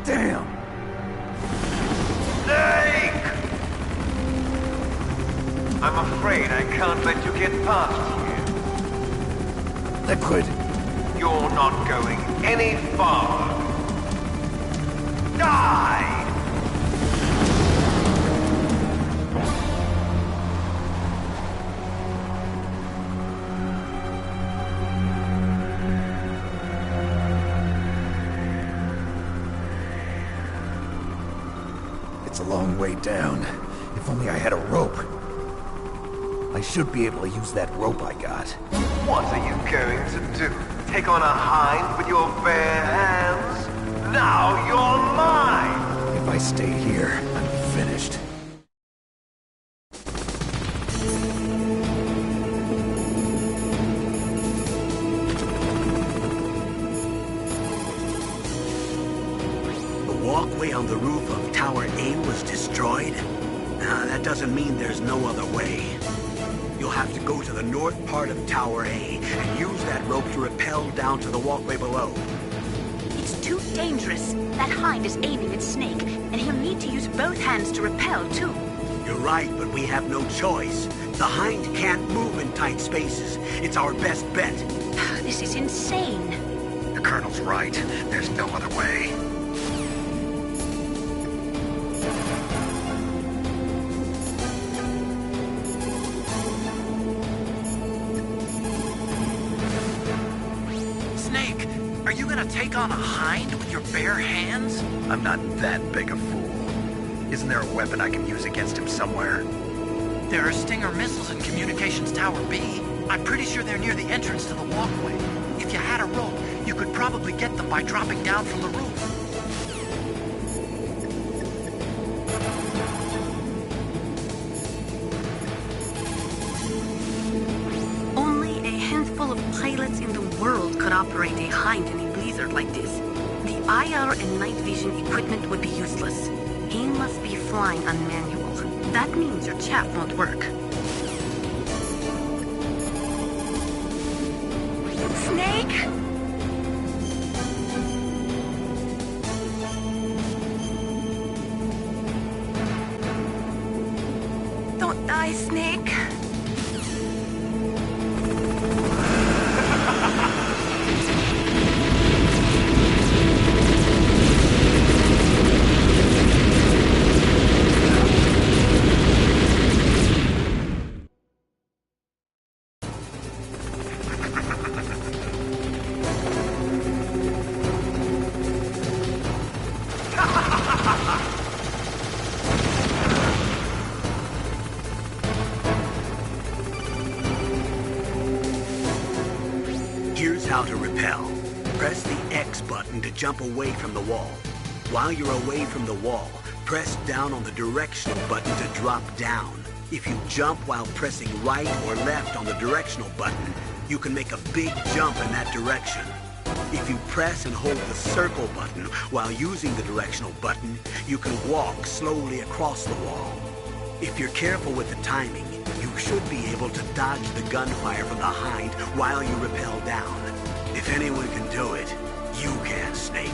Damn! Snake! I'm afraid I can't let you get past here. Liquid! You're not going any farther. Die! It's a long way down. If only I had a rope. I should be able to use that rope I got. What are you going to do? Take on a hind with your bare hands? Now you're mine! If I stay here, I'm finished. The walkway on the roof of Tower A was destroyed? That doesn't mean there's no other way. You'll have to go to the north part of Tower A and use that rope to rappel down to the walkway below. It's too dangerous. That hind is aiming at Snake, and he'll need to use both hands to repel, too. You're right, but we have no choice. The hind can't move in tight spaces. It's our best bet. This is insane. The Colonel's right. There's no other way. Snake, are you gonna take on a hind with your bare hands? I'm not that big a fool. Isn't there a weapon I can use against him somewhere? There are Stinger missiles in Communications Tower B. I'm pretty sure they're near the entrance to the walkway. If you had a rope, you could probably get them by dropping down from the roof. Only a handful of pilots in the world could operate a hind in a blizzard like this. The IR and night vision equipment would be useless. He must be flying on manual. That means your chaff won't work. Snake? Don't die, Snake. Here's how to repel. Press the X button to jump away from the wall. While you're away from the wall, press down on the directional button to drop down. If you jump while pressing right or left on the directional button, you can make a big jump in that direction. If you press and hold the circle button while using the directional button, you can walk slowly across the wall. If you're careful with the timing, you should be able to dodge the gunfire from the hind while you rappel down. If anyone can do it, you can, Snake.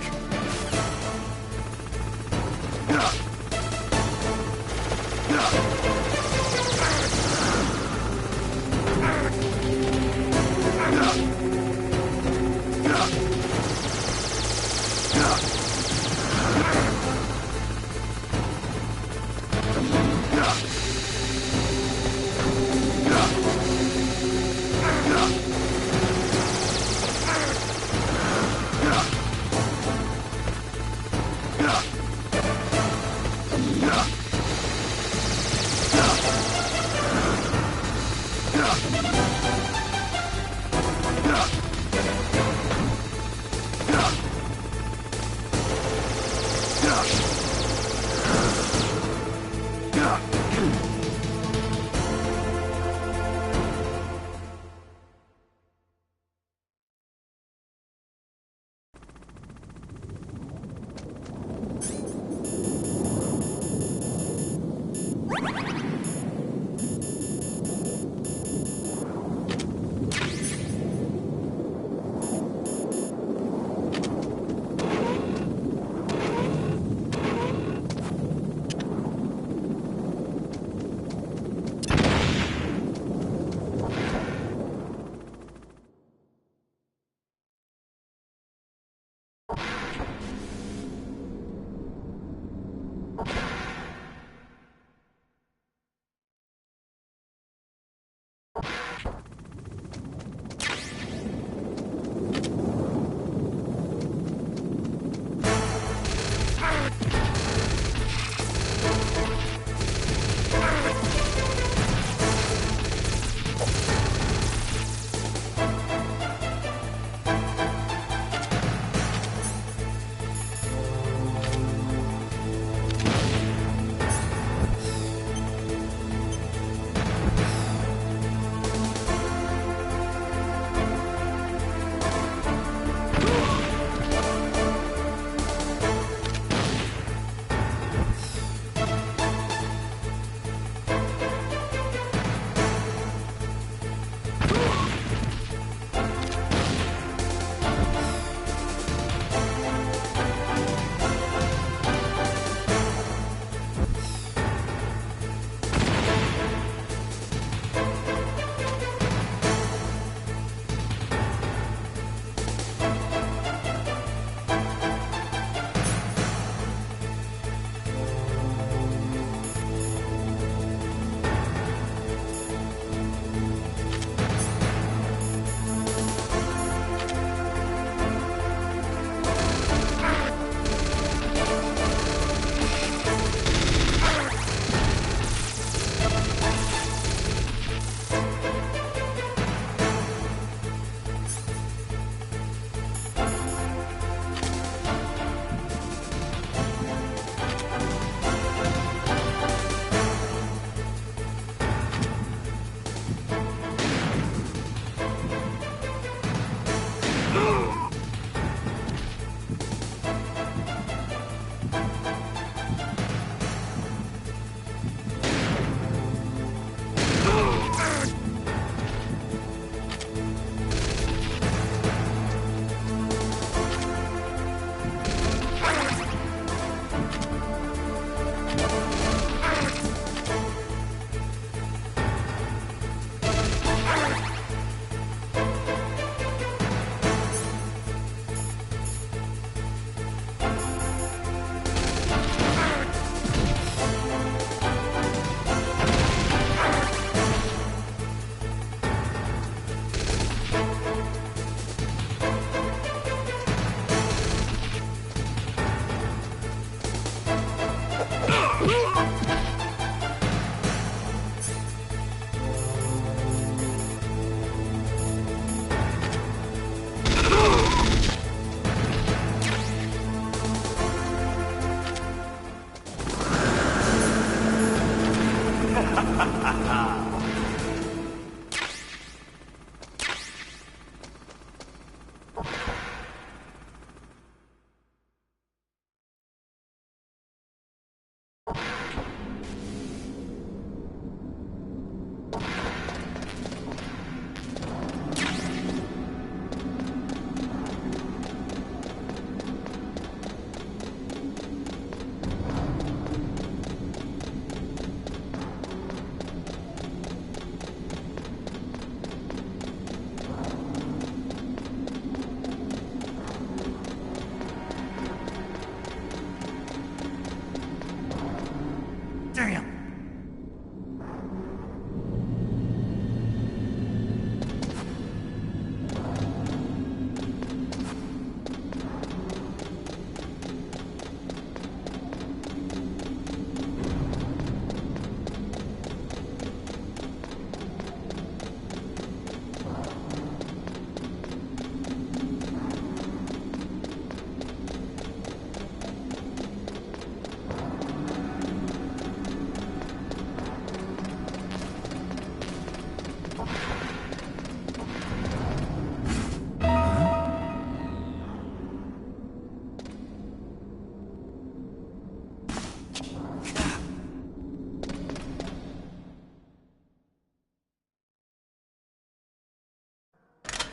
Damn.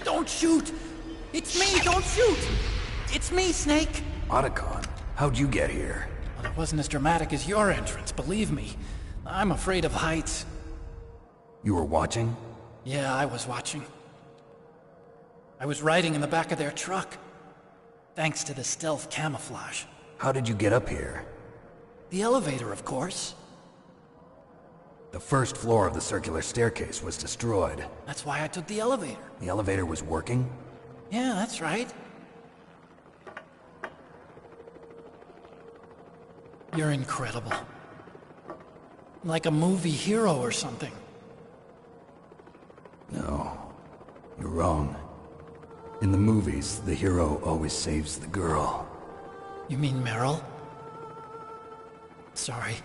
Don't shoot! It's me, don't shoot! It's me, Snake! Otacon, how'd you get here? Well, it wasn't as dramatic as your entrance, believe me. I'm afraid of heights. You were watching? Yeah, I was watching. I was riding in the back of their truck. Thanks to the stealth camouflage. How did you get up here? The elevator, of course. The first floor of the circular staircase was destroyed. That's why I took the elevator. The elevator was working? Yeah, that's right. You're incredible. Like a movie hero or something. No, you're wrong. In the movies, the hero always saves the girl. You mean Meryl? Sorry.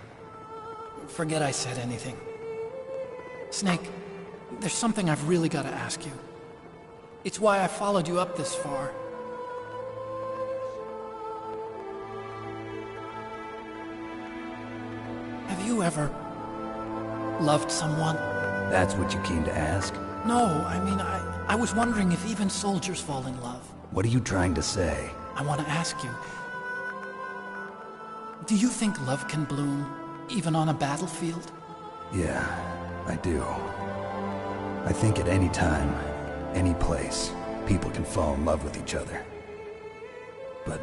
Forget I said anything. Snake, there's something I've really got to ask you. It's why I followed you up this far. Have you ever loved someone? That's what you came to ask? No, I mean, I was wondering if even soldiers fall in love. What are you trying to say? I want to ask you, do you think love can bloom even on a battlefield? Yeah, I do. I think at any time, any place, people can fall in love with each other. But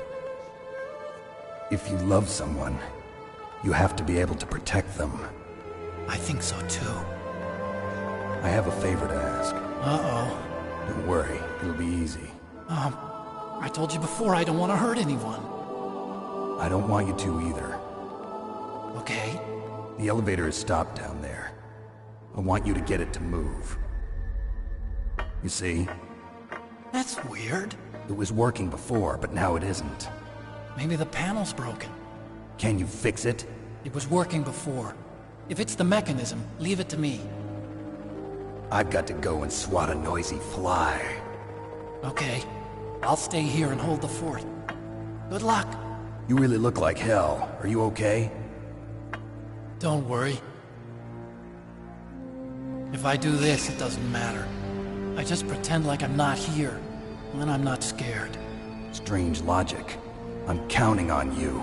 if you love someone, you have to be able to protect them. I think so too. I have a favor to ask. Uh-oh. Don't worry, it'll be easy. I told you before I don't want to hurt anyone. I don't want you to either. Okay. The elevator is stopped down there. I want you to get it to move. You see? That's weird. It was working before, but now it isn't. Maybe the panel's broken. Can you fix it? It was working before. If it's the mechanism, leave it to me. I've got to go and swat a noisy fly. Okay. I'll stay here and hold the fort. Good luck. You really look like hell. Are you okay? Don't worry. If I do this, it doesn't matter. I just pretend like I'm not here, and then I'm not scared. Strange logic. I'm counting on you.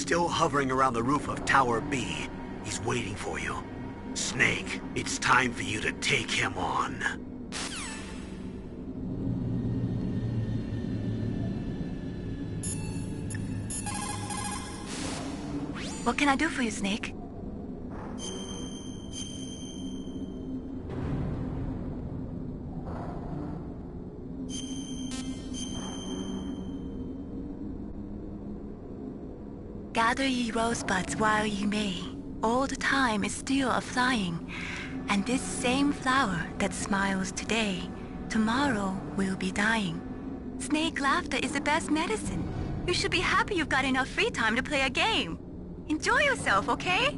still hovering around the roof of Tower B. He's waiting for you. Snake, it's time for you to take him on. What can I do for you, Snake? Gather ye rosebuds while ye may. Old time is still a-flying, and this same flower that smiles today, tomorrow will be dying. Snake laughter is the best medicine. You should be happy you've got enough free time to play a game. Enjoy yourself, okay?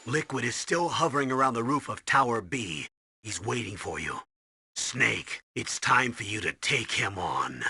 Liquid is still hovering around the roof of Tower B. He's waiting for you. Snake, it's time for you to take him on.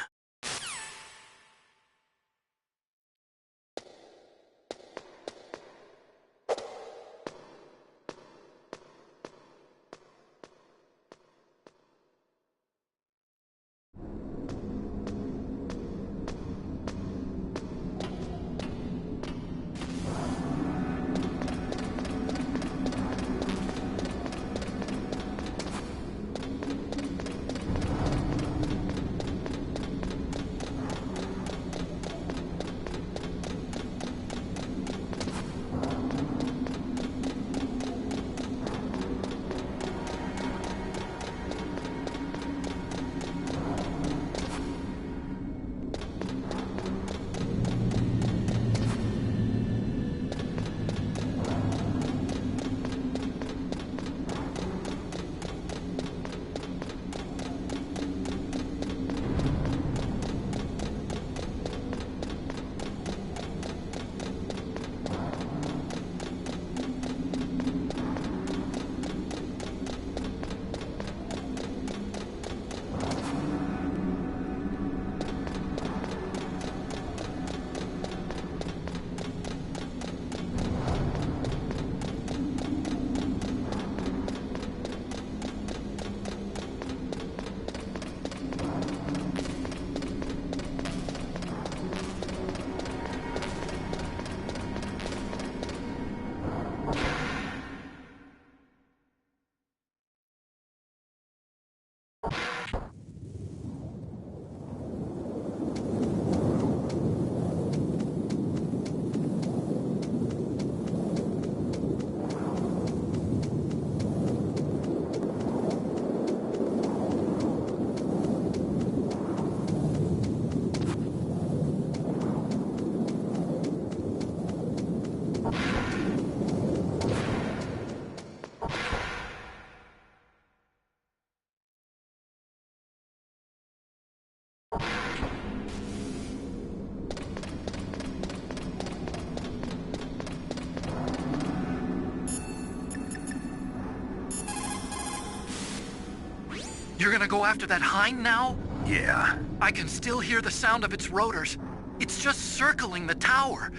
You're gonna go after that hind now? Yeah. I can still hear the sound of its rotors. It's just circling the tower.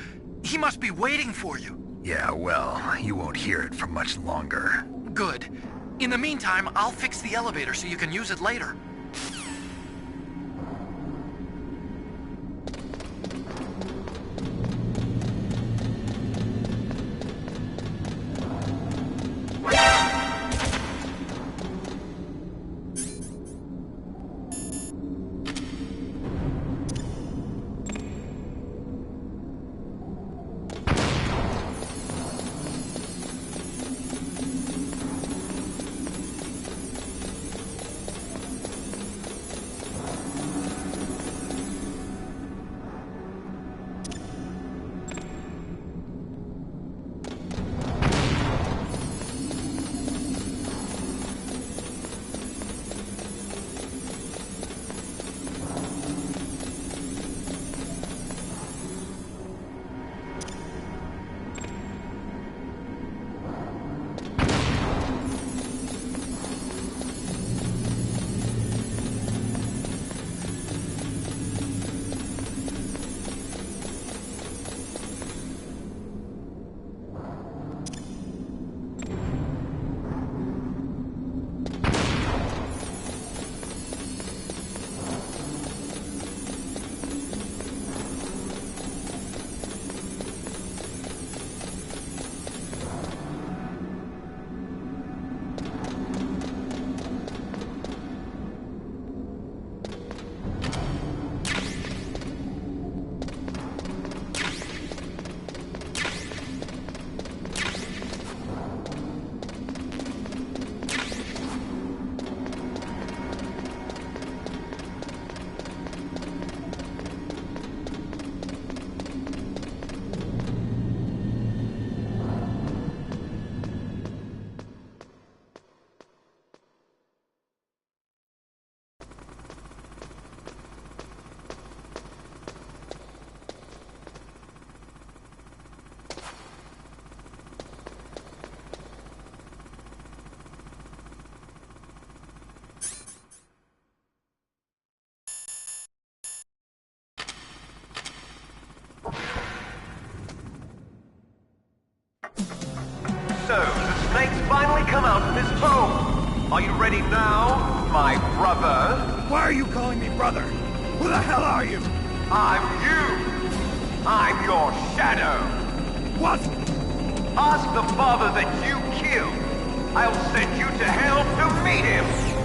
He must be waiting for you. Yeah, well, you won't hear it for much longer. Good. In the meantime, I'll fix the elevator so you can use it later. Are you ready now, my brother? Why are you calling me brother? Who the hell are you? I'm you! I'm your shadow! What? Ask the father that you killed! I'll send you to hell to meet him!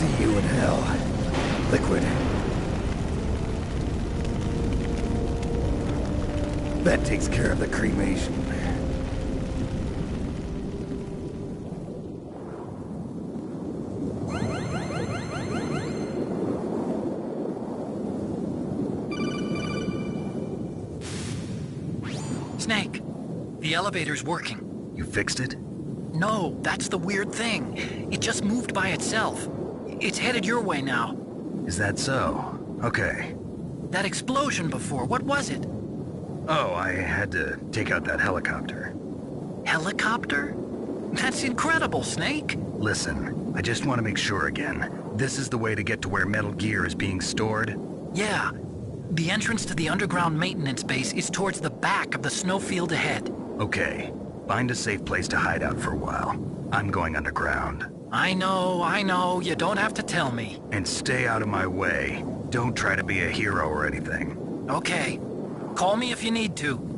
see you in hell, Liquid. That takes care of the cremation. Snake, the elevator's working. You fixed it? No, that's the weird thing. It just moved by itself. It's headed your way now. Is that so? Okay. That explosion before, what was it? Oh, I had to take out that helicopter. Helicopter? That's incredible, Snake. Listen, I just want to make sure again. This is the way to get to where Metal Gear is being stored? Yeah. The entrance to the underground maintenance base is towards the back of the snowfield ahead. Okay. Find a safe place to hide out for a while. I'm going underground. I know. You don't have to tell me. And stay out of my way. Don't try to be a hero or anything. Okay. Call me if you need to.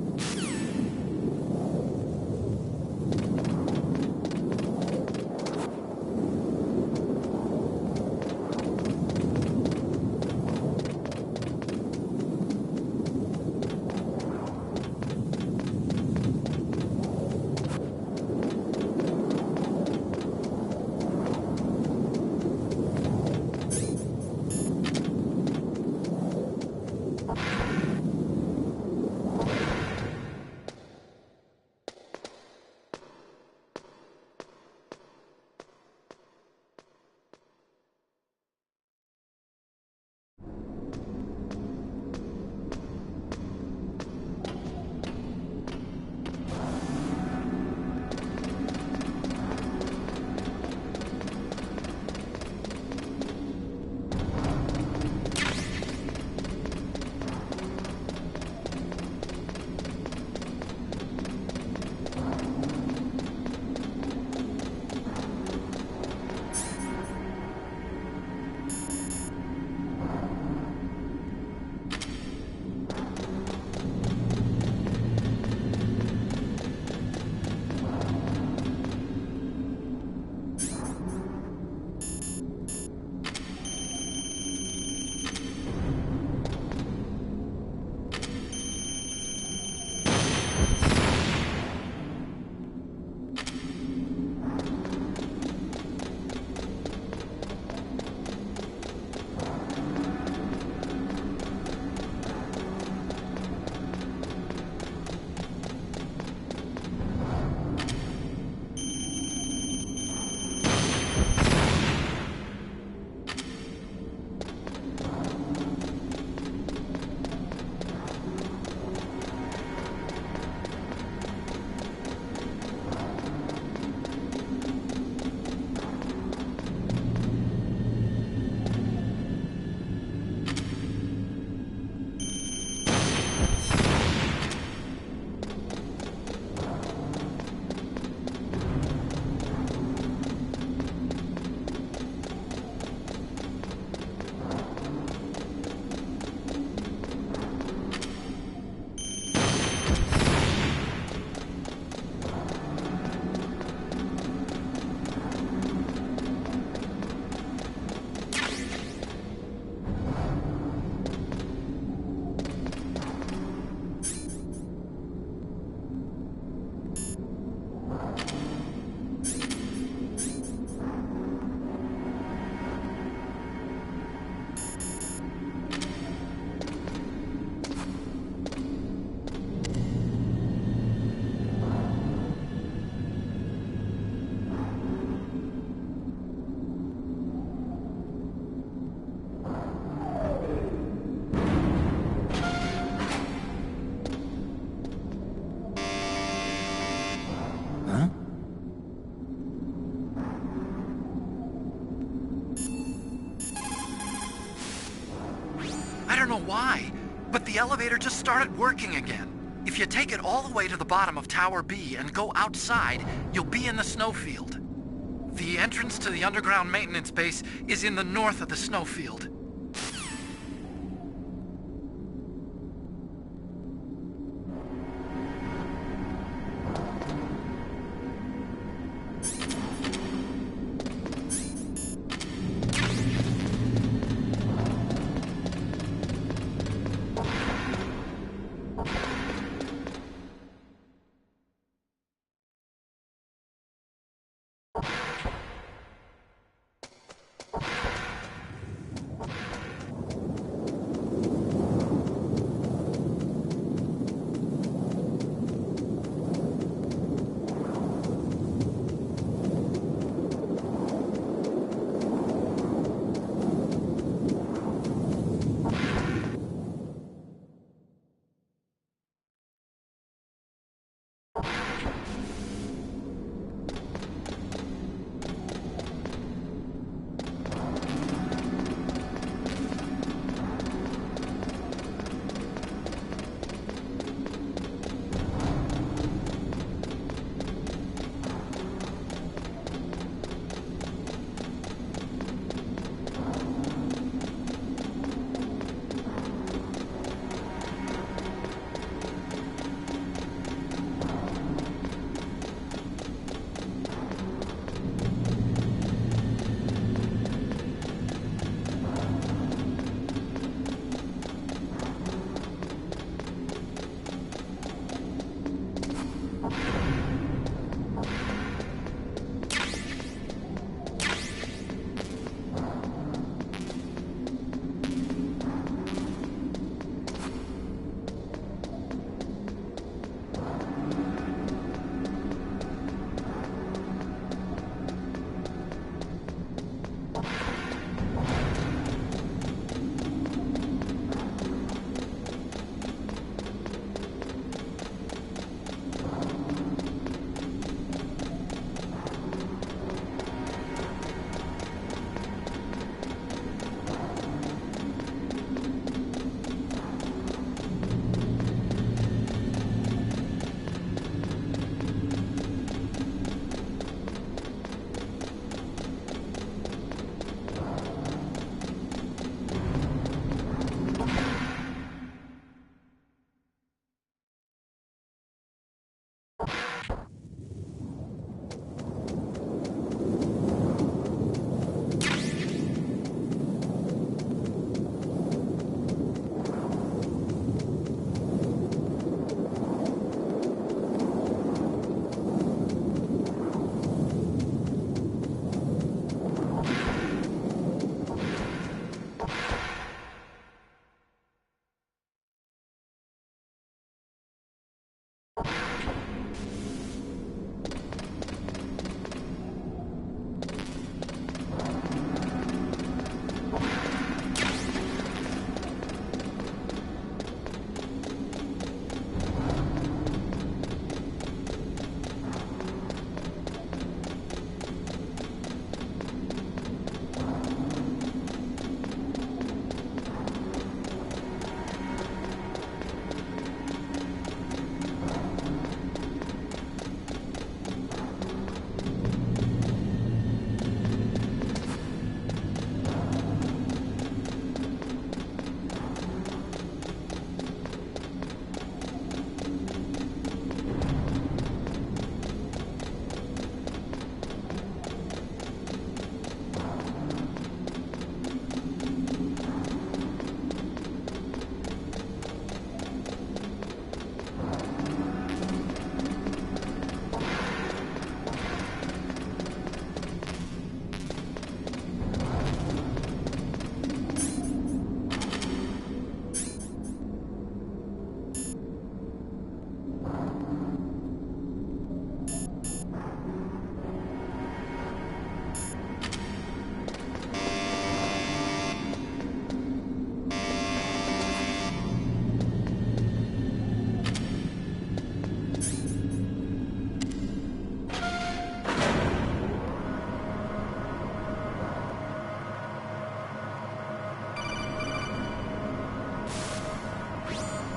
don't know why, but the elevator just started working again. If you take it all the way to the bottom of Tower B and go outside, you'll be in the snowfield. The entrance to the underground maintenance base is in the north of the snowfield.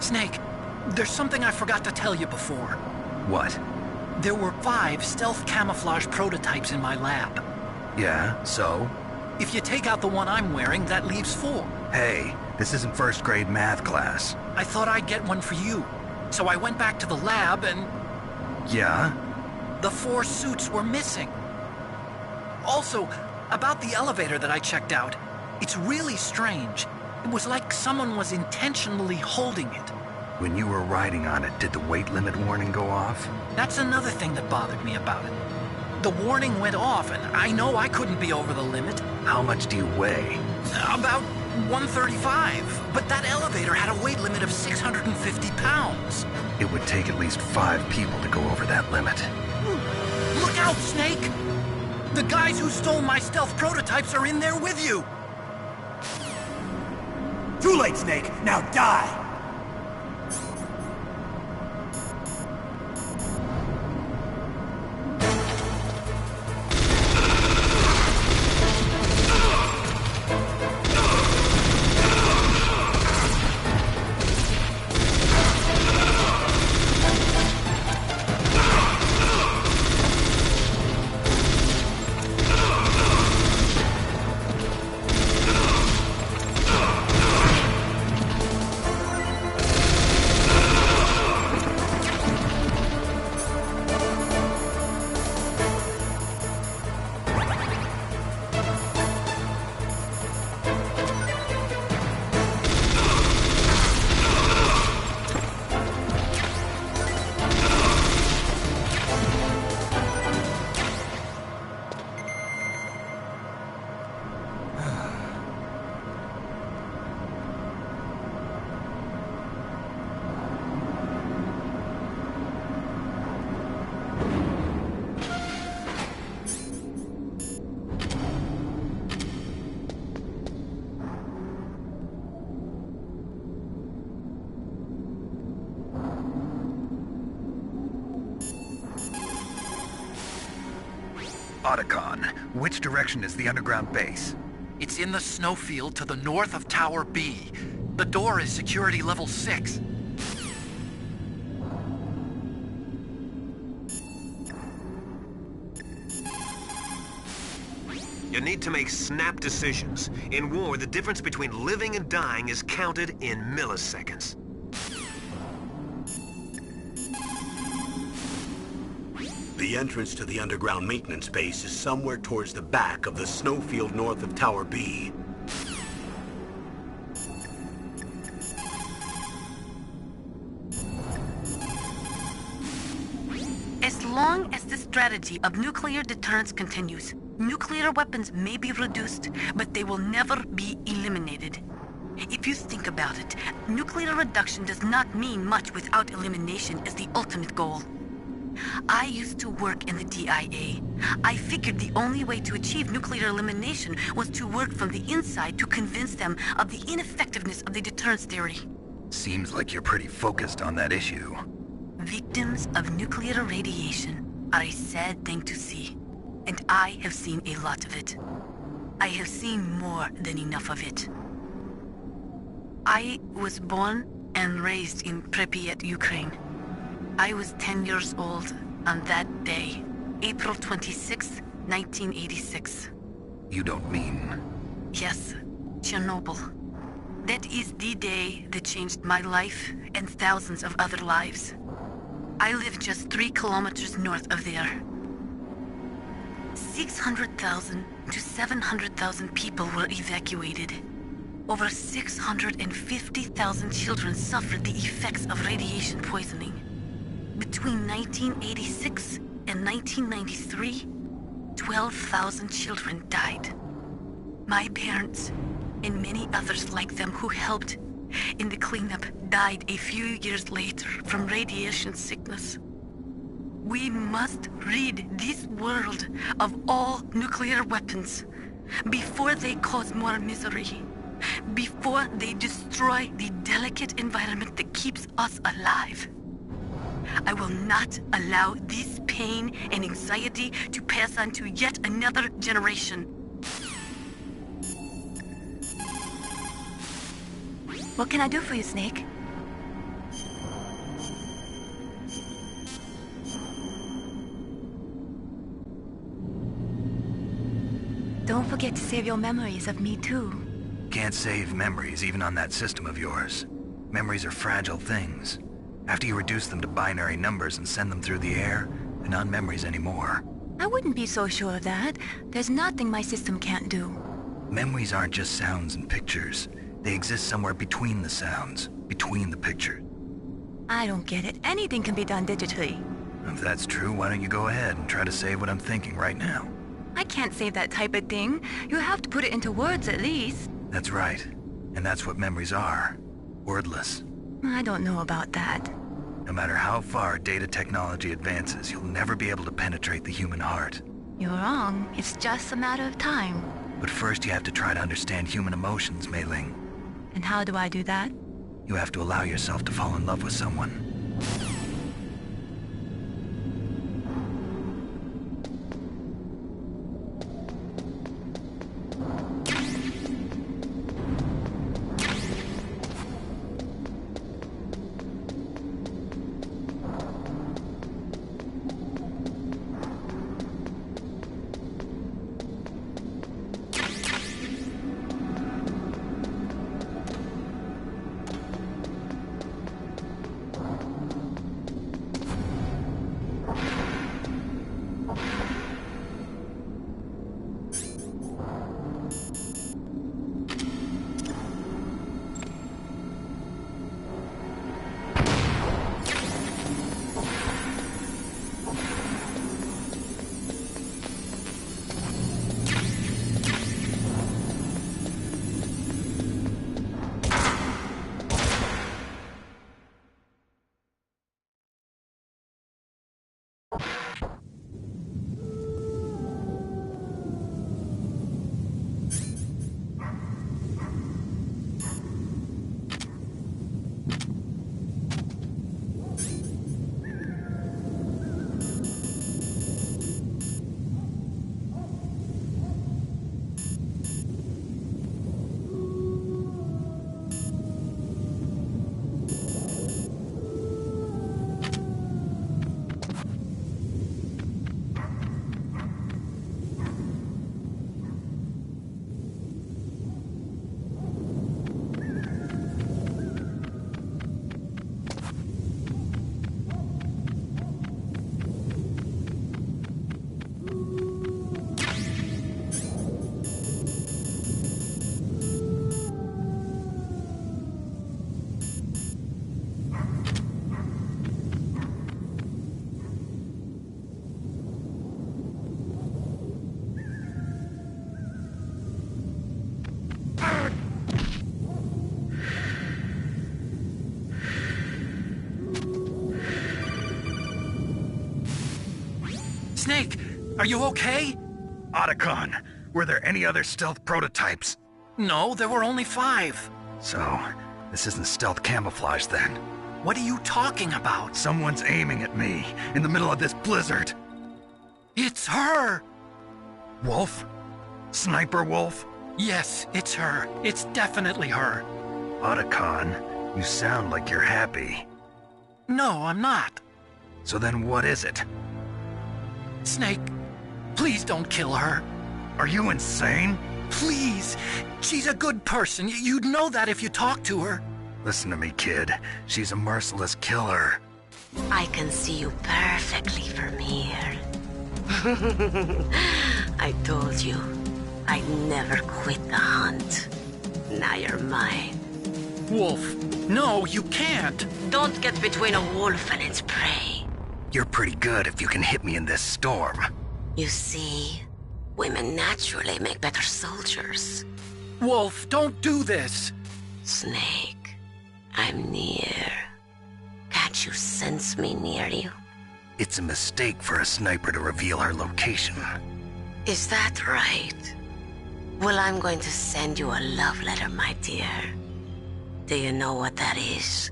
Snake, there's something I forgot to tell you before. What? There were 5 stealth camouflage prototypes in my lab. Yeah, so? If you take out the one I'm wearing, that leaves 4. Hey, this isn't first grade math class. I thought I'd get one for you. So I went back to the lab and Yeah? the 4 suits were missing. Also, about the elevator that I checked out, it's really strange. It was like someone was intentionally holding it. When you were riding on it, did the weight limit warning go off? That's another thing that bothered me about it. The warning went off, and I know I couldn't be over the limit. How much do you weigh? About 135, but that elevator had a weight limit of 650 pounds. It would take at least 5 people to go over that limit. Look out, Snake! The guys who stole my stealth prototypes are in there with you! Too late, Snake! Now die! Otacon, which direction is the underground base? It's in the snowfield to the north of Tower B. The door is security level 6. You need to make snap decisions. In war, the difference between living and dying is counted in milliseconds. The entrance to the underground maintenance base is somewhere towards the back of the snowfield north of Tower B. As long as the strategy of nuclear deterrence continues, nuclear weapons may be reduced, but they will never be eliminated. If you think about it, nuclear reduction does not mean much without elimination as the ultimate goal. I used to work in the DIA. I figured the only way to achieve nuclear elimination was to work from the inside to convince them of the ineffectiveness of the deterrence theory. Seems like you're pretty focused on that issue. Victims of nuclear radiation are a sad thing to see, and I have seen a lot of it. I have seen more than enough of it. I was born and raised in Pripyat, Ukraine. I was 10 years old on that day, April 26, 1986. You don't mean... Yes, Chernobyl. That is the day that changed my life and thousands of other lives. I live just 3 kilometers north of there. 600,000 to 700,000 people were evacuated. Over 650,000 children suffered the effects of radiation poisoning. Between 1986 and 1993, 12,000 children died. My parents, and many others like them who helped in the cleanup, died a few years later from radiation sickness. We must rid this world of all nuclear weapons before they cause more misery, before they destroy the delicate environment that keeps us alive. I will not allow this pain and anxiety to pass on to yet another generation. What can I do for you, Snake? Don't forget to save your memories of me too. Can't save memories even on that system of yours. Memories are fragile things. After you reduce them to binary numbers and send them through the air, they're not memories anymore. I wouldn't be so sure of that. There's nothing my system can't do. Memories aren't just sounds and pictures. They exist somewhere between the sounds, between the pictures. I don't get it. Anything can be done digitally. If that's true, why don't you go ahead and try to save what I'm thinking right now? I can't save that type of thing. You have to put it into words at least. That's right. And that's what memories are. Wordless. I don't know about that. No matter how far data technology advances, you'll never be able to penetrate the human heart. You're wrong. It's just a matter of time. But first you have to try to understand human emotions, Mei Ling. And how do I do that? You have to allow yourself to fall in love with someone. Snake, are you okay? Otacon, were there any other stealth prototypes? No, there were only 5. So, this isn't stealth camouflage then. What are you talking about? Someone's aiming at me, in the middle of this blizzard. It's her! Wolf? Sniper Wolf? Yes, it's her. It's definitely her. Otacon, you sound like you're happy. No, I'm not. So then what is it? Snake, please don't kill her. Are you insane? Please! She's a good person. You'd know that if you talked to her. Listen to me, kid. She's a merciless killer. I can see you perfectly from here. I told you, I'd never quit the hunt. Now you're mine. Wolf, no, you can't. Don't get between a wolf and its prey. You're pretty good if you can hit me in this storm. You see, women naturally make better soldiers. Wolf, don't do this. Snake, I'm near. Can't you sense me near you? It's a mistake for a sniper to reveal her location. Is that right? Well, I'm going to send you a love letter, my dear. Do you know what that is?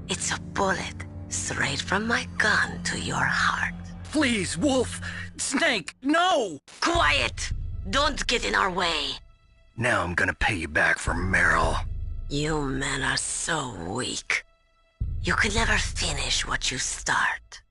It's a bullet straight from my gun to your heart. Please, Wolf! Snake, no! Quiet! Don't get in our way. Now I'm gonna pay you back for Meryl. You men are so weak. You can never finish what you start.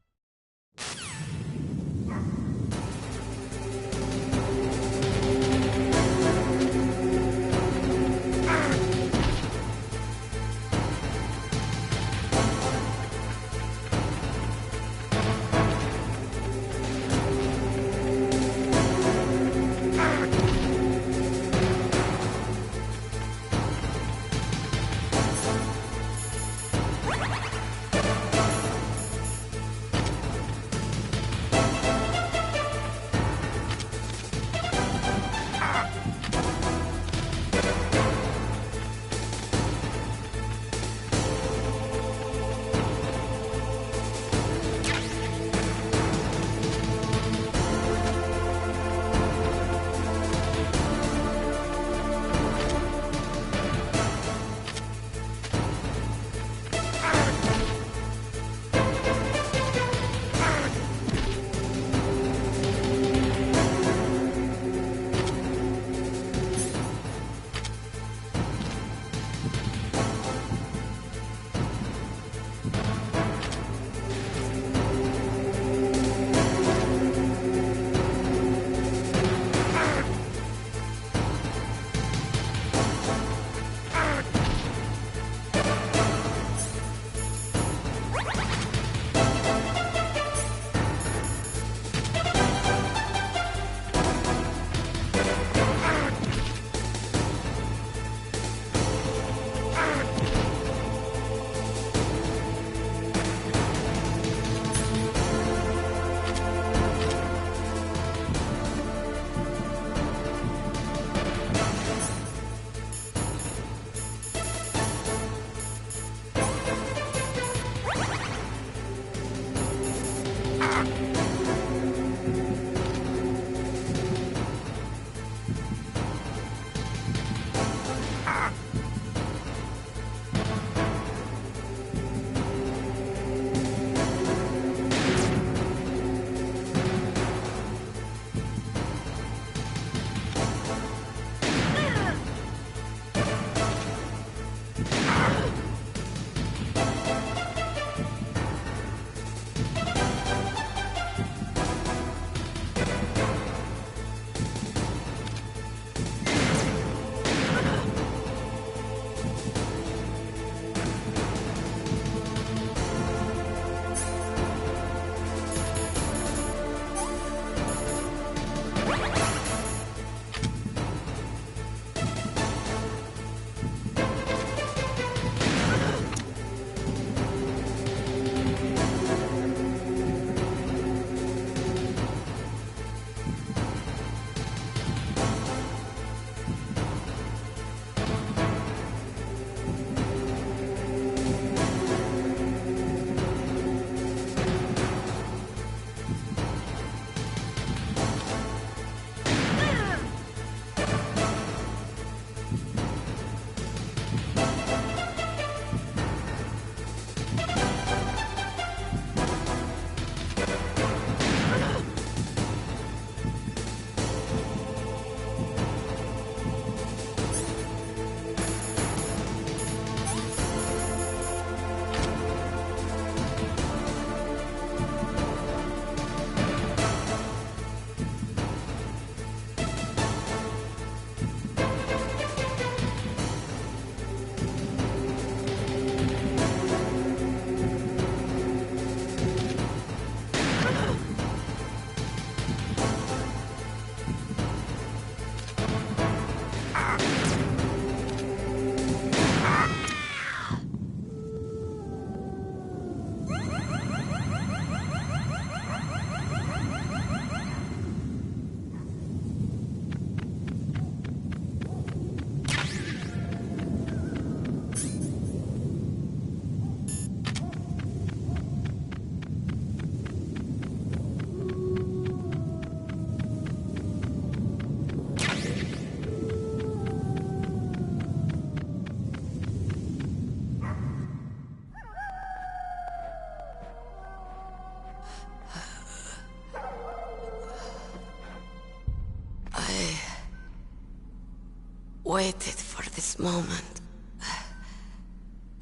waited for this moment.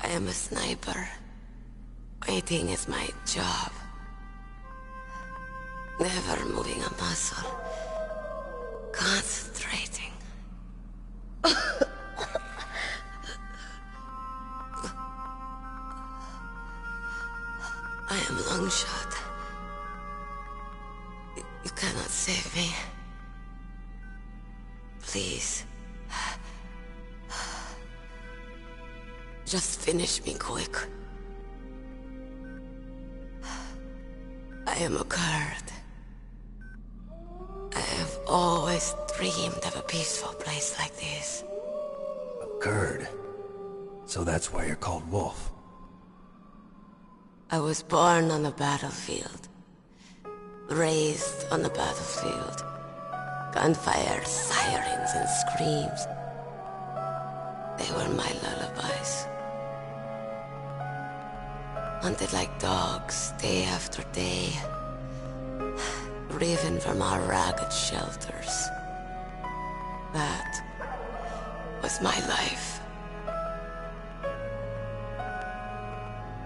I am a sniper. Waiting is my job. Never moving a muscle. Concentrating. I am Longshot. You cannot save me. Please. Just finish me quick. I am a Kurd. I have always dreamed of a peaceful place like this. A Kurd? So that's why you're called Wolf. I was born on the battlefield. Raised on the battlefield. Gunfire, sirens, and screams. They were my lullabies. Hunted like dogs, day after day. Driven from our ragged shelters. That was my life.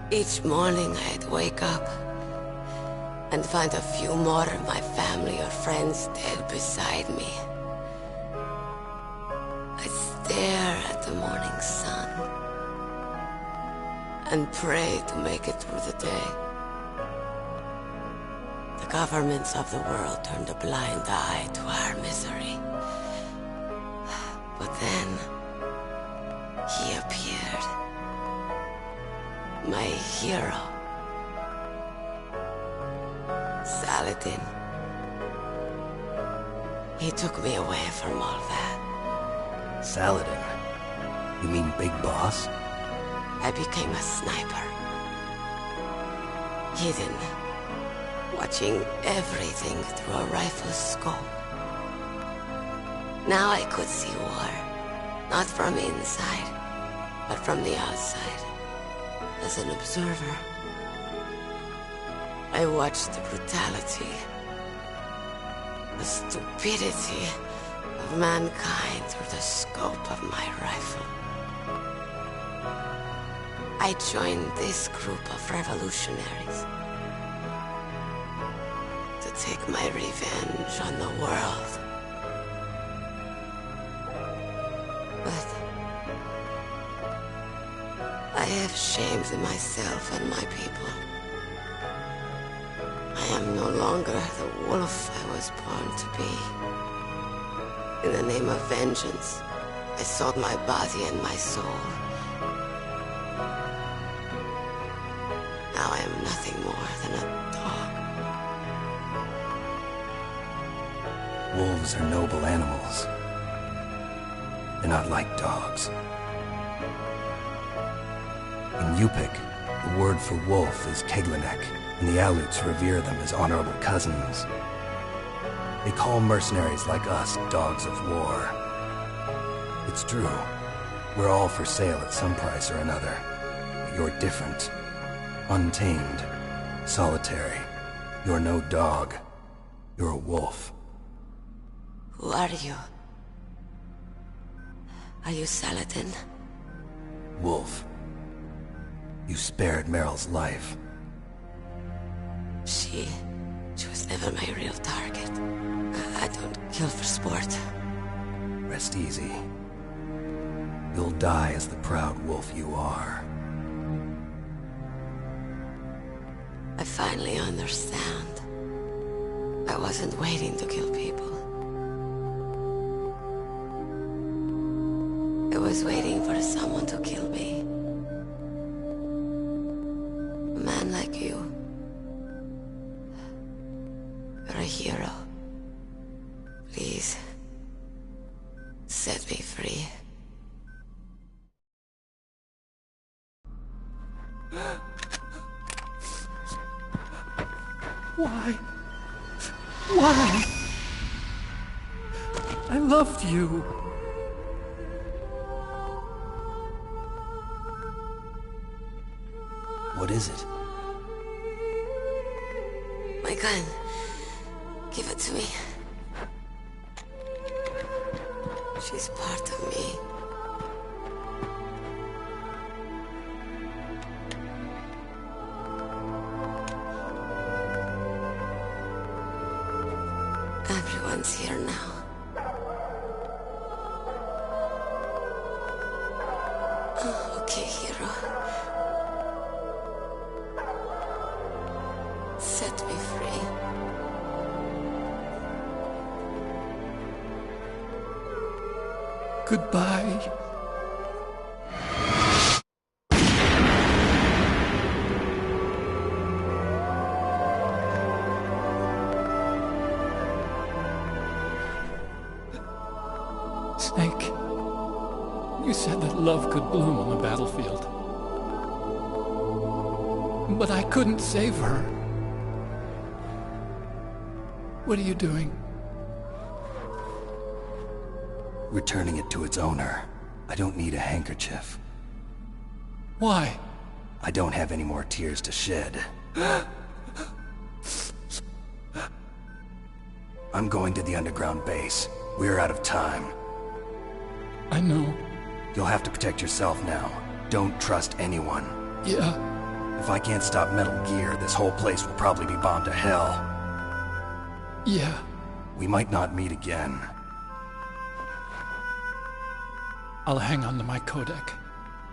Each morning I'd wake up and find a few more of my family or friends dead beside me. I'd stare at the morning sun and pray to make it through the day. The governments of the world turned a blind eye to our misery. But then, he appeared. My hero. Saladin. He took me away from all that. Saladin? You mean Big Boss? I became a sniper. Hidden. Watching everything through a rifle's scope. Now I could see war. Not from inside, but from the outside. As an observer. I watched the brutality, the stupidity of mankind through the scope of my rifle. I joined this group of revolutionaries to take my revenge on the world. But I have shamed myself and my people. I am no longer the wolf I was born to be. In the name of vengeance, I sold my body and my soul. Now I am nothing more than a dog. Wolves are noble animals. They're not like dogs. In Yupik, the word for wolf is Keglanek, and the Aleuts revere them as honorable cousins. They call mercenaries like us dogs of war. It's true. We're all for sale at some price or another. But you're different. Untamed. Solitary. You're no dog. You're a wolf. Who are you? Are you Saladin? Wolf. You spared Meryl's life. She was never my real target. I don't kill for sport. Rest easy. You'll die as the proud wolf you are. I finally understand. I wasn't waiting to kill people. I was waiting for someone to kill me. A man like you. You're a hero. Please, set me free. Why? Why? I loved you. What is it? My gun. Give it to me. She's part of me. Everyone's here now. Okay, hero. Set me free. Goodbye. Snake, you said that love could bloom on the battlefield. But I couldn't save her. What are you doing? Returning it to its owner. I don't need a handkerchief. Why? I don't have any more tears to shed. I'm going to the underground base. We're out of time. I know. You'll have to protect yourself now. Don't trust anyone. Yeah. If I can't stop Metal Gear, this whole place will probably be bombed to hell. Yeah. We might not meet again. I'll hang on to my codec.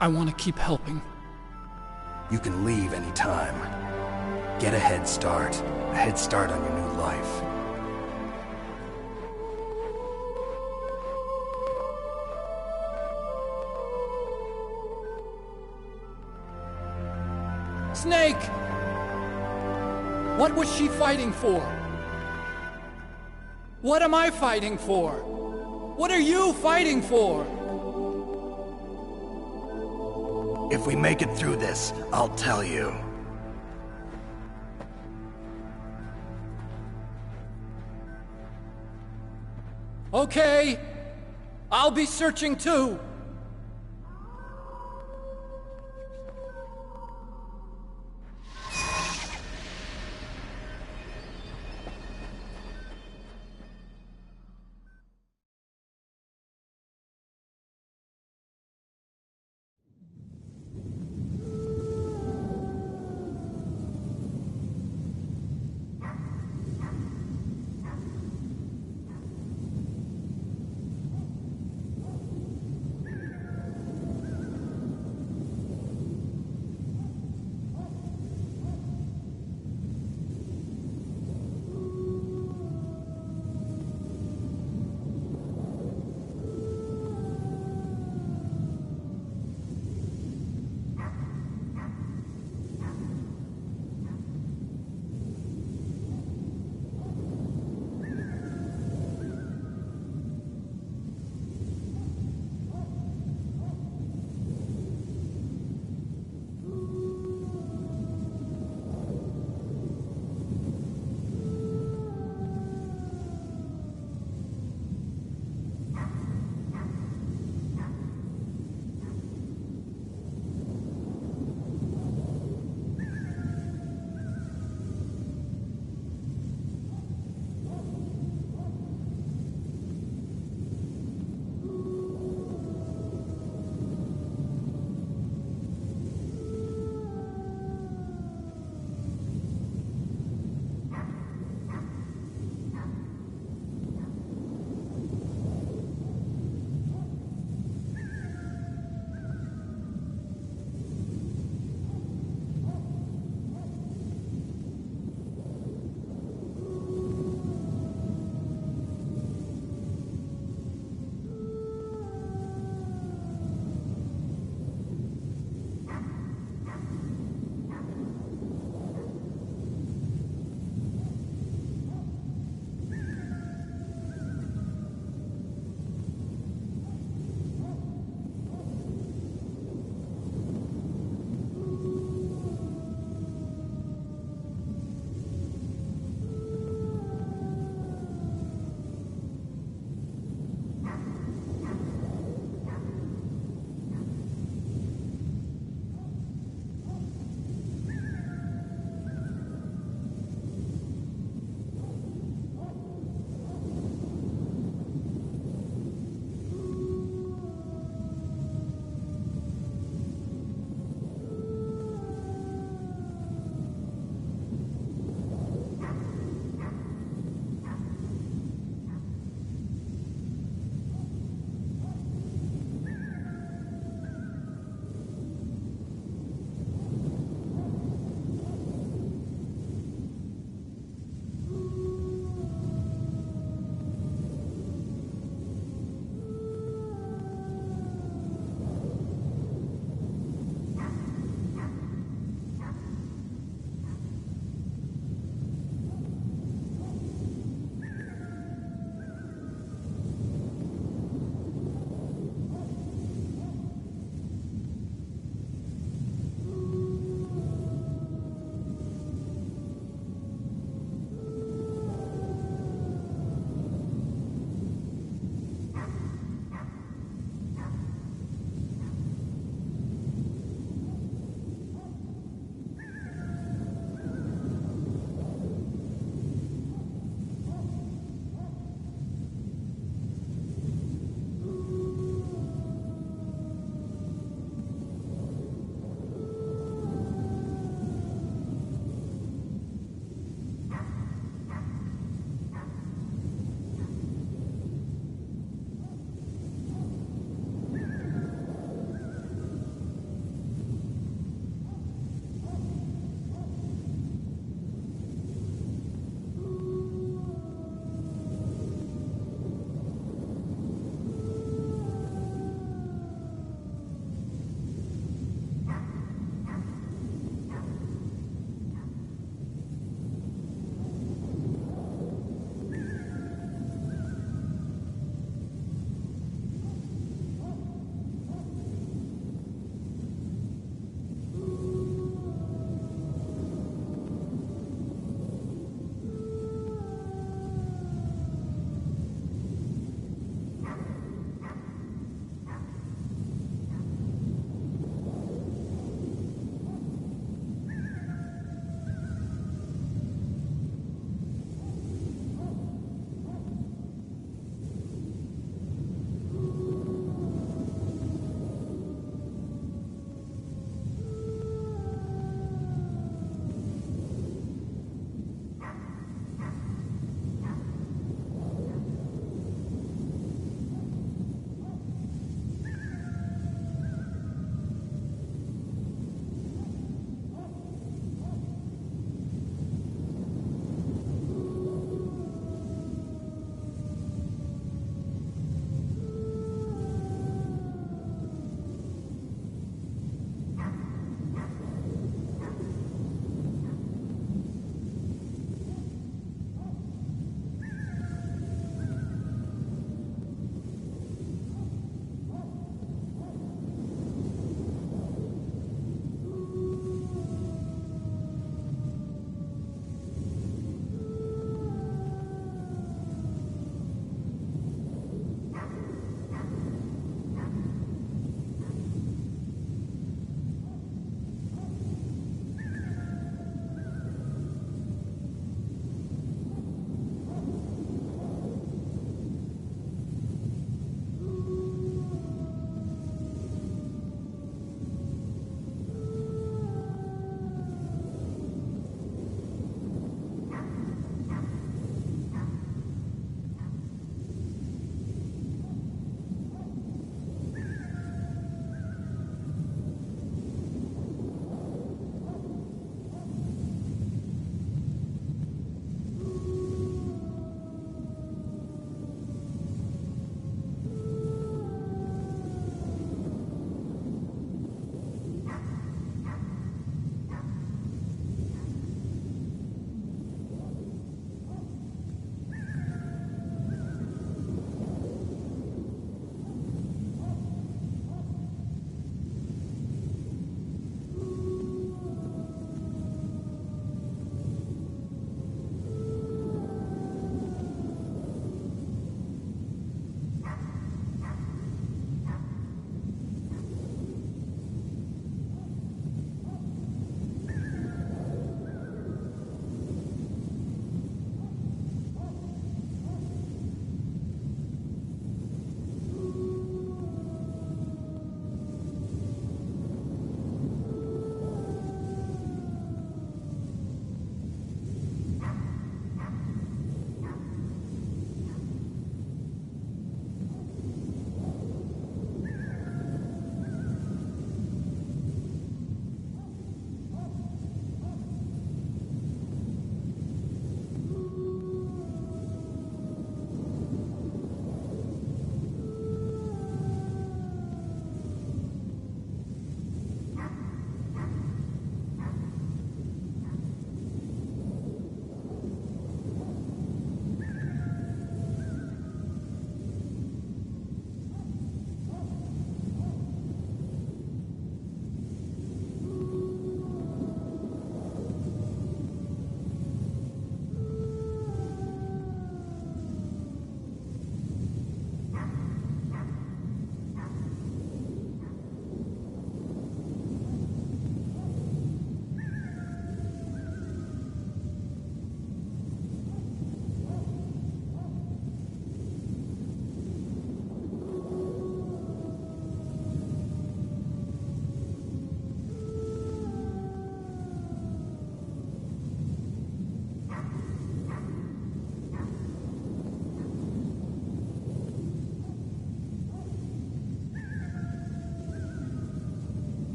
I want to keep helping. You can leave anytime. Get a head start. A head start on your new life. Snake! What was she fighting for? What am I fighting for? What are you fighting for? If we make it through this, I'll tell you. Okay. I'll be searching too.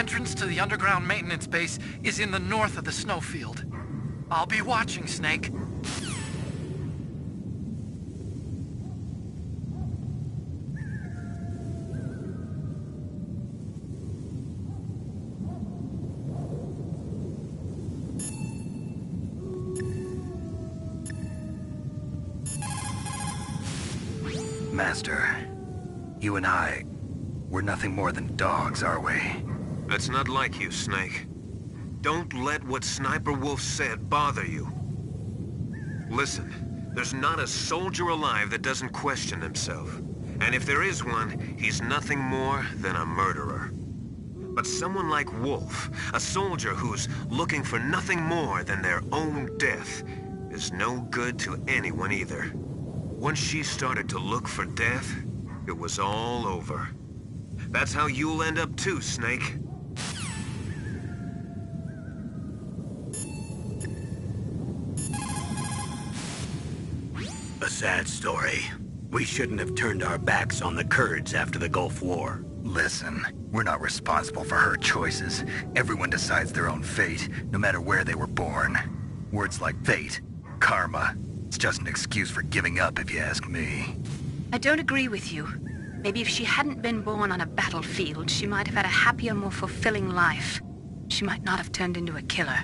entrance to the underground maintenance base is in the north of the snowfield. I'll be watching, Snake. Master, you and I, we're nothing more than dogs, are we? That's not like you, Snake. Don't let what Sniper Wolf said bother you. Listen, there's not a soldier alive that doesn't question himself. And if there is one, he's nothing more than a murderer. But someone like Wolf, a soldier who's looking for nothing more than their own death, is no good to anyone either. Once she started to look for death, it was all over. That's how you'll end up too, Snake. A sad story. We shouldn't have turned our backs on the Kurds after the Gulf War. Listen, we're not responsible for her choices. Everyone decides their own fate, no matter where they were born. Words like fate, karma, it's just an excuse for giving up if you ask me. I don't agree with you. Maybe if she hadn't been born on a battlefield, she might have had a happier, more fulfilling life. She might not have turned into a killer.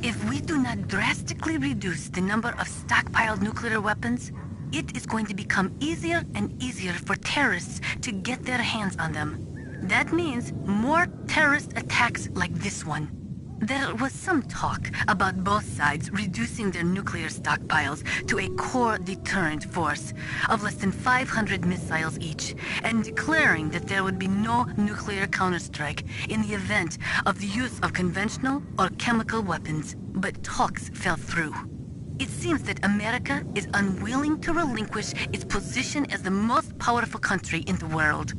If we do not drastically reduce the number of stockpiled nuclear weapons, it is going to become easier and easier for terrorists to get their hands on them. That means more terrorist attacks like this one. There was some talk about both sides reducing their nuclear stockpiles to a core deterrent force of less than 500 missiles each, and declaring that there would be no nuclear counterstrike in the event of the use of conventional or chemical weapons. But talks fell through. It seems that America is unwilling to relinquish its position as the most powerful country in the world.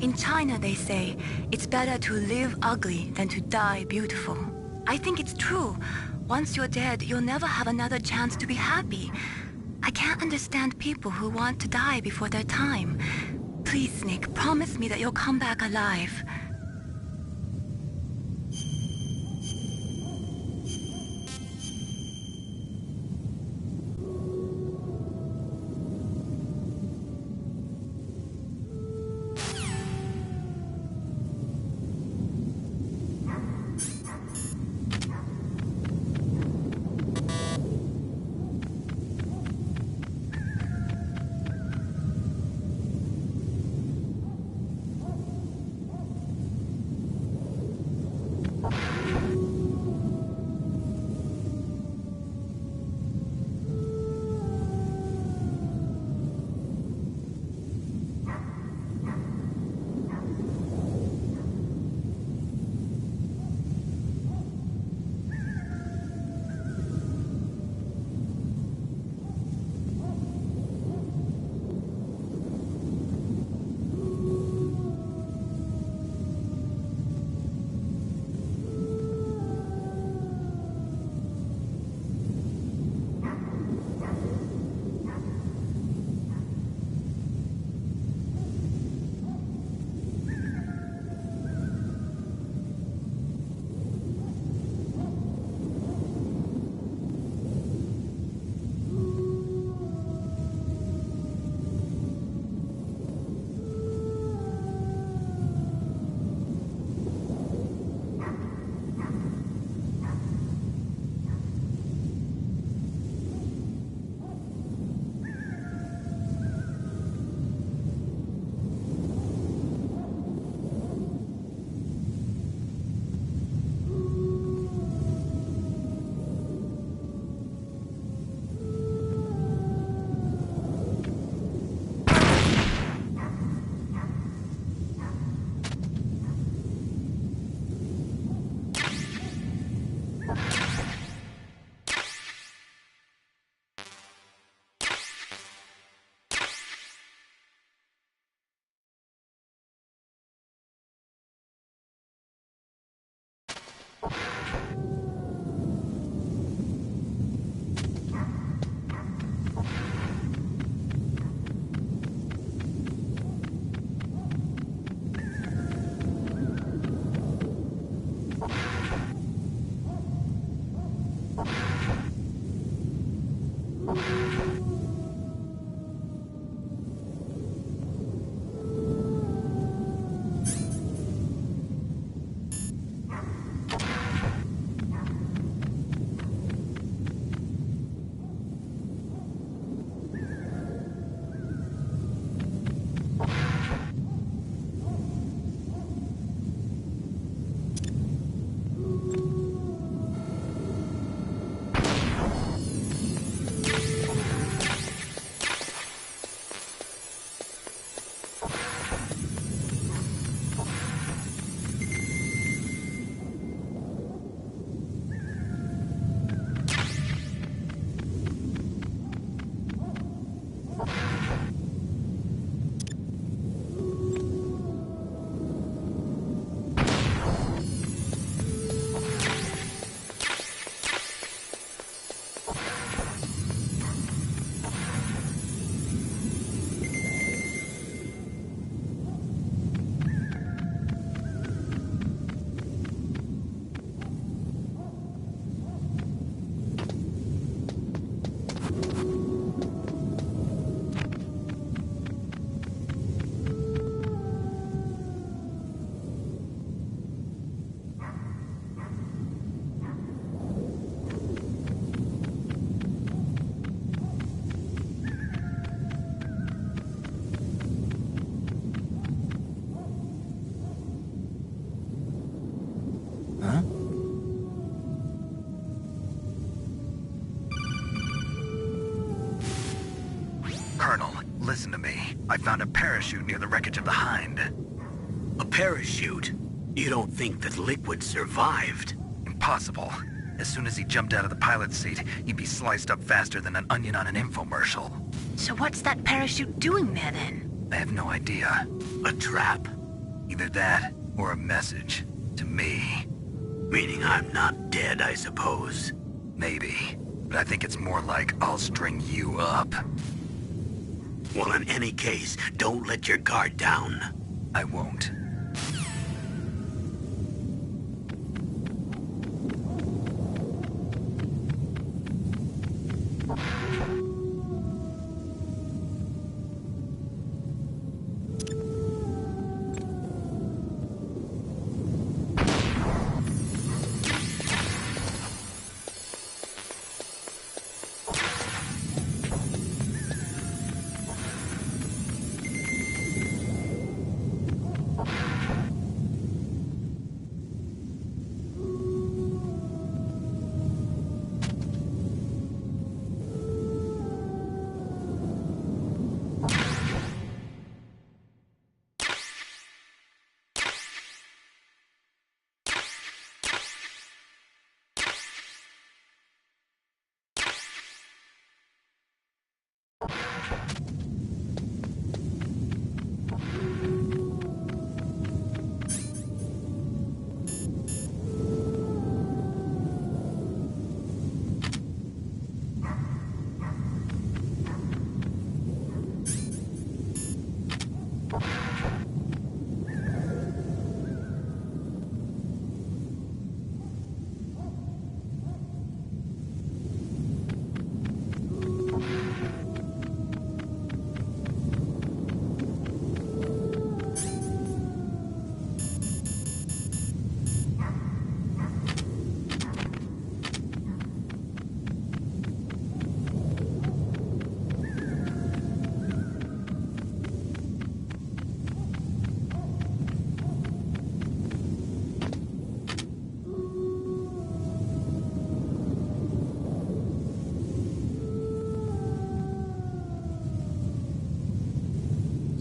In China, they say, it's better to live ugly than to die beautiful. I think it's true. Once you're dead, you'll never have another chance to be happy. I can't understand people who want to die before their time. Please, Snake, promise me that you'll come back alive. listen to me. I found a parachute near the wreckage of the Hind. A parachute? You don't think that Liquid survived? Impossible. As soon as he jumped out of the pilot's seat, he'd be sliced up faster than an onion on an infomercial. So what's that parachute doing there then? I have no idea. A trap? Either that, or a message. To me. Meaning I'm not dead, I suppose. Maybe. But I think it's more like I'll string you up. Well, in any case, don't let your guard down. I won't.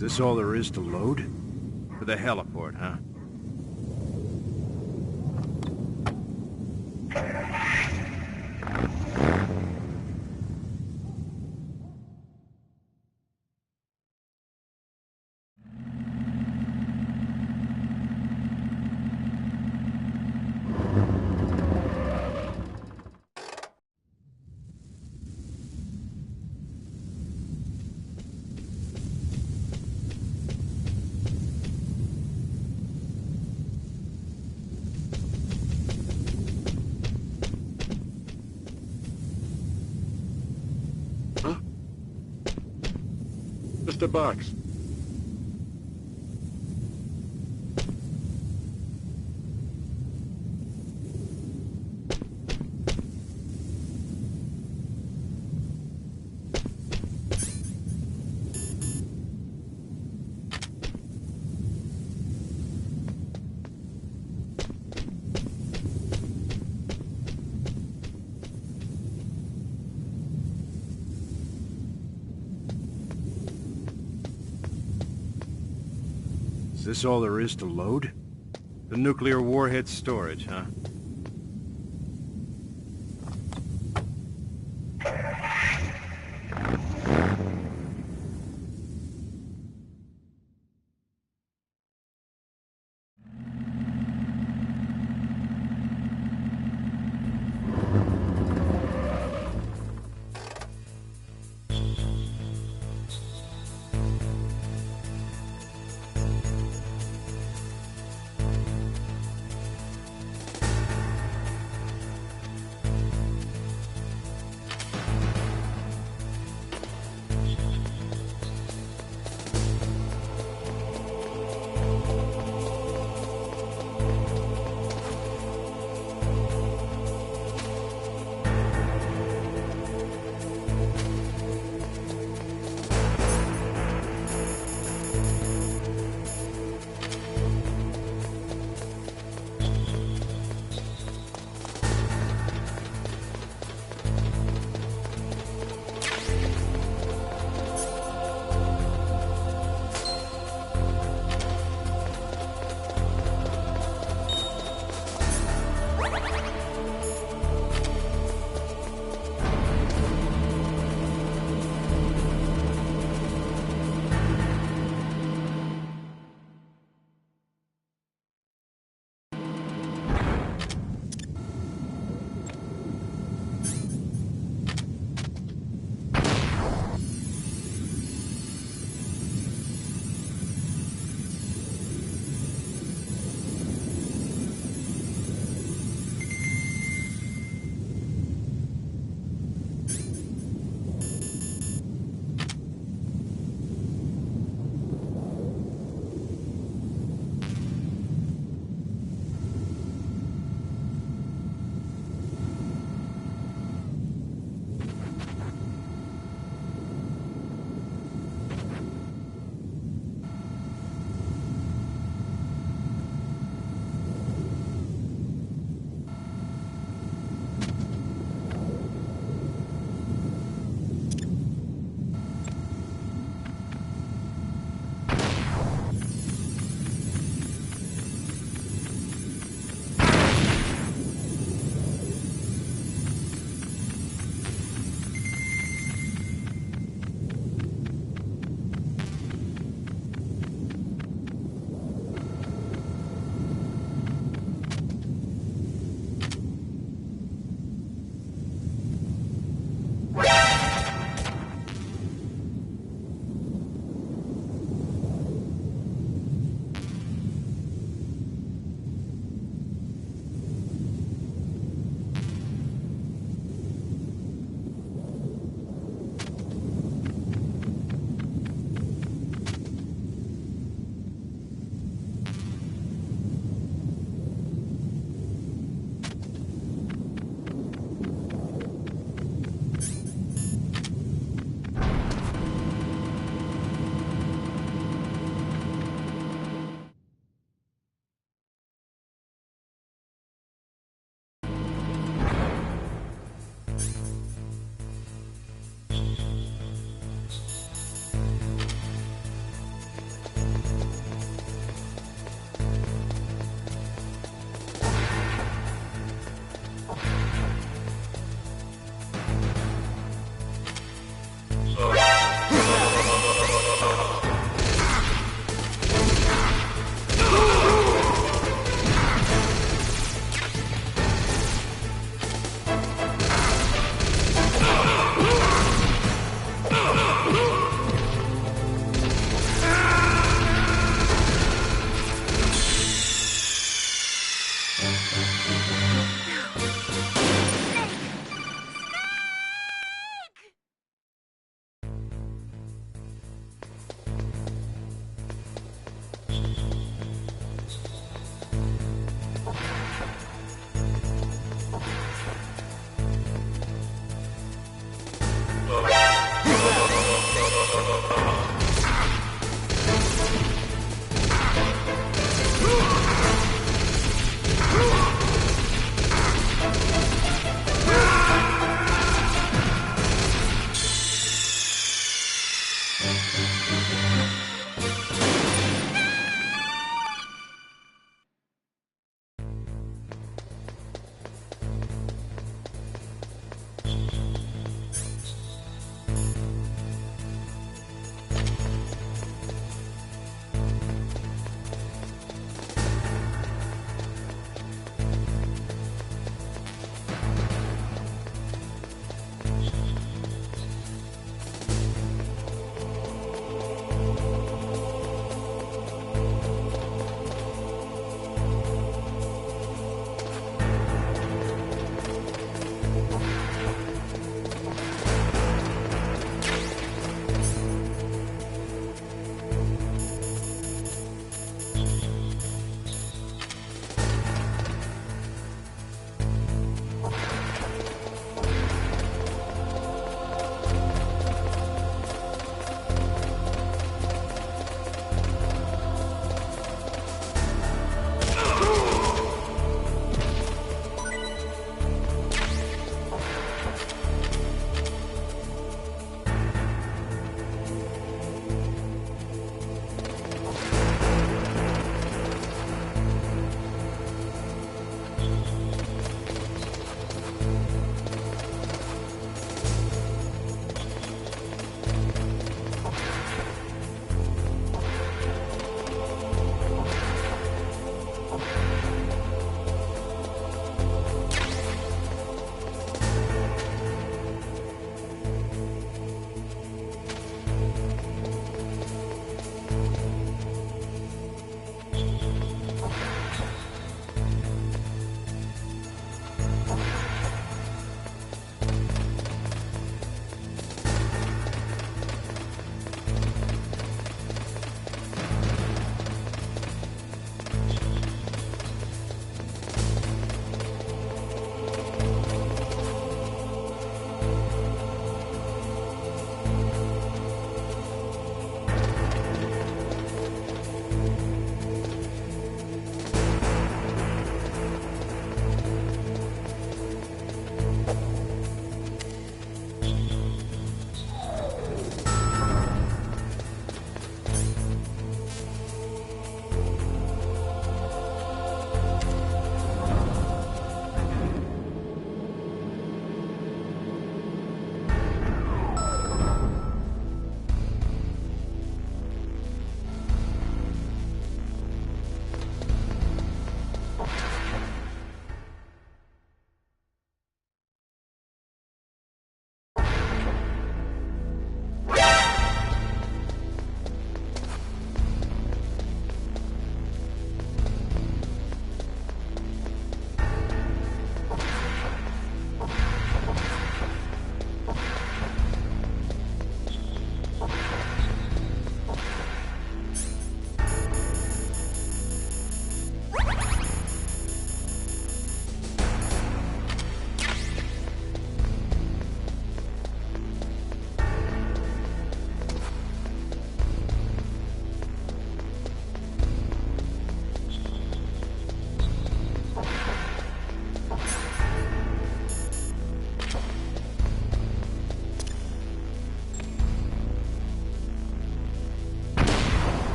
Is this all there is to load? For the heliport, huh? Just a box. Is this all there is to load? The nuclear warhead storage, huh?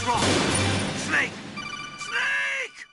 What's wrong? Snake! Snake!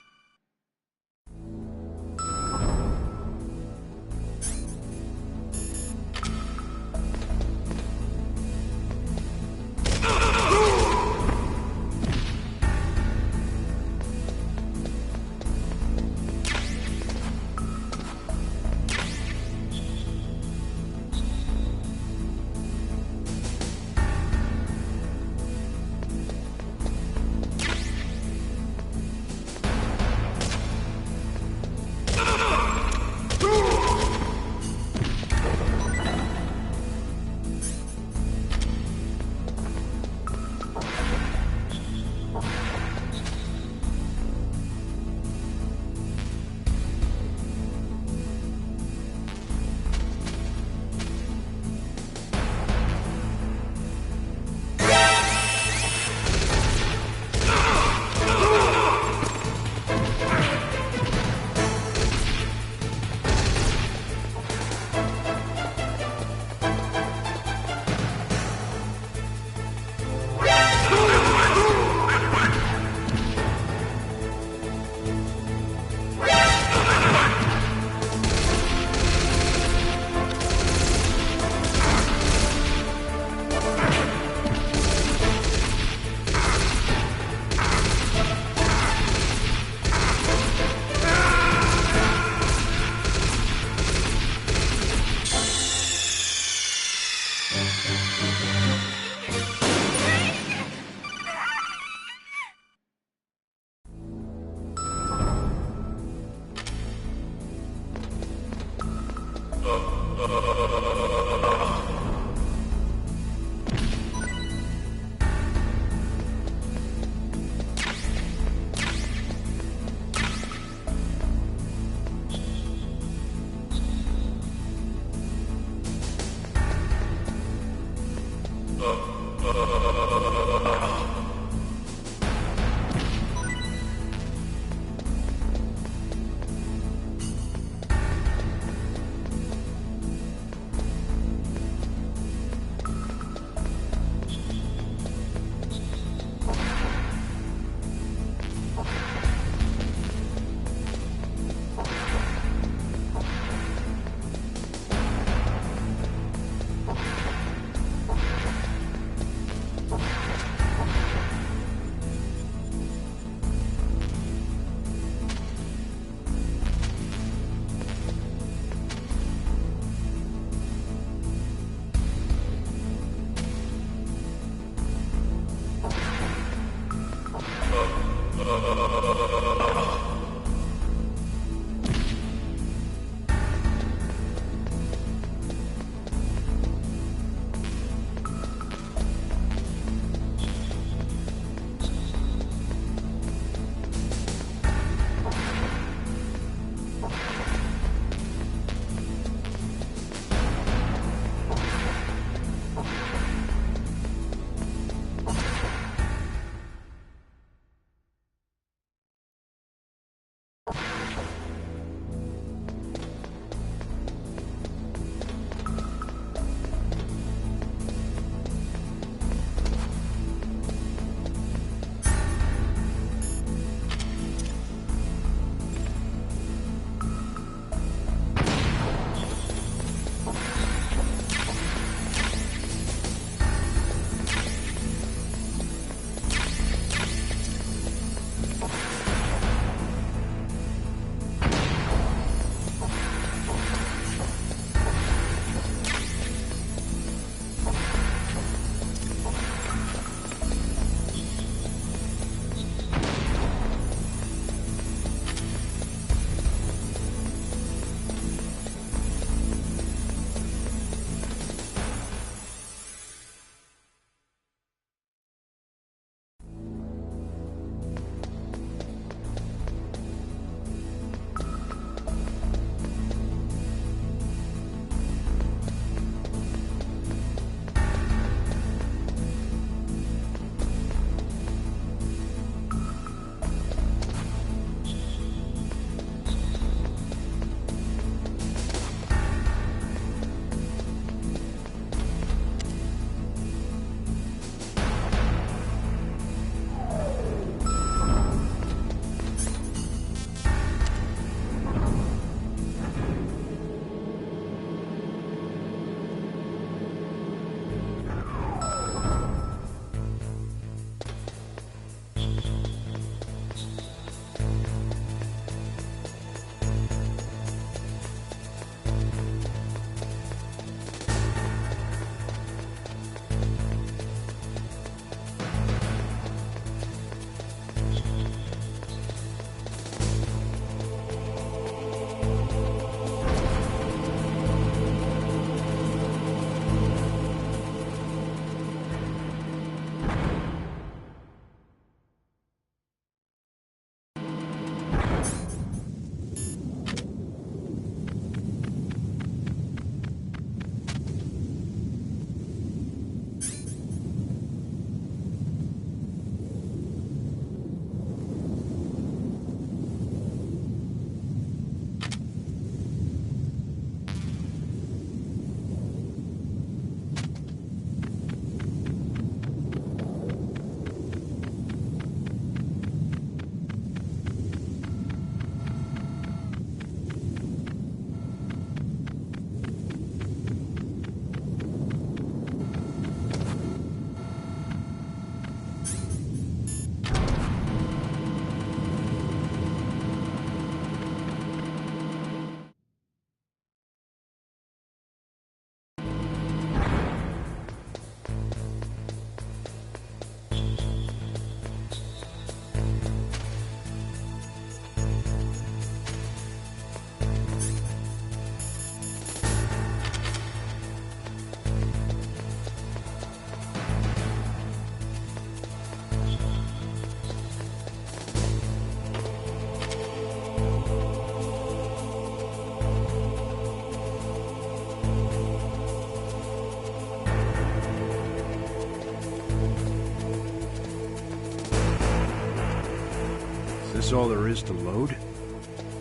this all there is to load?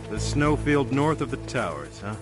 The snowfield north of the towers, huh?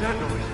that noise?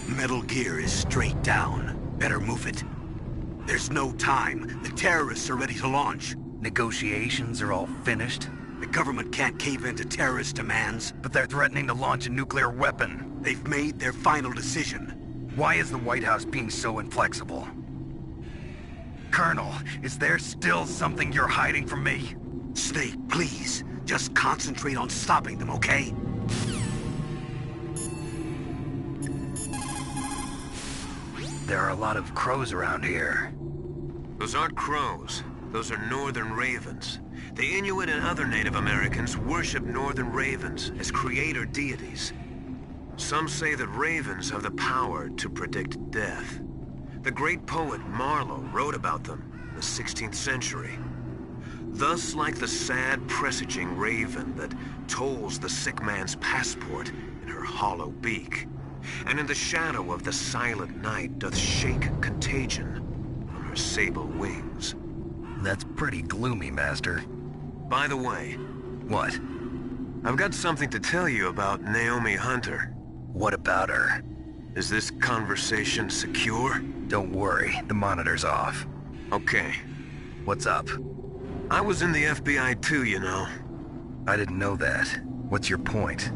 Metal Gear is straight down. Better move it. There's no time. The terrorists are ready to launch. Negotiations are all finished? The government can't cave into terrorist demands. But they're threatening to launch a nuclear weapon. They've made their final decision. Why is the White House being so inflexible? Colonel, is there still something you're hiding from me? Snake, please. Just concentrate on stopping them, okay? There are a lot of crows around here. Those aren't crows. Those are northern ravens. The Inuit and other Native Americans worship northern ravens as creator deities. Some say that ravens have the power to predict death. The great poet Marlowe wrote about them in the 16th century. Thus, like the sad presaging raven that tolls the sick man's passport in her hollow beak, and in the shadow of the silent night doth shake contagion from her sable wings. That's pretty gloomy, Master. By the way... What? I've got something to tell you about Naomi Hunter. What about her? Is this conversation secure? Don't worry, the monitor's off. Okay. What's up? I was in the FBI too, you know. I didn't know that. What's your point?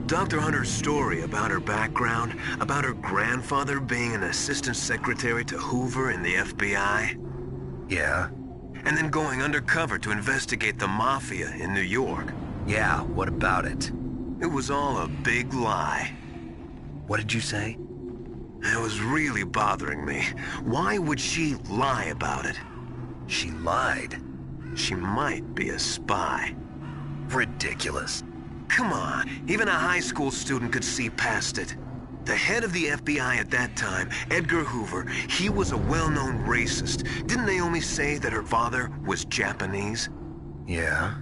Dr. Hunter's story about her background, about her grandfather being an assistant secretary to Hoover in the FBI. Yeah? And then going undercover to investigate the Mafia in New York. Yeah, what about it? It was all a big lie. What did you say? It was really bothering me. Why would she lie about it? She lied? She might be a spy. Ridiculous. Come on, even a high school student could see past it. The head of the FBI at that time, Edgar Hoover, he was a well-known racist. Didn't Naomi say that her father was Japanese? Yeah.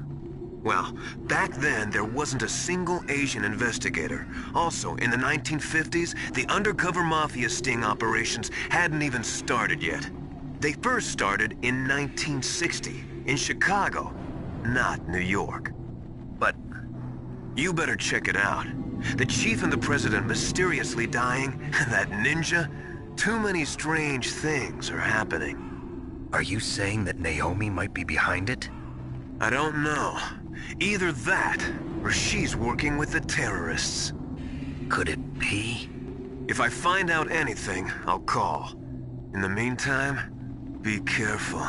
Well, back then, there wasn't a single Asian investigator. Also, in the 1950s, the undercover Mafia sting operations hadn't even started yet. They first started in 1960, in Chicago, not New York. But... You better check it out. The chief and the president mysteriously dying, that ninja, too many strange things are happening. Are you saying that Naomi might be behind it? I don't know. Either that, or she's working with the terrorists. Could it be? If I find out anything, I'll call. In the meantime, be careful.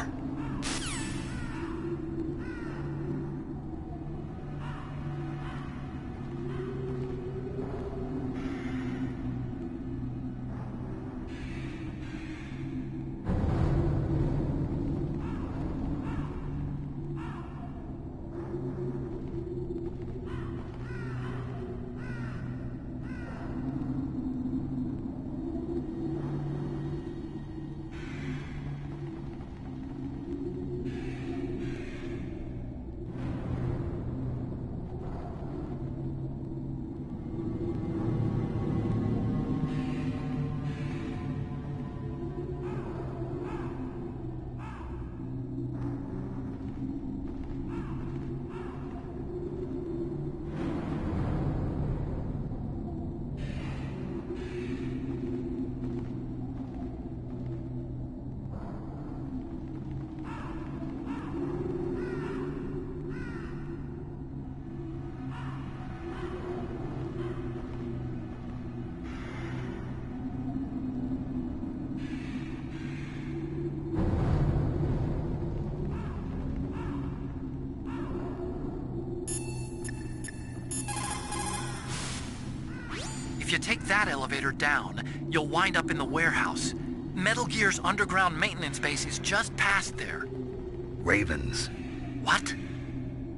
If you take that elevator down, you'll wind up in the warehouse. Metal Gear's underground maintenance base is just past there. Ravens. What?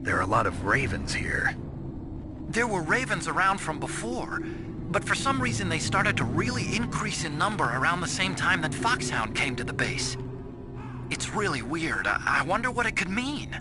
There are a lot of ravens here. There were ravens around from before, but for some reason they started to really increase in number around the same time that Foxhound came to the base. It's really weird. I wonder what it could mean.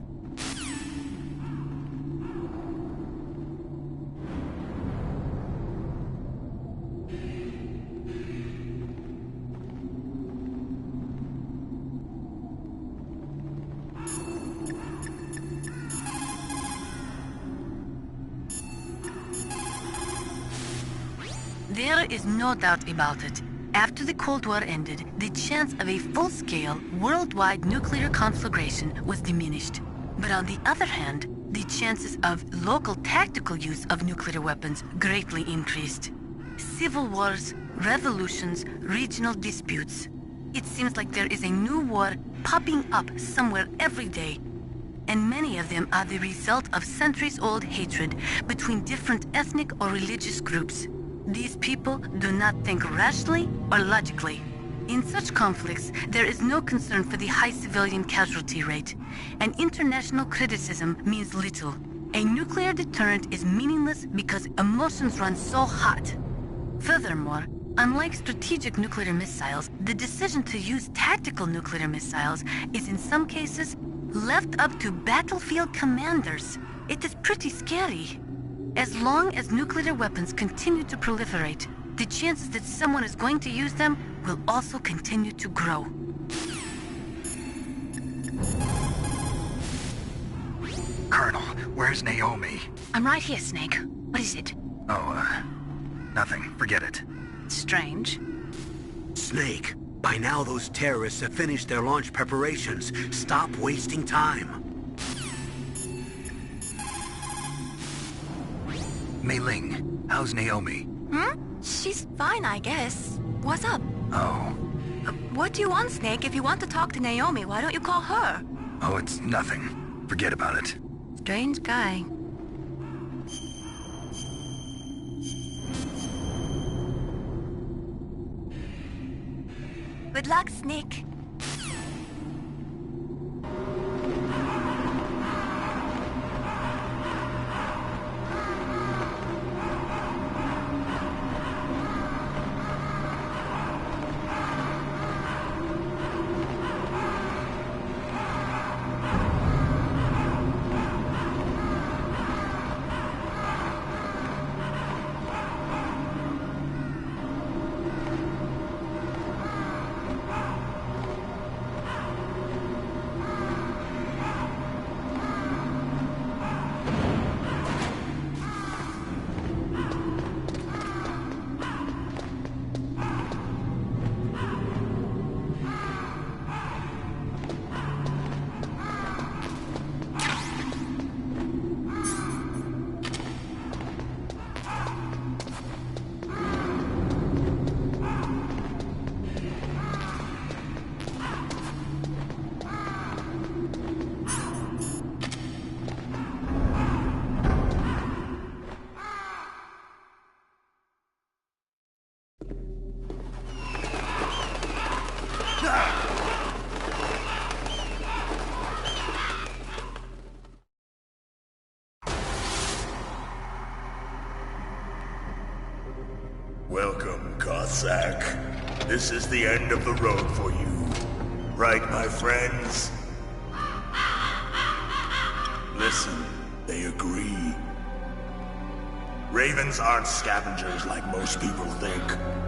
There is no doubt about it. After the Cold War ended, the chance of a full-scale, worldwide nuclear conflagration was diminished. But on the other hand, the chances of local tactical use of nuclear weapons greatly increased. Civil wars, revolutions, regional disputes. It seems like there is a new war popping up somewhere every day. And many of them are the result of centuries-old hatred between different ethnic or religious groups. These people do not think rationally or logically. In such conflicts, there is no concern for the high civilian casualty rate, and international criticism means little. A nuclear deterrent is meaningless because emotions run so hot. Furthermore, unlike strategic nuclear missiles, the decision to use tactical nuclear missiles is in some cases left up to battlefield commanders. It is pretty scary. As long as nuclear weapons continue to proliferate, the chances that someone is going to use them will also continue to grow. Colonel, where's Naomi? I'm right here, Snake. What is it? Oh, nothing. Forget it. Strange. Snake, by now those terrorists have finished their launch preparations. Stop wasting time. Mei Ling, how's Naomi? She's fine, I guess. What's up? Oh. What do you want, Snake? If you want to talk to Naomi, why don't you call her? Oh, it's nothing. Forget about it. Strange guy. Good luck, Snake. Welcome, Cossack. This is the end of the road for you. Right, my friends? Listen, they agree. Ravens aren't scavengers like most people think.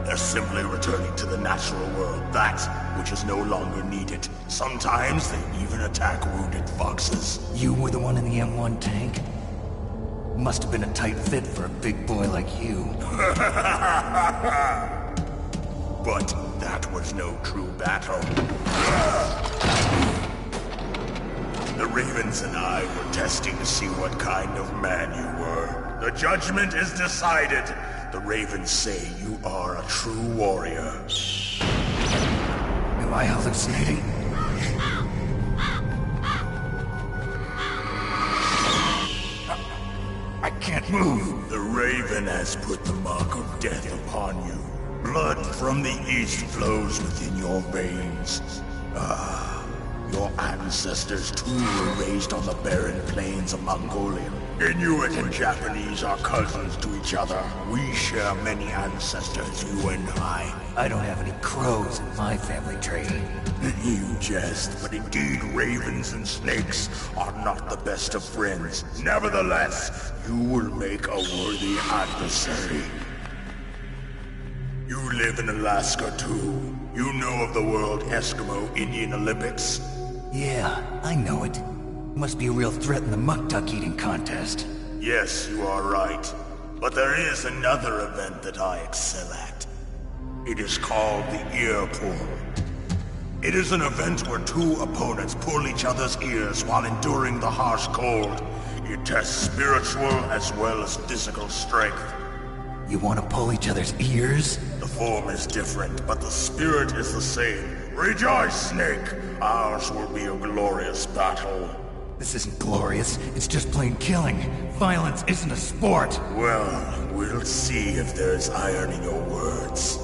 They're simply returning to the natural world, that which is no longer needed. Sometimes they even attack wounded foxes. You were the one in the M1 tank? Must have been a tight fit for a big boy like you. But that was no true battle. The Ravens and I were testing to see what kind of man you were. The judgment is decided. The Ravens say you are a true warrior. Am I hallucinating? I can't move. The Raven has put the mark of death upon you. Blood from the east flows within your veins. Your ancestors too were raised on the barren plains of Mongolia. Inuit and Japanese are cousins to each other. We share many ancestors, you and I. I don't have any crows in my family tree. You jest, but indeed ravens and snakes are not the best of friends. Nevertheless, you will make a worthy adversary. You live in Alaska too. You know of the World Eskimo Indian Olympics? Yeah, I know it. Must be a real threat in the muck duck eating contest. Yes, you are right. But there is another event that I excel at. It is called the Ear Pull. It is an event where two opponents pull each other's ears while enduring the harsh cold. It tests spiritual as well as physical strength. You want to pull each other's ears? The form is different, but the spirit is the same. Rejoice, Snake! Ours will be a glorious battle. This isn't glorious, it's just plain killing. Violence isn't a sport. Well, we'll see if there's iron in your words.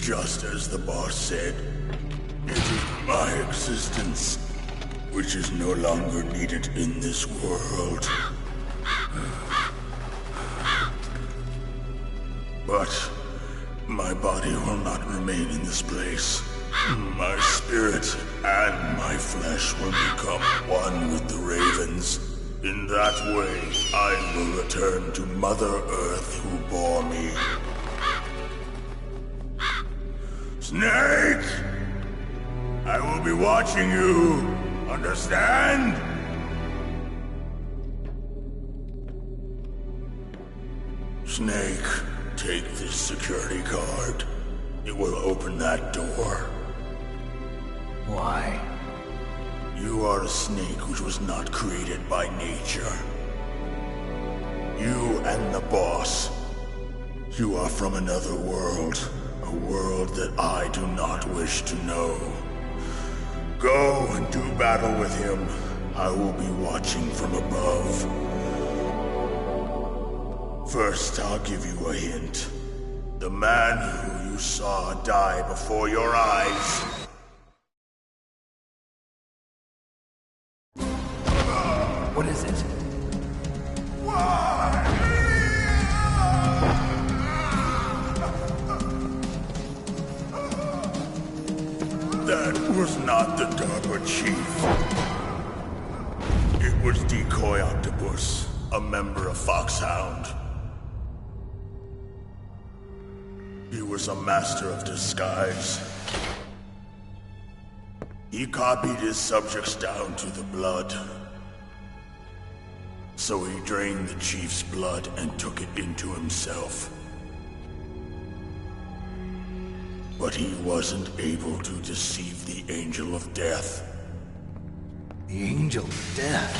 Just as the boss said, it is my existence which is no longer needed in this world. But my body will not remain in this place. My spirit and my flesh will become one with the ravens. In that way, I will return to Mother Earth who bore me. Snake! I will be watching you. Understand? Snake, take this security card. It will open that door. Why? You are a snake which was not created by nature. You and the boss. You are from another world. A world that I do not wish to know. Go and do battle with him. I will be watching from above. First, I'll give you a hint. The man who you saw die before your eyes. What is it? That was not the DARPA chief. It was Decoy Octopus, a member of Foxhound. He was a master of disguise. He copied his subjects down to the blood. So he drained the chief's blood and took it into himself. But he wasn't able to deceive the Angel of Death. The Angel of Death?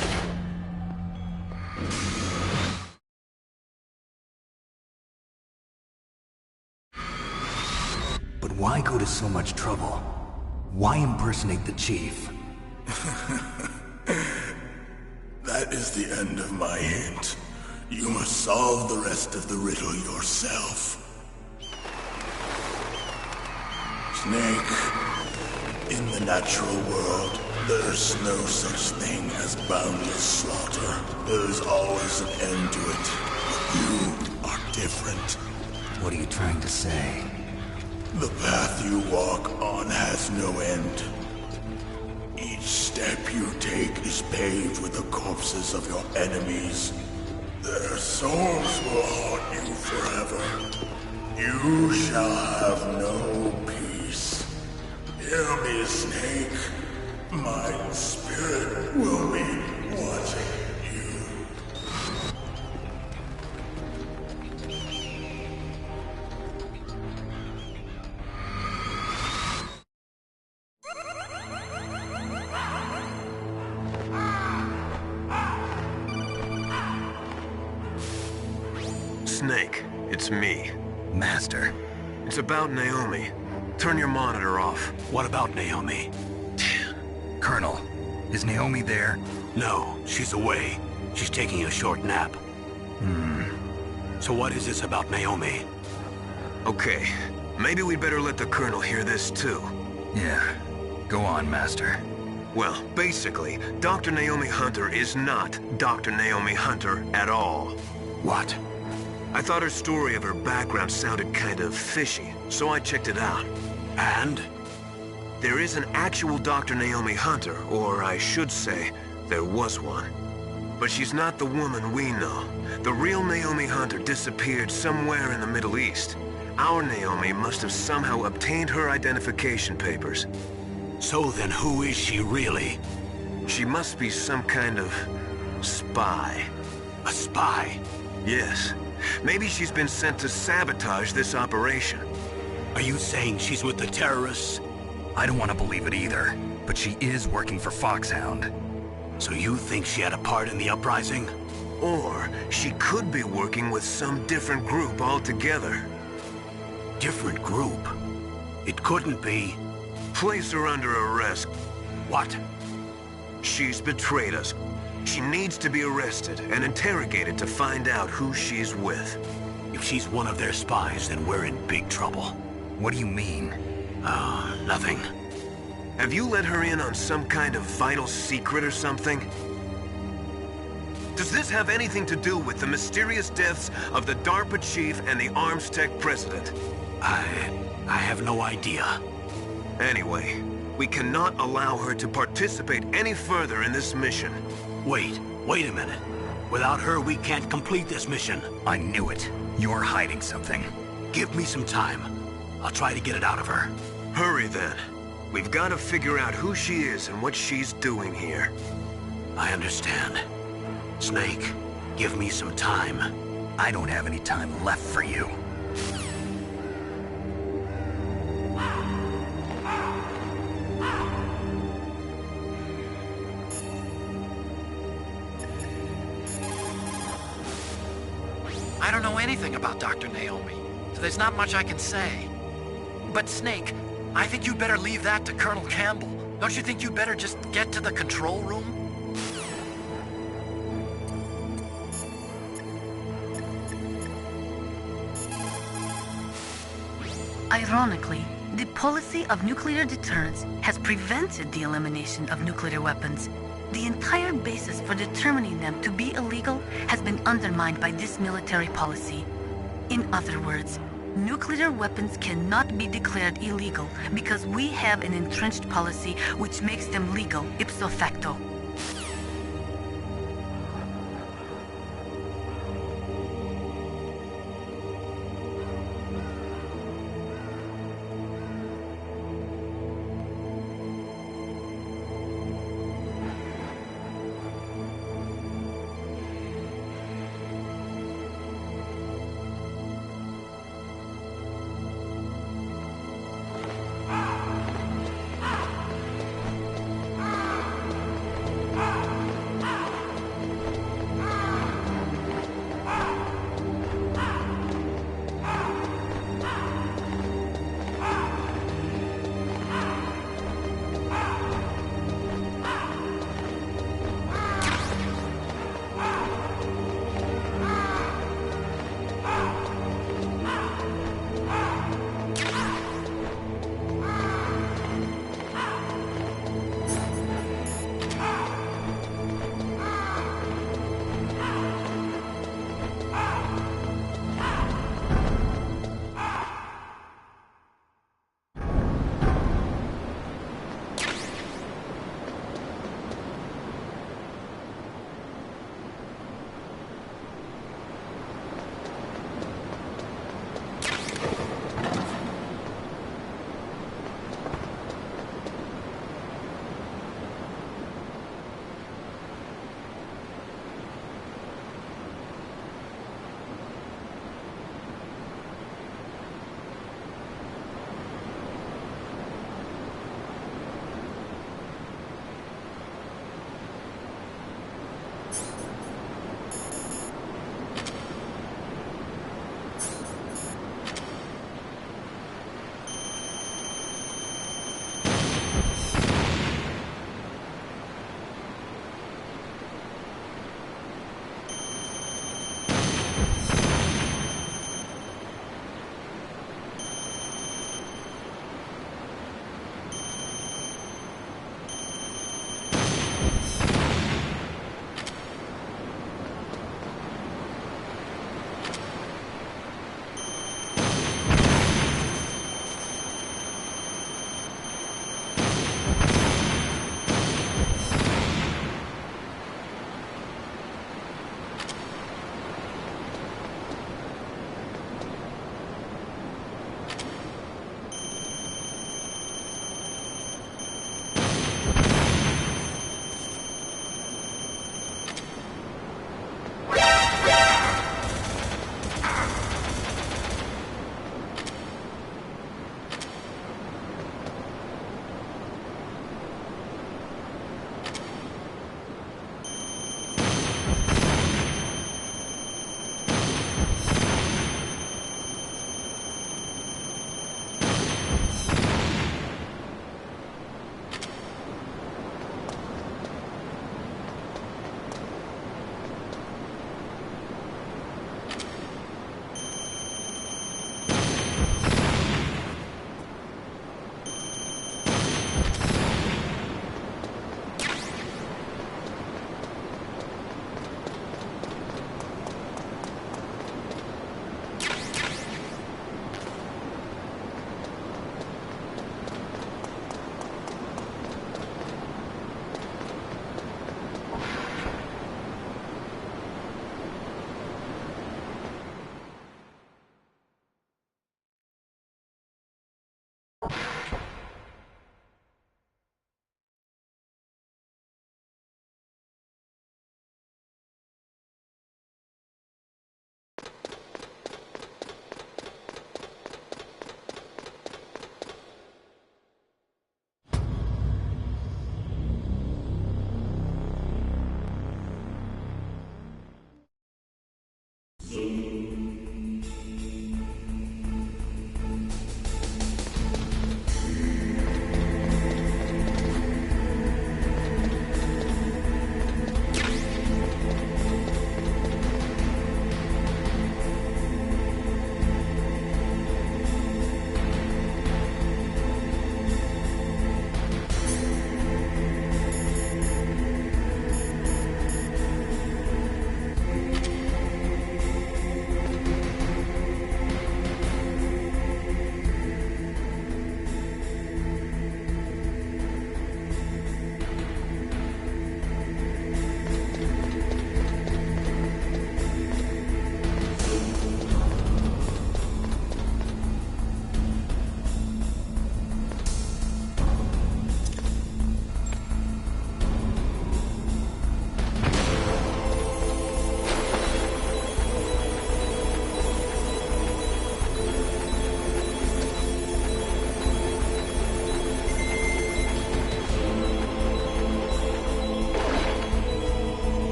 But why go to so much trouble? Why impersonate the chief? That is the end of my hint. You must solve the rest of the riddle yourself. Snake, in the natural world, there's no such thing as boundless slaughter. There is always an end to it. But you are different. What are you trying to say? The path you walk on has no end. Each step you take is paved with the corpses of your enemies. Their souls will haunt you forever. You shall have no peace. Hear me, Snake. My spirit will be watching you. Snake, it's me. Master. It's about Naomi. Turn your monitor off. What about Naomi? Colonel, is Naomi there? No, she's away. She's taking a short nap. So what is this about Naomi? Okay, maybe we'd better let the Colonel hear this too. Yeah, go on, Master. Well, basically, Dr. Naomi Hunter is not Dr. Naomi Hunter at all. What? I thought her story of her background sounded kind of fishy, so I checked it out. And? There is an actual Dr. Naomi Hunter, or I should say, there was one. But she's not the woman we know. The real Naomi Hunter disappeared somewhere in the Middle East. Our Naomi must have somehow obtained her identification papers. So then who is she really? She must be some kind of spy. A spy? Yes. Maybe she's been sent to sabotage this operation. Are you saying she's with the terrorists? I don't want to believe it either, but she is working for Foxhound. So you think she had a part in the uprising? Or she could be working with some different group altogether. Different group? It couldn't be. Place her under arrest. What? She's betrayed us. She needs to be arrested and interrogated to find out who she's with. If she's one of their spies, then we're in big trouble. What do you mean? Oh, nothing. Have you let her in on some kind of vital secret or something? Does this have anything to do with the mysterious deaths of the DARPA chief and the ArmsTech president? I have no idea. Anyway, we cannot allow her to participate any further in this mission. Wait a minute. Without her, we can't complete this mission. I knew it. You're hiding something. Give me some time. I'll try to get it out of her. Hurry then. We've got to figure out who she is and what she's doing here. I understand. Snake, give me some time. I don't have any time left for you. I don't know anything about Dr. Naomi, so there's not much I can say. But Snake, I think you'd better leave that to Colonel Campbell. Don't you think you'd better just get to the control room? Ironically, the policy of nuclear deterrence has prevented the elimination of nuclear weapons. The entire basis for determining them to be illegal has been undermined by this military policy. In other words, nuclear weapons cannot be declared illegal because we have an entrenched policy which makes them legal ipso facto.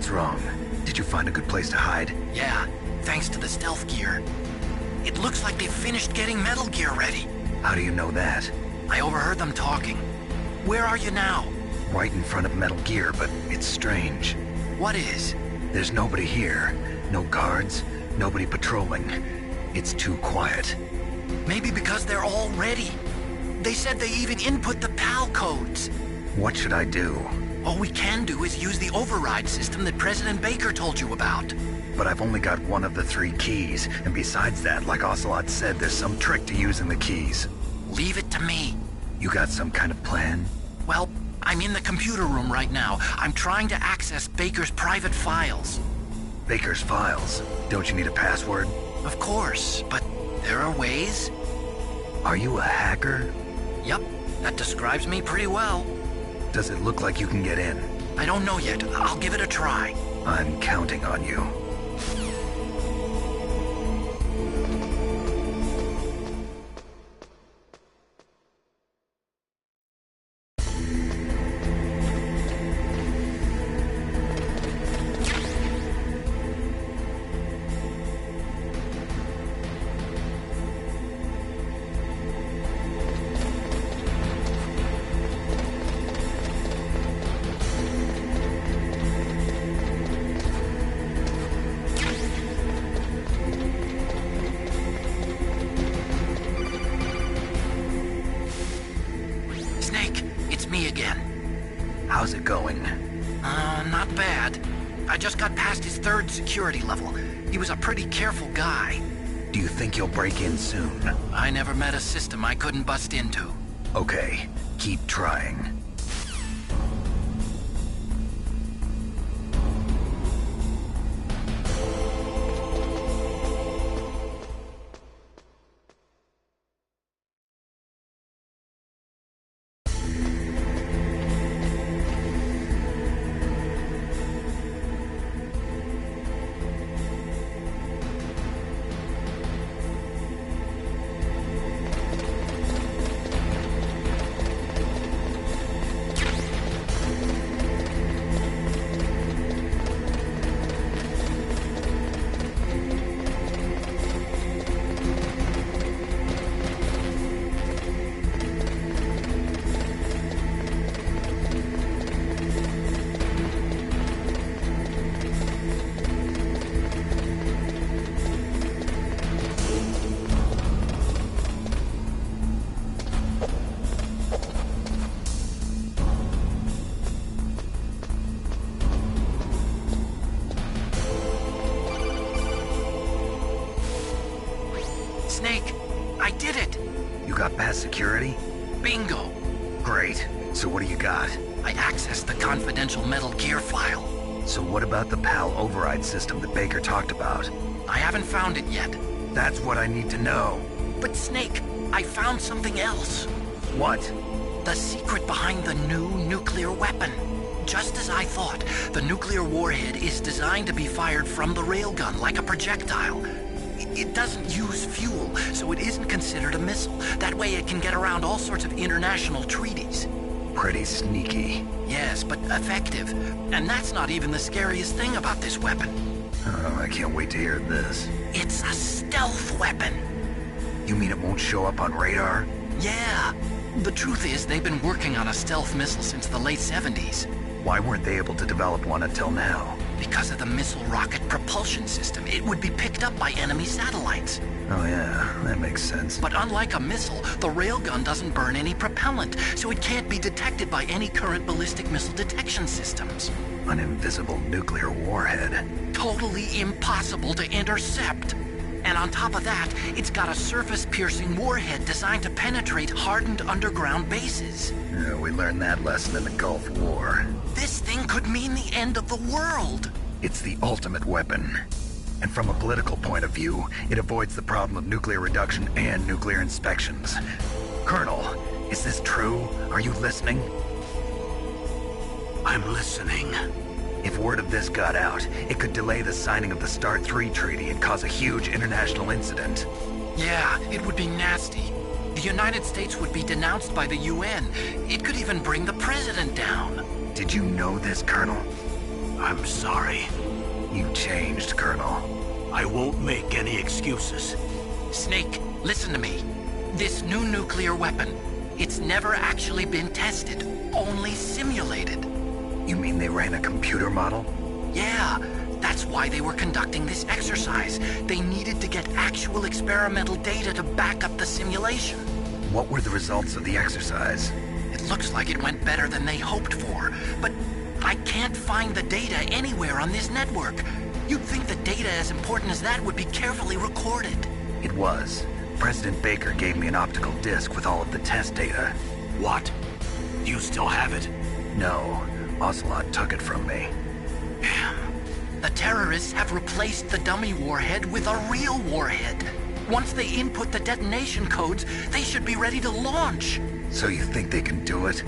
What's wrong? Did you find a good place to hide? Yeah, thanks to the stealth gear. It looks like they've finished getting Metal Gear ready. How do you know that? I overheard them talking. Where are you now? Right in front of Metal Gear, but it's strange. What is? There's nobody here. No guards, nobody patrolling. It's too quiet. Maybe because they're all ready. They said they even input the PAL codes. What should I do? All we can do is use the override system that President Baker told you about. But I've only got one of the 3 keys, and besides that, like Ocelot said, there's some trick to using the keys. Leave it to me. You got some kind of plan? Well, I'm in the computer room right now. I'm trying to access Baker's private files. Baker's files? Don't you need a password? Of course, but there are ways. Are you a hacker? Yep, that describes me pretty well. Does it look like you can get in? I don't know yet. I'll give it a try. I'm counting on you. How's it going? Not bad. I just got past his 3rd security level. He was a pretty careful guy. Do you think you'll break in soon? I never met a system I couldn't bust into. Okay, keep trying. Snake, I did it! You got past security? Bingo! Great. So what do you got? I accessed the confidential Metal Gear file. So what about the PAL override system that Baker talked about? I haven't found it yet. That's what I need to know. But Snake, I found something else. What? The secret behind the new nuclear weapon. Just as I thought, the nuclear warhead is designed to be fired from the railgun like a projectile. It doesn't use fuel, so it isn't considered a missile. That way it can get around all sorts of international treaties. Pretty sneaky. Yes, but effective. And that's not even the scariest thing about this weapon. Oh, I can't wait to hear this. It's a stealth weapon. You mean it won't show up on radar? Yeah. The truth is, they've been working on a stealth missile since the late 70s. Why weren't they able to develop one until now? Because of the missile rocket propulsion system. It would be picked up by enemy satellites. Oh yeah, that makes sense. But unlike a missile, the railgun doesn't burn any propellant, so it can't be detected by any current ballistic missile detection systems. An invisible nuclear warhead. Totally impossible to intercept. And on top of that, it's got a surface-piercing warhead designed to penetrate hardened underground bases. Yeah, we learned that lesson in the Gulf War. This thing could mean the end of the world. It's the ultimate weapon. And from a political point of view, it avoids the problem of nuclear reduction and nuclear inspections. Colonel, is this true? Are you listening? I'm listening. If word of this got out, it could delay the signing of the START 3 treaty and cause a huge international incident. Yeah, it would be nasty. The United States would be denounced by the UN. It could even bring the president down. Did you know this, Colonel? I'm sorry. You changed, Colonel. I won't make any excuses. Snake, listen to me. This new nuclear weapon, it's never actually been tested, only simulated. You mean they ran a computer model? Yeah, that's why they were conducting this exercise. They needed to get actual experimental data to back up the simulation. What were the results of the exercise? It looks like it went better than they hoped for, but I can't find the data anywhere on this network. You'd think the data as important as that would be carefully recorded. It was. President Baker gave me an optical disc with all of the test data. What? Do you still have it? No. Ocelot took it from me. The terrorists have replaced the dummy warhead with a real warhead. Once they input the detonation codes, they should be ready to launch. So you think they can do it?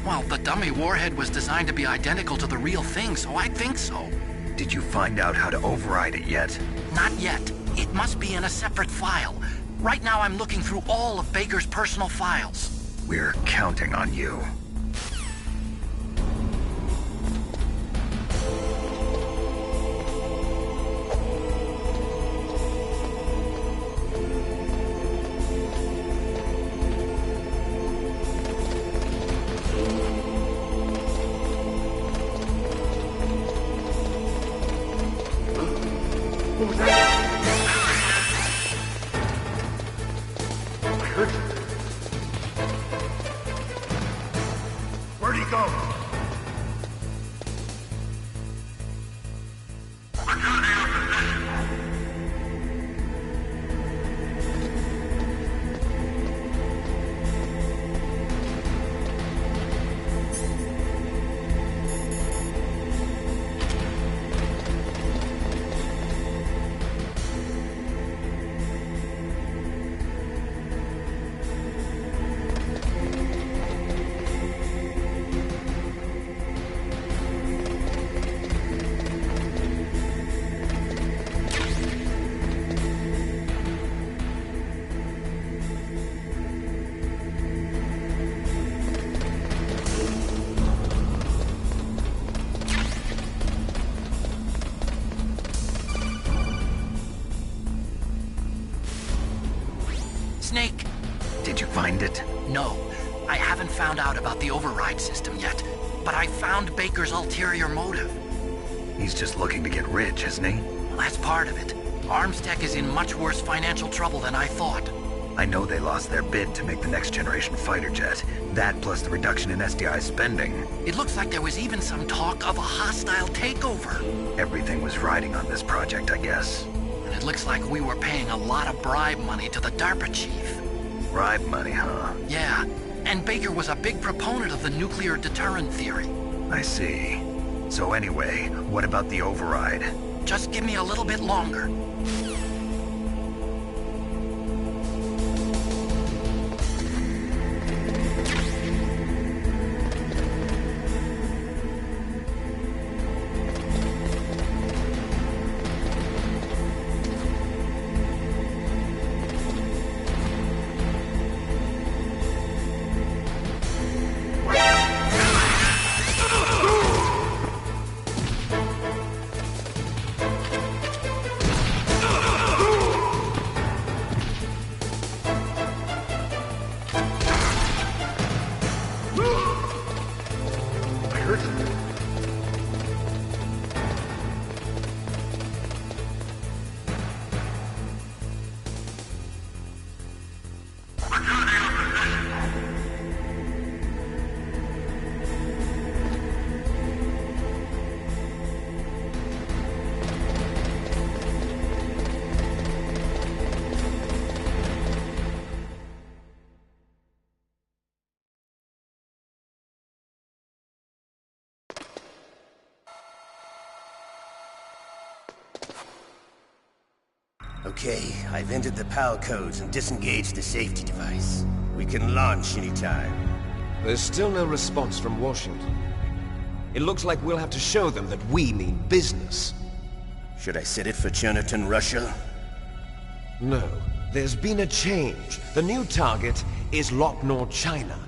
Well, the dummy warhead was designed to be identical to the real thing, so I think so. Did you find out how to override it yet? Not yet. It must be in a separate file. Right now I'm looking through all of Baker's personal files. We're counting on you. What was that? I heard you. Where'd he go? Snake! Did you find it? No. I haven't found out about the override system yet, but I found Baker's ulterior motive. He's just looking to get rich, isn't he? Well, that's part of it. Armstech is in much worse financial trouble than I thought. I know they lost their bid to make the next generation fighter jet. That plus the reduction in SDI spending. It looks like there was even some talk of a hostile takeover. Everything was riding on this project, I guess. And it looks like we were paying a lot of bribe money to the DARPA chief. Bribe money, huh? Yeah, and Baker was a big proponent of the nuclear deterrent theory. I see. So anyway, what about the override? Just give me a little bit longer. Okay, I've entered the PAL codes and disengaged the safety device. We can launch anytime. There's still no response from Washington. It looks like we'll have to show them that we mean business. Should I set it for Cherniton, Russia? No. There's been a change. The new target is Lochner, China.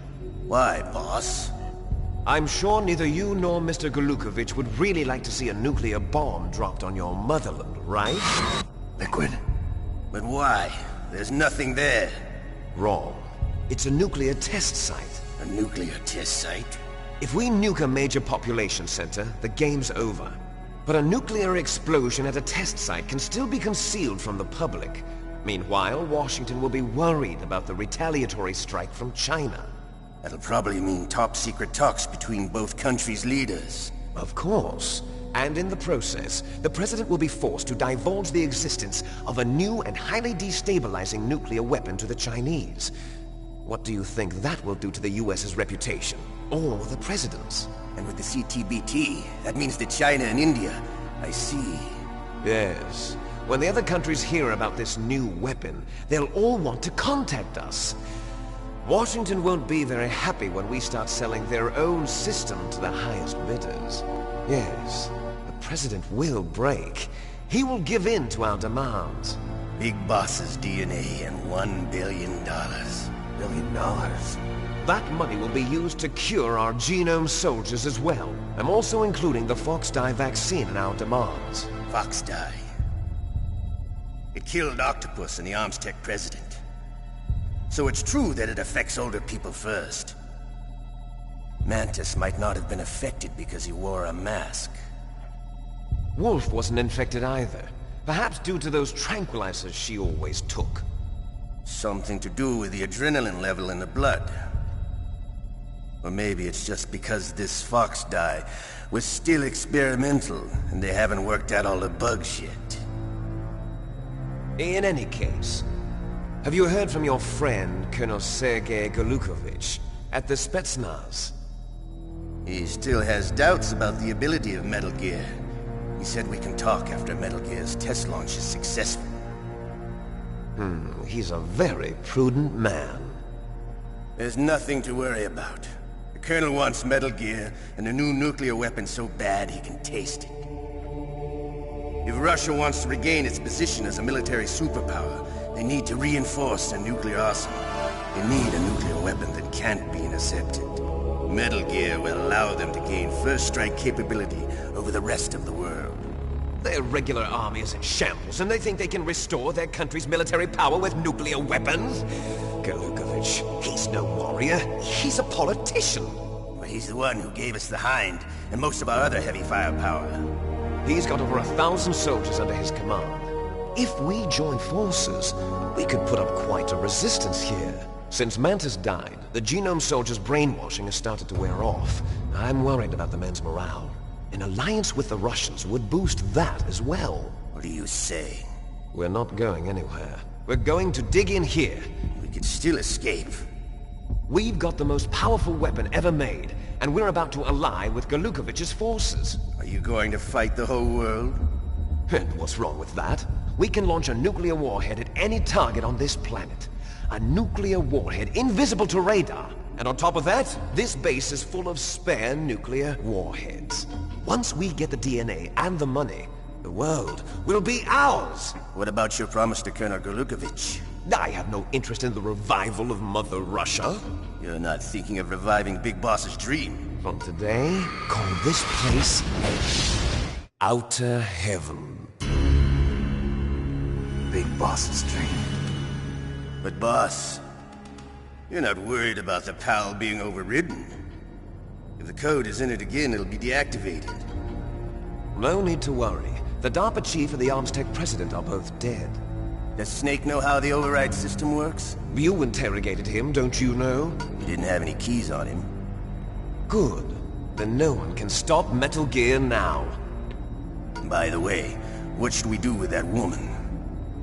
Why, boss? I'm sure neither you nor Mr. Golukovich would really like to see a nuclear bomb dropped on your motherland, right? Liquid. But why? There's nothing there. Wrong. It's a nuclear test site. A nuclear test site? If we nuke a major population center, the game's over. But a nuclear explosion at a test site can still be concealed from the public. Meanwhile, Washington will be worried about the retaliatory strike from China. That'll probably mean top-secret talks between both countries' leaders. Of course. And in the process, the President will be forced to divulge the existence of a new and highly destabilizing nuclear weapon to the Chinese. What do you think that will do to the US's reputation? Or the President's? And with the CTBT, that means that China and India... I see. Yes. When the other countries hear about this new weapon, they'll all want to contact us. Washington won't be very happy when we start selling their own system to the highest bidders. Yes, the President will break. He will give in to our demands. Big Boss's DNA and $1 billion. $1 billion? That money will be used to cure our genome soldiers as well. I'm also including the Fox-Die vaccine in our demands. Fox-Die? It killed Octopus and the Armstech President. So it's true that it affects older people first. Mantis might not have been affected because he wore a mask. Wolf wasn't infected either. Perhaps due to those tranquilizers she always took. Something to do with the adrenaline level in the blood. Or maybe it's just because this Fox-Die was still experimental and they haven't worked out all the bugs yet. In any case, have you heard from your friend, Colonel Sergei Golukovich, at the Spetsnaz? He still has doubts about the ability of Metal Gear. He said we can talk after Metal Gear's test launch is successful. He's a very prudent man. There's nothing to worry about. The Colonel wants Metal Gear and a new nuclear weapon so bad he can taste it. If Russia wants to regain its position as a military superpower, they need to reinforce their nuclear arsenal. They need a nuclear weapon that can't be intercepted. Metal Gear will allow them to gain first strike capability over the rest of the world. Their regular army is in shambles, and they think they can restore their country's military power with nuclear weapons? Golukovich, he's no warrior. He's a politician. But he's the one who gave us the Hind and most of our other heavy firepower. He's got over 1,000 soldiers under his command. If we join forces, we could put up quite a resistance here. Since Mantis died, the genome soldiers' brainwashing has started to wear off. I'm worried about the men's morale. An alliance with the Russians would boost that as well. What are you saying? We're not going anywhere. We're going to dig in here. We could still escape. We've got the most powerful weapon ever made, and we're about to ally with Golukovich's forces. Are you going to fight the whole world? And what's wrong with that? We can launch a nuclear warhead at any target on this planet. A nuclear warhead invisible to radar. And on top of that, this base is full of spare nuclear warheads. Once we get the DNA and the money, the world will be ours! What about your promise to Colonel Golukovich? I have no interest in the revival of Mother Russia. You're not thinking of reviving Big Boss's dream. From today, call this place Outer Heaven. Big Boss's dream. But boss, you're not worried about the PAL being overridden. If the code is in it again, it'll be deactivated. No need to worry. The DARPA chief and the Armstech president are both dead. Does Snake know how the override system works? You interrogated him, don't you know? He didn't have any keys on him. Good. Then no one can stop Metal Gear now. By the way, what should we do with that woman?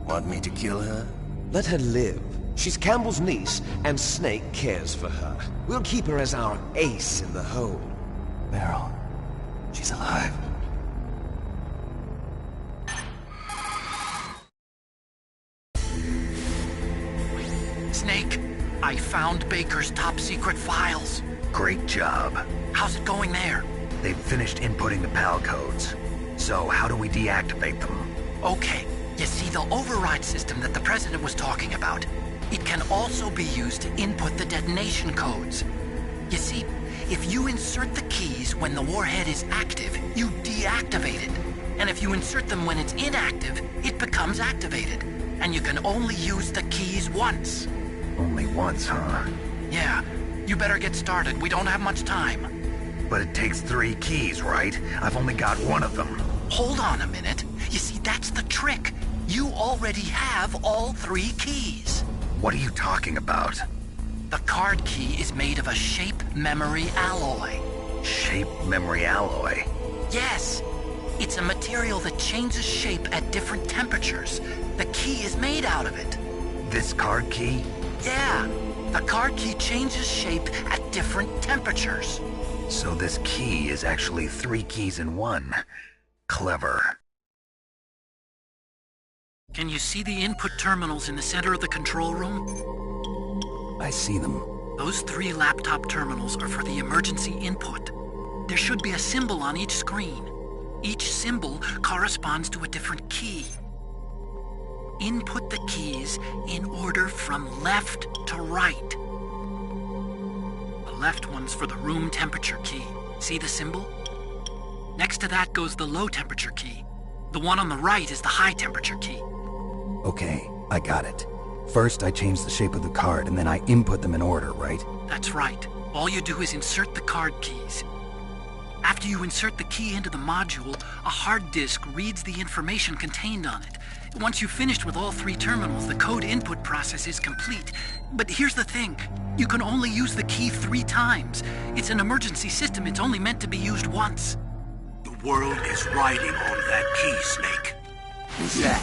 Want me to kill her? Let her live. She's Campbell's niece, and Snake cares for her. We'll keep her as our ace in the hole. Meryl, she's alive. Snake, I found Baker's top-secret files. Great job. How's it going there? They've finished inputting the PAL codes. So how do we deactivate them? Okay. You see, the override system that the President was talking about, it can also be used to input the detonation codes. You see, if you insert the keys when the warhead is active, you deactivate it. And if you insert them when it's inactive, it becomes activated. And you can only use the keys once. Only once, huh? Yeah. You better get started. We don't have much time. But it takes 3 keys, right? I've only got 1 of them. Hold on a minute. You see, that's the trick. You already have all 3 keys. What are you talking about? The card key is made of a shape memory alloy. Shape memory alloy? Yes. It's a material that changes shape at different temperatures. The key is made out of it. This card key? Yeah. The card key changes shape at different temperatures. So this key is actually 3 keys in 1. Clever. Can you see the input terminals in the center of the control room? I see them. Those 3 laptop terminals are for the emergency input. There should be a symbol on each screen. Each symbol corresponds to a different key. Input the keys in order from left to right. The left one's for the room temperature key. See the symbol? Next to that goes the low temperature key. The one on the right is the high temperature key. Okay, I got it. First, I change the shape of the card, and then I input them in order, right? That's right. All you do is insert the card keys. After you insert the key into the module, a hard disk reads the information contained on it. Once you've finished with all 3 terminals, the code input process is complete. But here's the thing. You can only use the key 3 times. It's an emergency system. It's only meant to be used once. The world is riding on that key, Snake. Who's that?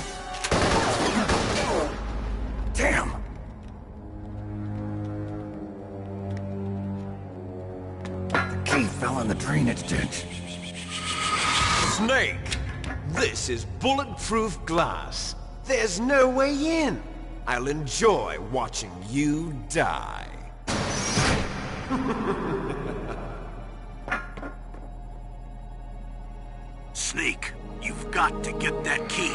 Damn! The key fell in the drainage ditch. Snake! This is bulletproof glass. There's no way in. I'll enjoy watching you die. Snake, you've got to get that key.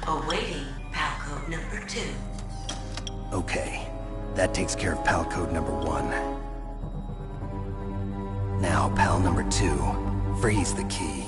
Awaiting PAL code number 2. Okay, that takes care of PAL code number 1. Now, PAL number 2, freeze the key.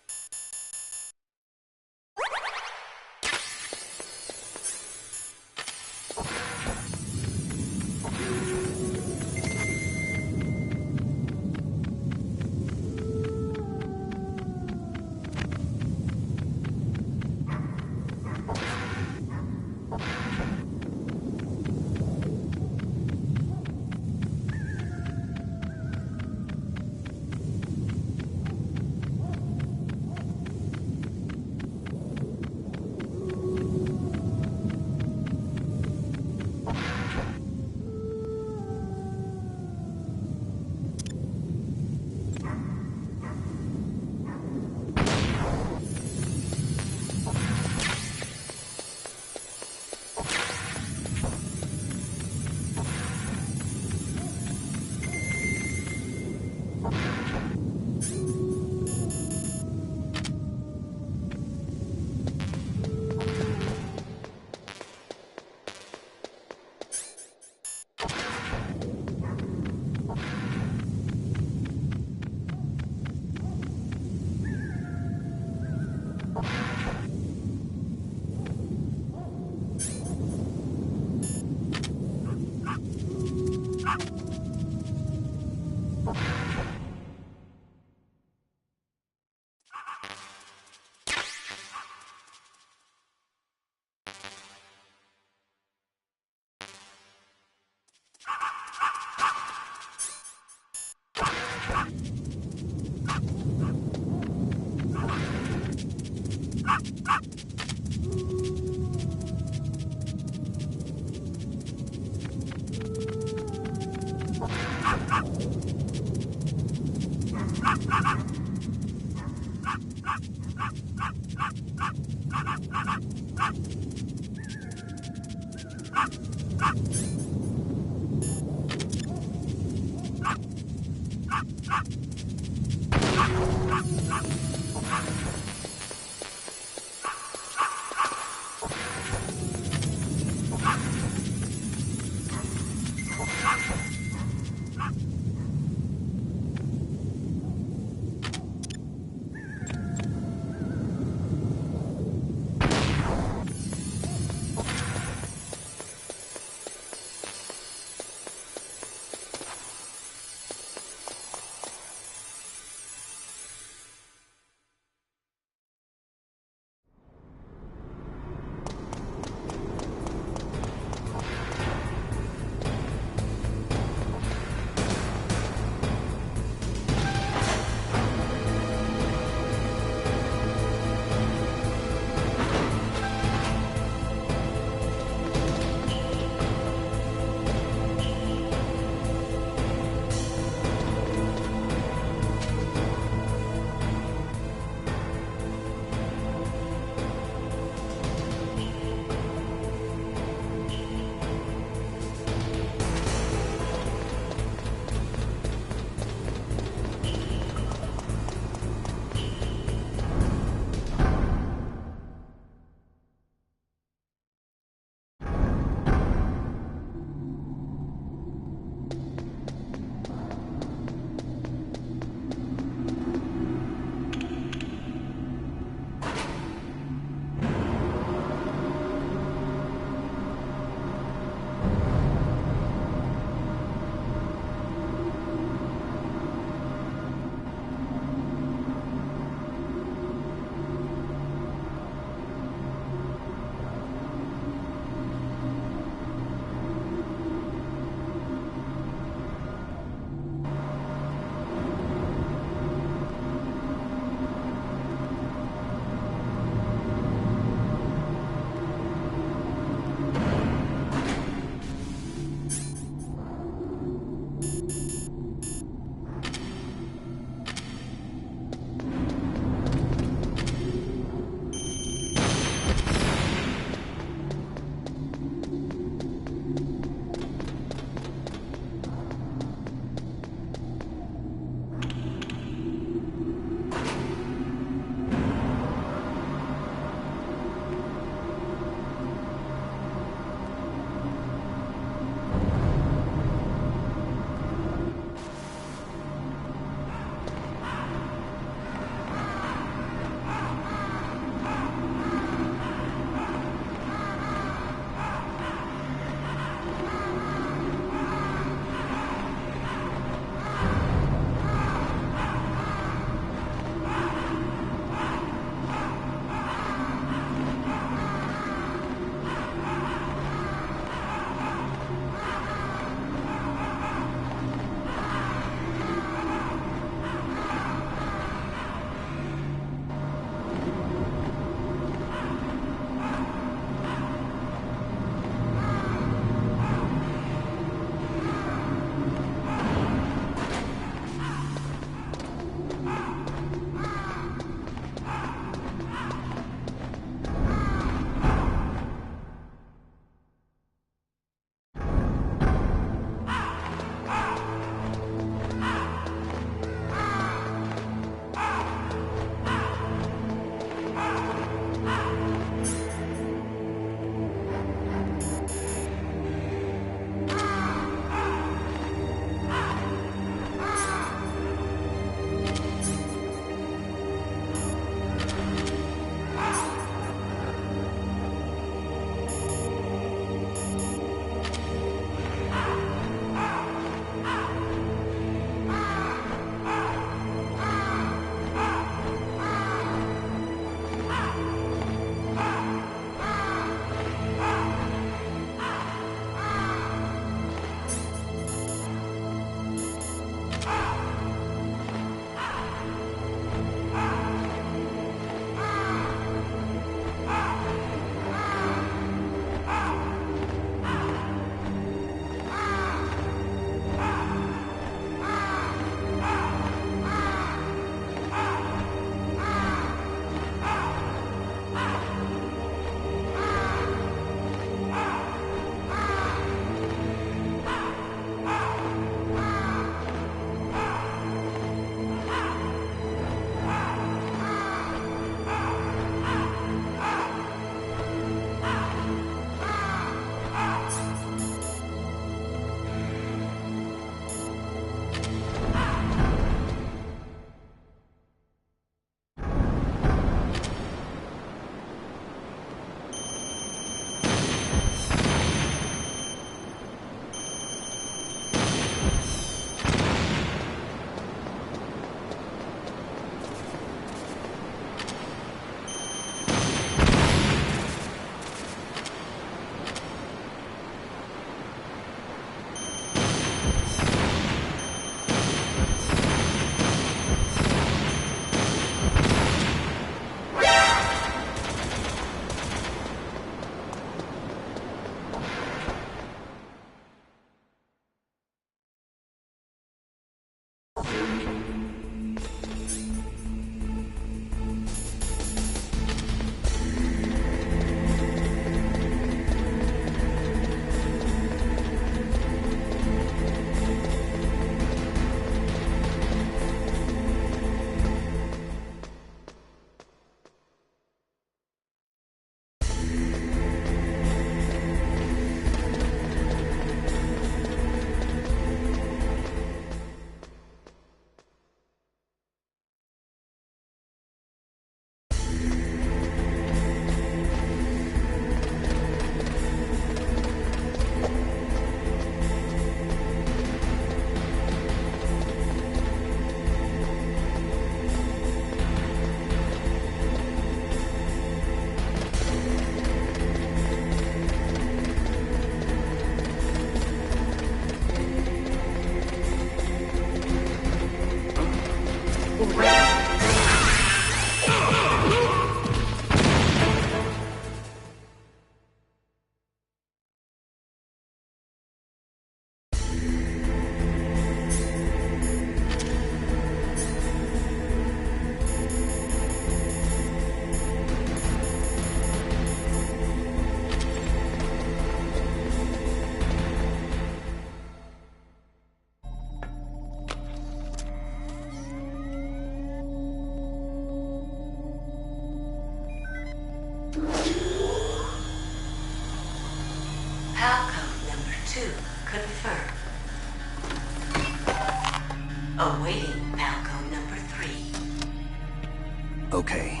Okay,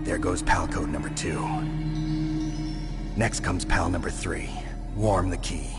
there goes PAL code number 2. Next comes PAL number 3. Warm the key.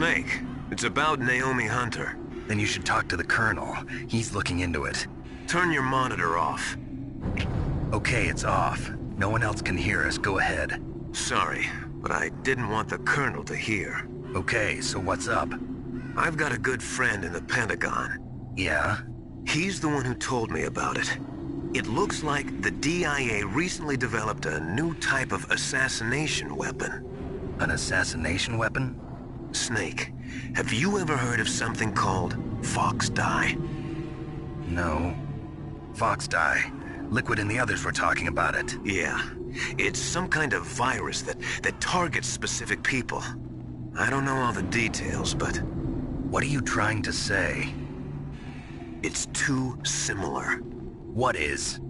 Snake, it's about Naomi Hunter. Then you should talk to the Colonel. He's looking into it. Turn your monitor off. Okay, it's off. No one else can hear us. Go ahead. Sorry, but I didn't want the Colonel to hear. Okay, so what's up? I've got a good friend in the Pentagon. Yeah? He's the one who told me about it. It looks like the DIA recently developed a new type of assassination weapon. An assassination weapon? Snake, have you ever heard of something called Fox Dye? No. Fox Dye. Liquid and the others were talking about it. Yeah. It's some kind of virus that targets specific people. I don't know all the details, but... What are you trying to say? It's too similar. What is?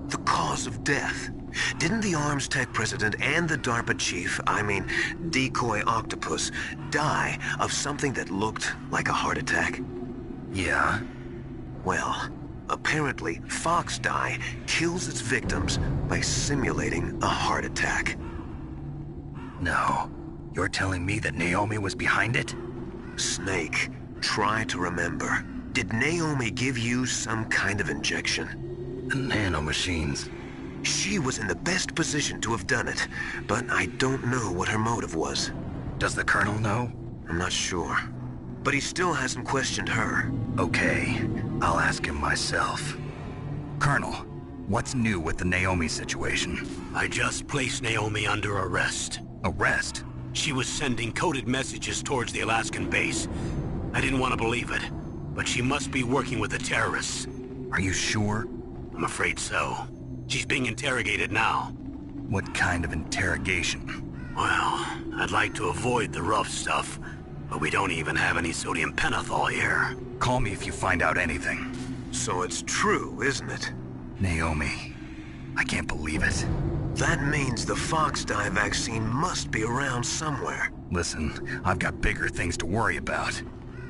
The cause of death. Didn't the Arms Tech president and the DARPA chief, Decoy Octopus, die of something that looked like a heart attack? Yeah? Well, apparently Fox Dye kills its victims by simulating a heart attack. No. You're telling me that Naomi was behind it? Snake, Try to remember. Did Naomi give you some kind of injection? The nanomachines. She was in the best position to have done it, but I don't know what her motive was. Does the Colonel know? I'm not sure. But he still hasn't questioned her. Okay, I'll ask him myself. Colonel, what's new with the Naomi situation? I just placed Naomi under arrest. Arrest? She was sending coded messages towards the Alaskan base. I didn't want to believe it, but she must be working with the terrorists. Are you sure? I'm afraid so. She's being interrogated now. What kind of interrogation? Well, I'd like to avoid the rough stuff, but we don't even have any sodium pentothal here. Call me if you find out anything. So it's true, isn't it? Naomi, I can't believe it. That means the Fox dye vaccine must be around somewhere. Listen, I've got bigger things to worry about.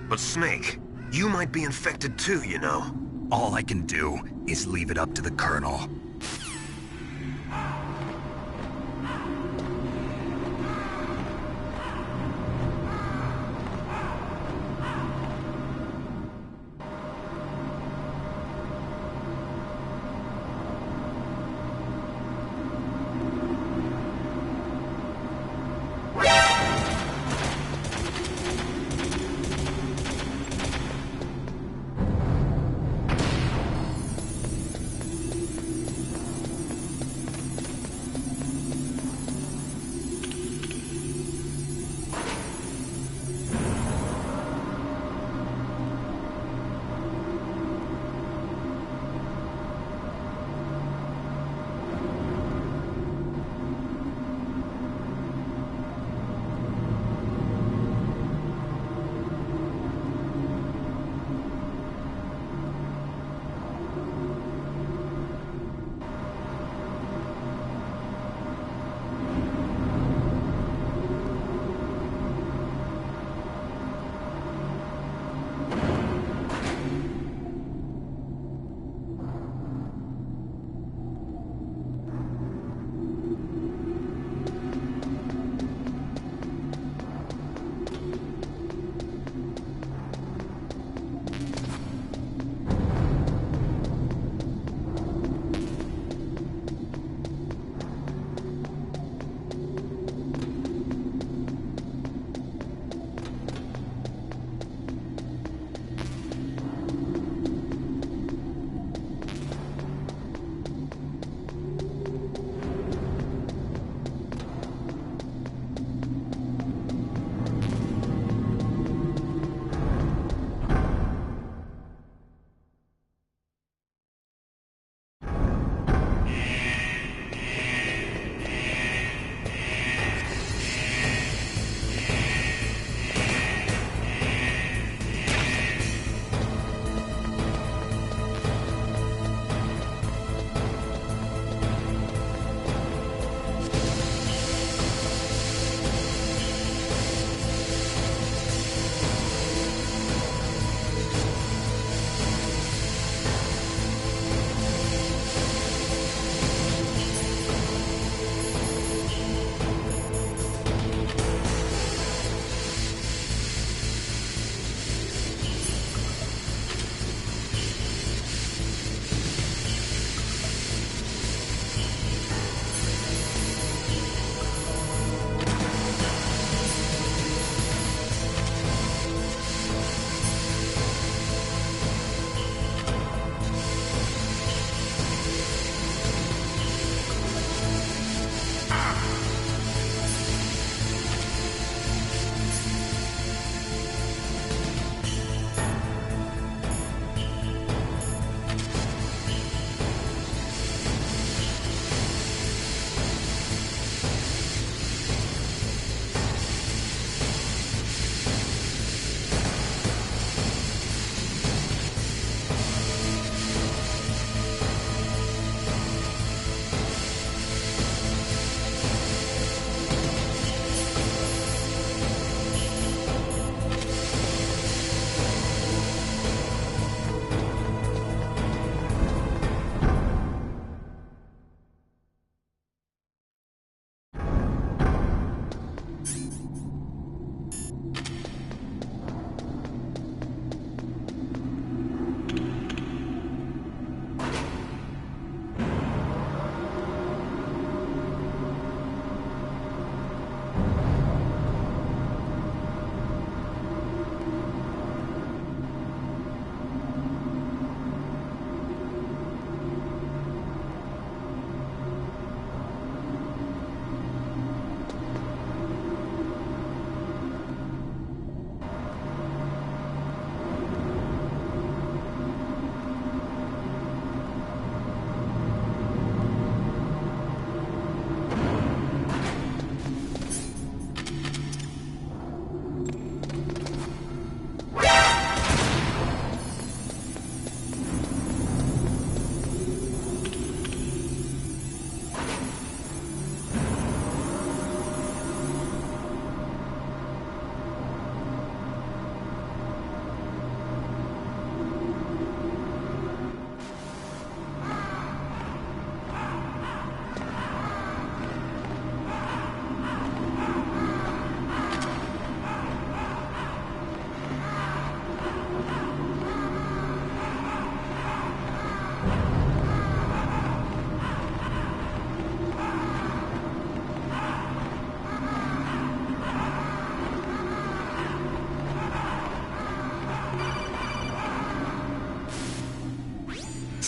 But Snake, you might be infected too, you know. All I can do is leave it up to the Colonel.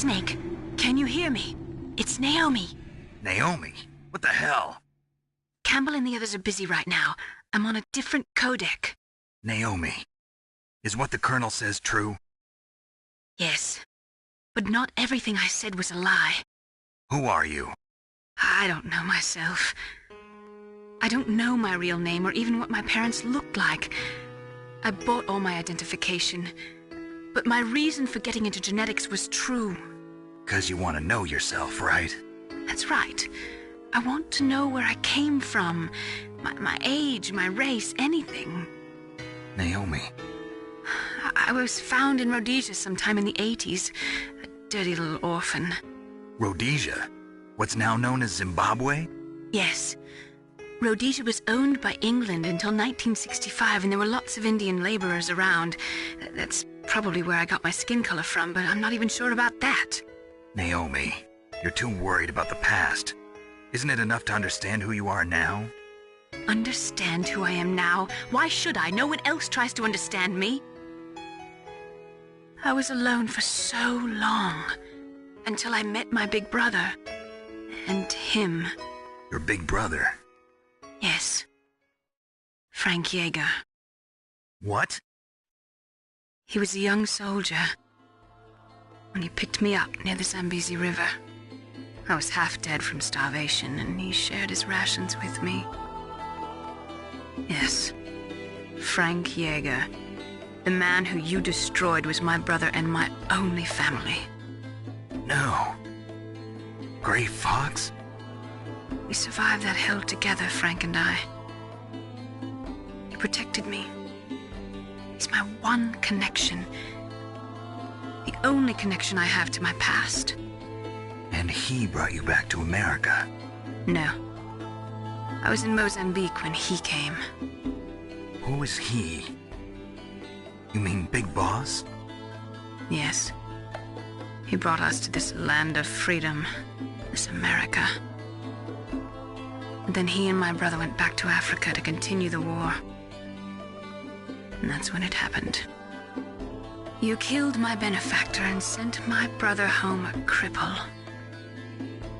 Snake, can you hear me? It's Naomi. Naomi? What the hell? Campbell and the others are busy right now. I'm on a different codec. Naomi, is what the Colonel says true? Yes, but not everything I said was a lie. Who are you? I don't know myself. I don't know my real name or even what my parents looked like. I bought all my identification, but my reason for getting into genetics was true. 'Cause you want to know yourself, right? That's right. I want to know where I came from, my age, my race, anything. Naomi. I was found in Rhodesia sometime in the 80s, a dirty little orphan. Rhodesia? What's now known as Zimbabwe? Yes. Rhodesia was owned by England until 1965, and there were lots of Indian laborers around. That's probably where I got my skin color from, but I'm not even sure about that. Naomi, you're too worried about the past. Isn't it enough to understand who you are now? Understand who I am now? Why should I? No one else tries to understand me. I was alone for so long, until I met my big brother. And him. Your big brother? Yes. Frank Yeager. What? He was a young soldier when he picked me up near the Zambezi River. I was half dead from starvation, and he shared his rations with me. Yes, Frank Yeager. The man who you destroyed was my brother and my only family. No. Gray Fox? We survived that hell together, Frank and I. He protected me. He's my one connection. The only connection I have to my past. And he brought you back to America? No. I was in Mozambique when he came. Who is he? You mean Big Boss? Yes. He brought us to this land of freedom, this America. And then he and my brother went back to Africa to continue the war. And that's when it happened. You killed my benefactor and sent my brother home a cripple.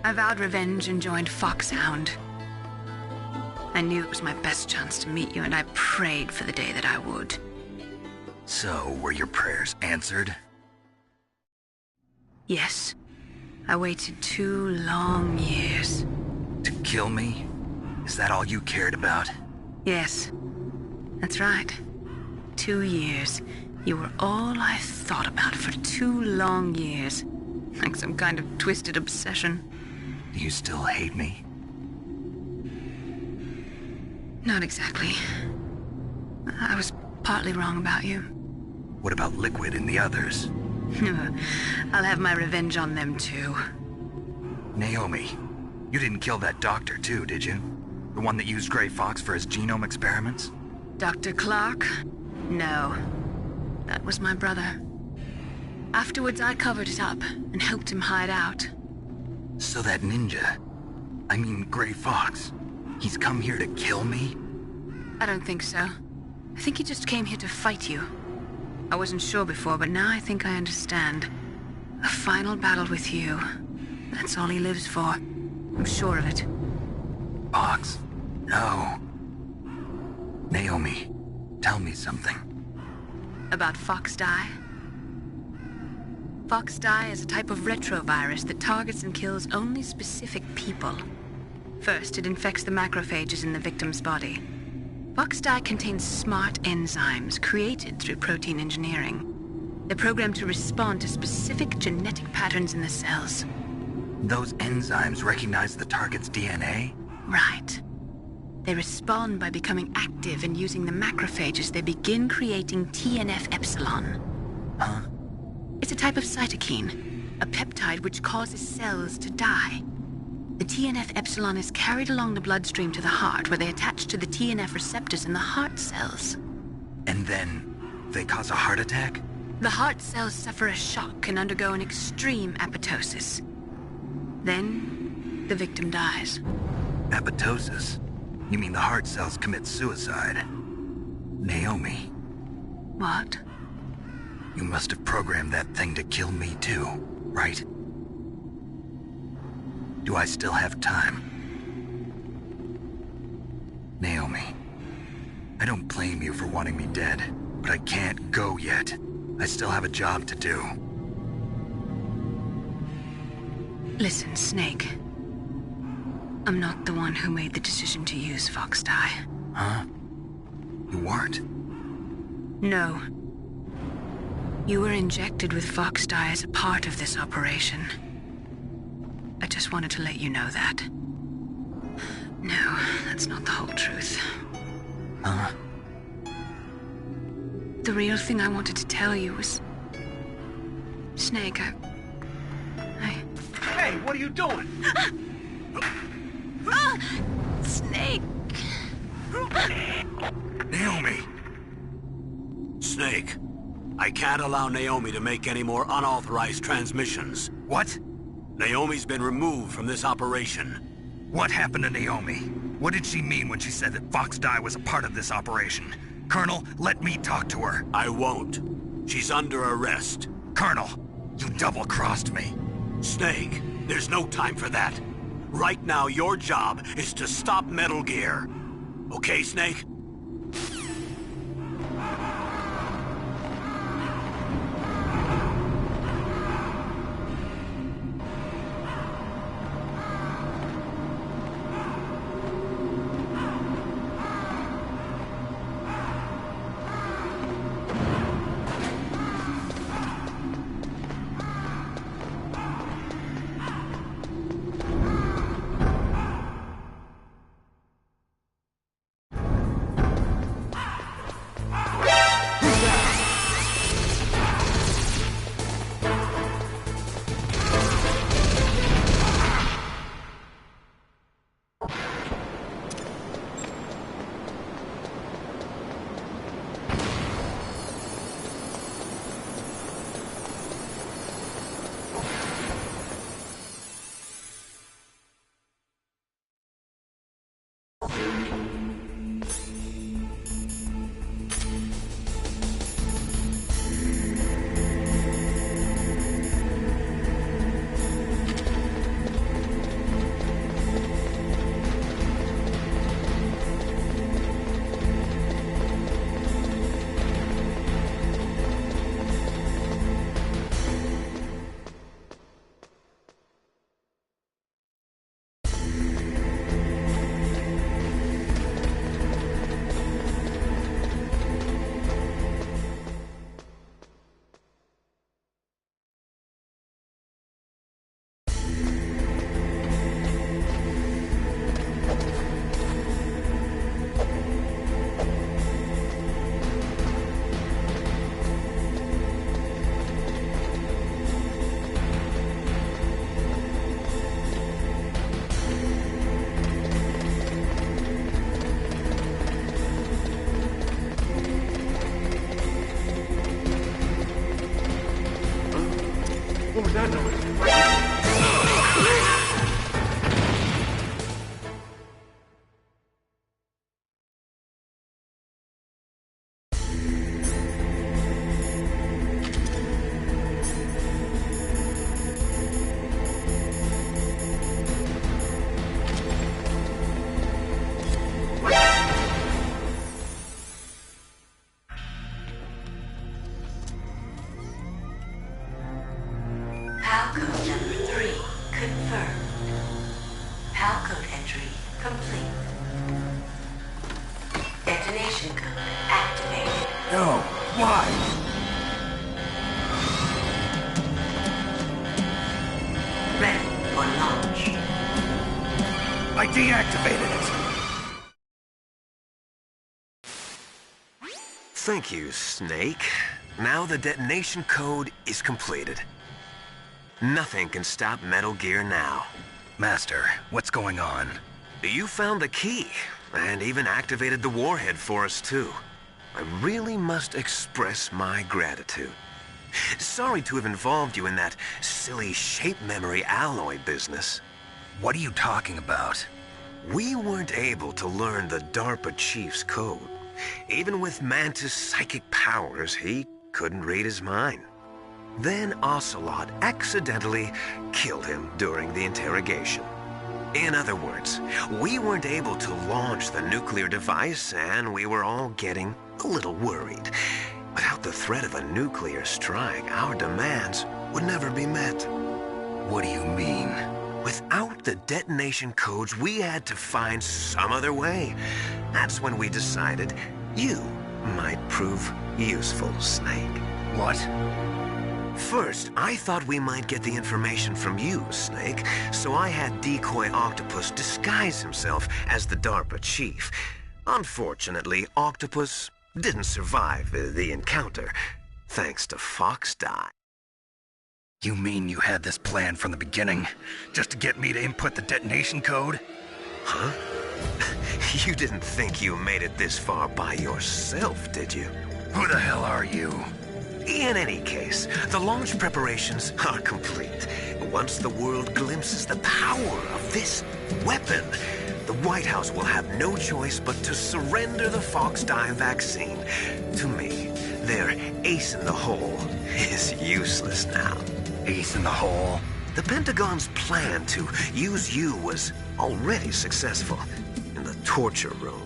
I vowed revenge and joined Foxhound. I knew it was my best chance to meet you, and I prayed for the day that I would. So, were your prayers answered? Yes. I waited 2 long years. To kill me? Is that all you cared about? Yes. That's right. 2 years. You were all I thought about for 2 long years. Like some kind of twisted obsession. Do you still hate me? Not exactly. I was partly wrong about you. What about Liquid and the others? I'll have my revenge on them too. Naomi, you didn't kill that doctor too, did you? The one that used Gray Fox for his genome experiments? Dr. Clark? No. That was my brother. Afterwards, I covered it up and helped him hide out. So that ninja, I mean Gray Fox, he's come here to kill me? I don't think so. I think he just came here to fight you. I wasn't sure before, but now I think I understand. A final battle with you. That's all he lives for. I'm sure of it. Fox? No. Naomi, tell me something. About FoxDie? FoxDie is a type of retrovirus that targets and kills only specific people. First, it infects the macrophages in the victim's body. FoxDie contains smart enzymes created through protein engineering. They're programmed to respond to specific genetic patterns in the cells. Those enzymes recognize the target's DNA? Right. They respond by becoming active and using the macrophages. They begin creating TNF-epsilon. Huh? It's a type of cytokine, a peptide which causes cells to die. The TNF-epsilon is carried along the bloodstream to the heart, where they attach to the TNF receptors in the heart cells. And then they cause a heart attack? The heart cells suffer a shock and undergo an extreme apoptosis. Then, the victim dies. Apoptosis? You mean the heart cells commit suicide? Naomi. What? You must have programmed that thing to kill me too, right? Do I still have time? Naomi, I don't blame you for wanting me dead, but I can't go yet. I still have a job to do. Listen, Snake. I'm not the one who made the decision to use Fox Dye. Huh? You weren't? No. You were injected with Fox Dye as a part of this operation. I just wanted to let you know that. No, that's not the whole truth. Huh? The real thing I wanted to tell you was... Snake, I... Hey, what are you doing? Snake! Naomi! Snake, I can't allow Naomi to make any more unauthorized transmissions. What? Naomi's been removed from this operation. What happened to Naomi? What did she mean when she said that Fox Dye was a part of this operation? Colonel, let me talk to her. I won't. She's under arrest. Colonel, you double-crossed me. Snake, there's no time for that. Right now, your job is to stop Metal Gear. Okay, Snake? What was that noise? Palcode number 3 confirmed. Palcode entry complete. Detonation code activated. No, why? Ready for launch. I deactivated it. Thank you, Snake. Now the detonation code is completed. Nothing can stop Metal Gear now. Master, what's going on? You found the key, and even activated the warhead for us, too. I really must express my gratitude. Sorry to have involved you in that silly shape memory alloy business. What are you talking about? We weren't able to learn the DARPA chief's code. Even with Mantis' psychic powers, he couldn't read his mind. Then Ocelot accidentally killed him during the interrogation. In other words, we weren't able to launch the nuclear device, and we were all getting a little worried. Without the threat of a nuclear strike, our demands would never be met. What do you mean? Without the detonation codes, we had to find some other way. That's when we decided you might prove useful, Snake. What? First, I thought we might get the information from you, Snake, so I had Decoy Octopus disguise himself as the DARPA chief. Unfortunately, Octopus didn't survive the encounter, thanks to Foxdie. You mean you had this plan from the beginning, just to get me to input the detonation code? Huh? You didn't think you made it this far by yourself, did you? Who the hell are you? In any case, the launch preparations are complete. Once the world glimpses the power of this weapon, the White House will have no choice but to surrender the Foxdie vaccine. To me, their ace in the hole is useless now. Ace in the hole? The Pentagon's plan to use you was already successful in the torture room.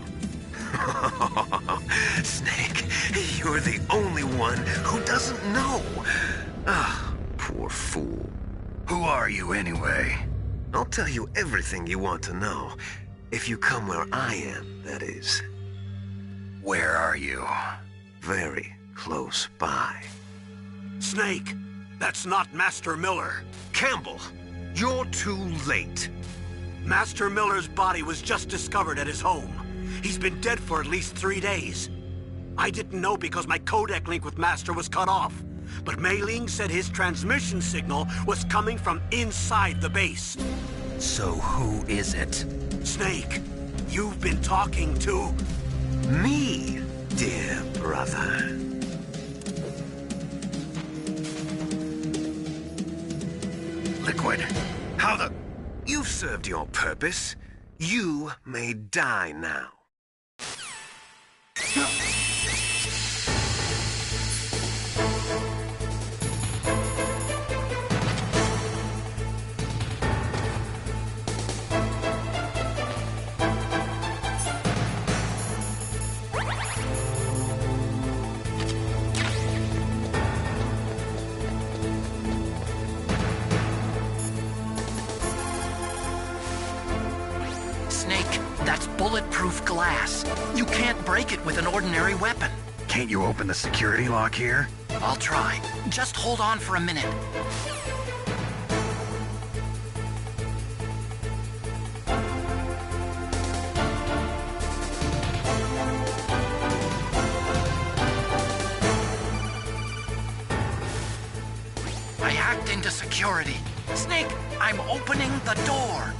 Snake, you're the only one who doesn't know. Ah, poor fool. Who are you anyway? I'll tell you everything you want to know. If you come where I am, that is. Where are you? Very close by. Snake, that's not Master Miller. Campbell, you're too late. Master Miller's body was just discovered at his home. He's been dead for at least 3 days. I didn't know because my codec link with Master was cut off. But Mei Ling said his transmission signal was coming from inside the base. So who is it? Snake, you've been talking to... me, dear brother. Liquid, how the... You've served your purpose. You may die now. Bulletproof glass. You can't break it with an ordinary weapon. Can't you open the security lock here? I'll try. Just hold on for a minute. I hacked into security. Snake, I'm opening the door.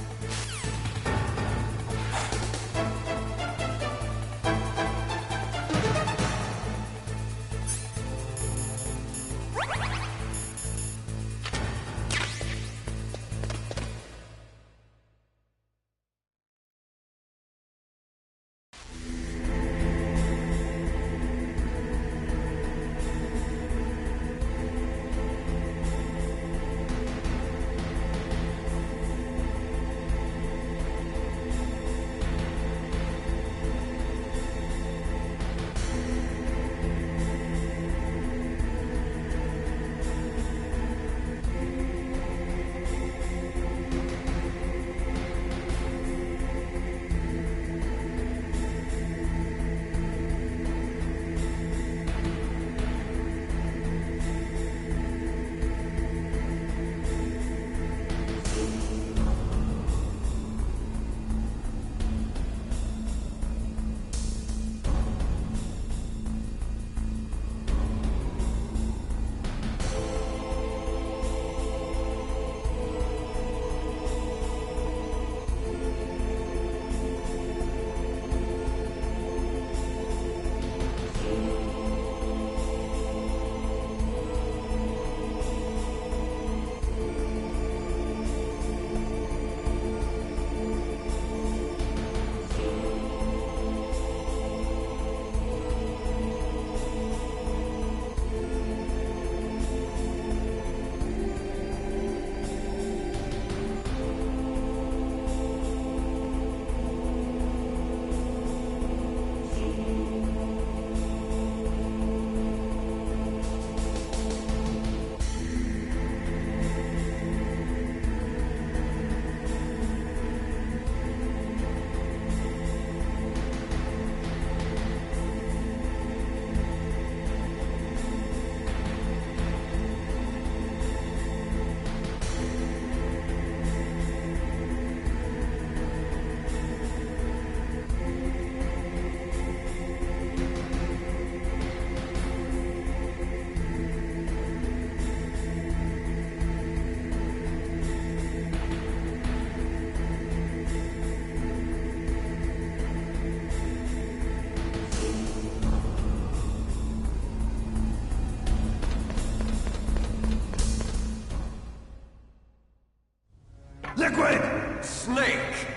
Liquid! Snake!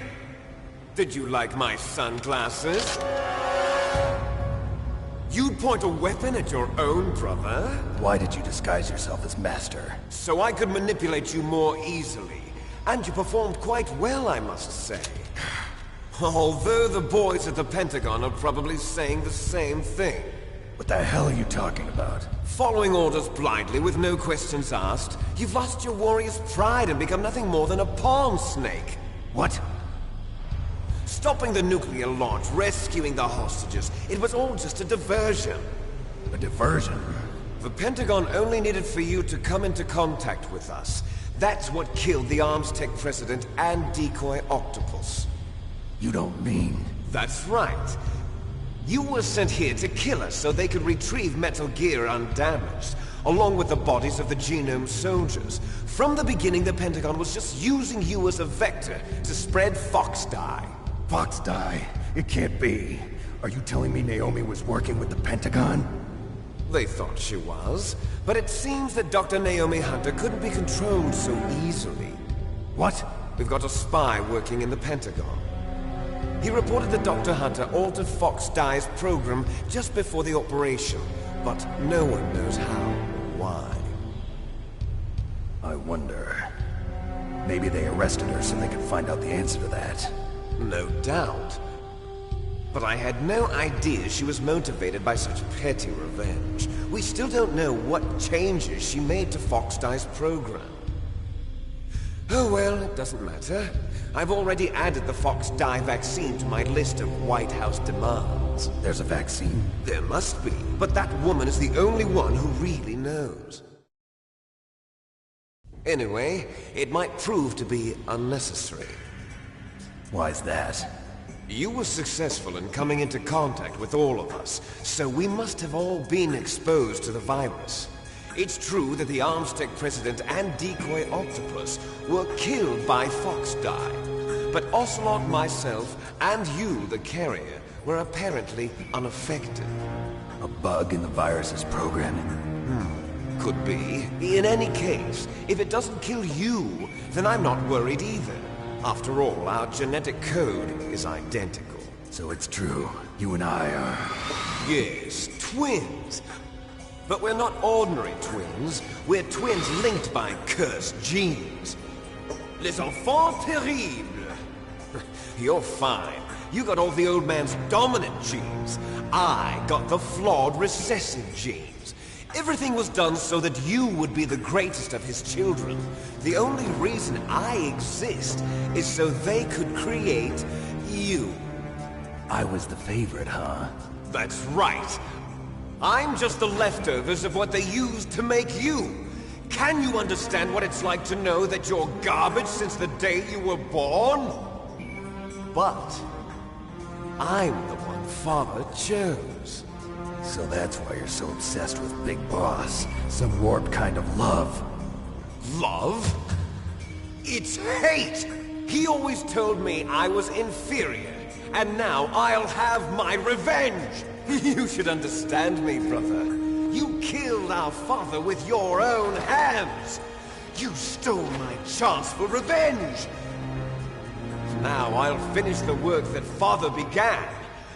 Did you like my sunglasses? You'd point a weapon at your own brother? Why did you disguise yourself as Master? So I could manipulate you more easily. And you performed quite well, I must say. Although the boys at the Pentagon are probably saying the same thing. What the hell are you talking about? Following orders blindly with no questions asked, you've lost your warrior's pride and become nothing more than a pawn, Snake. What? Stopping the nuclear launch, rescuing the hostages, it was all just a diversion. A diversion? The Pentagon only needed for you to come into contact with us. That's what killed the Armstech president and decoy Octopus. You don't mean... That's right. You were sent here to kill us so they could retrieve Metal Gear undamaged, along with the bodies of the Genome soldiers. From the beginning, the Pentagon was just using you as a vector to spread Fox Die. Fox Die? It can't be. Are you telling me Naomi was working with the Pentagon? They thought she was, but it seems that Dr. Naomi Hunter couldn't be controlled so easily. What? We've got a spy working in the Pentagon. He reported that Dr. Hunter altered Fox Die's program just before the operation, but no one knows how or why. I wonder... Maybe they arrested her so they could find out the answer to that. No doubt. But I had no idea she was motivated by such petty revenge. We still don't know what changes she made to Fox Die's program. Oh well, it doesn't matter. I've already added the Fox Die vaccine to my list of White House demands. There's a vaccine? There must be, but that woman is the only one who really knows. Anyway, it might prove to be unnecessary. Why's that? You were successful in coming into contact with all of us, so we must have all been exposed to the virus. It's true that the Armstech president and decoy Octopus were killed by Fox Die, but Ocelot, myself, and you, the carrier, were apparently unaffected. A bug in the virus's programming? Could be. In any case, if it doesn't kill you, then I'm not worried either. After all, our genetic code is identical. So it's true. You and I are... Yes, twins. But we're not ordinary twins. We're twins linked by cursed genes. Les enfants terribles. You're fine. You got all the old man's dominant genes. I got the flawed recessive genes. Everything was done so that you would be the greatest of his children. The only reason I exist is so they could create you. I was the favorite, huh? That's right. I'm just the leftovers of what they used to make you. Can you understand what it's like to know that you're garbage since the day you were born? But I'm the one Father chose. So that's why you're so obsessed with Big Boss. Some warped kind of love. Love? It's hate! He always told me I was inferior, and now I'll have my revenge! You should understand me, brother. You killed our father with your own hands! You stole my chance for revenge! Now I'll finish the work that Father began.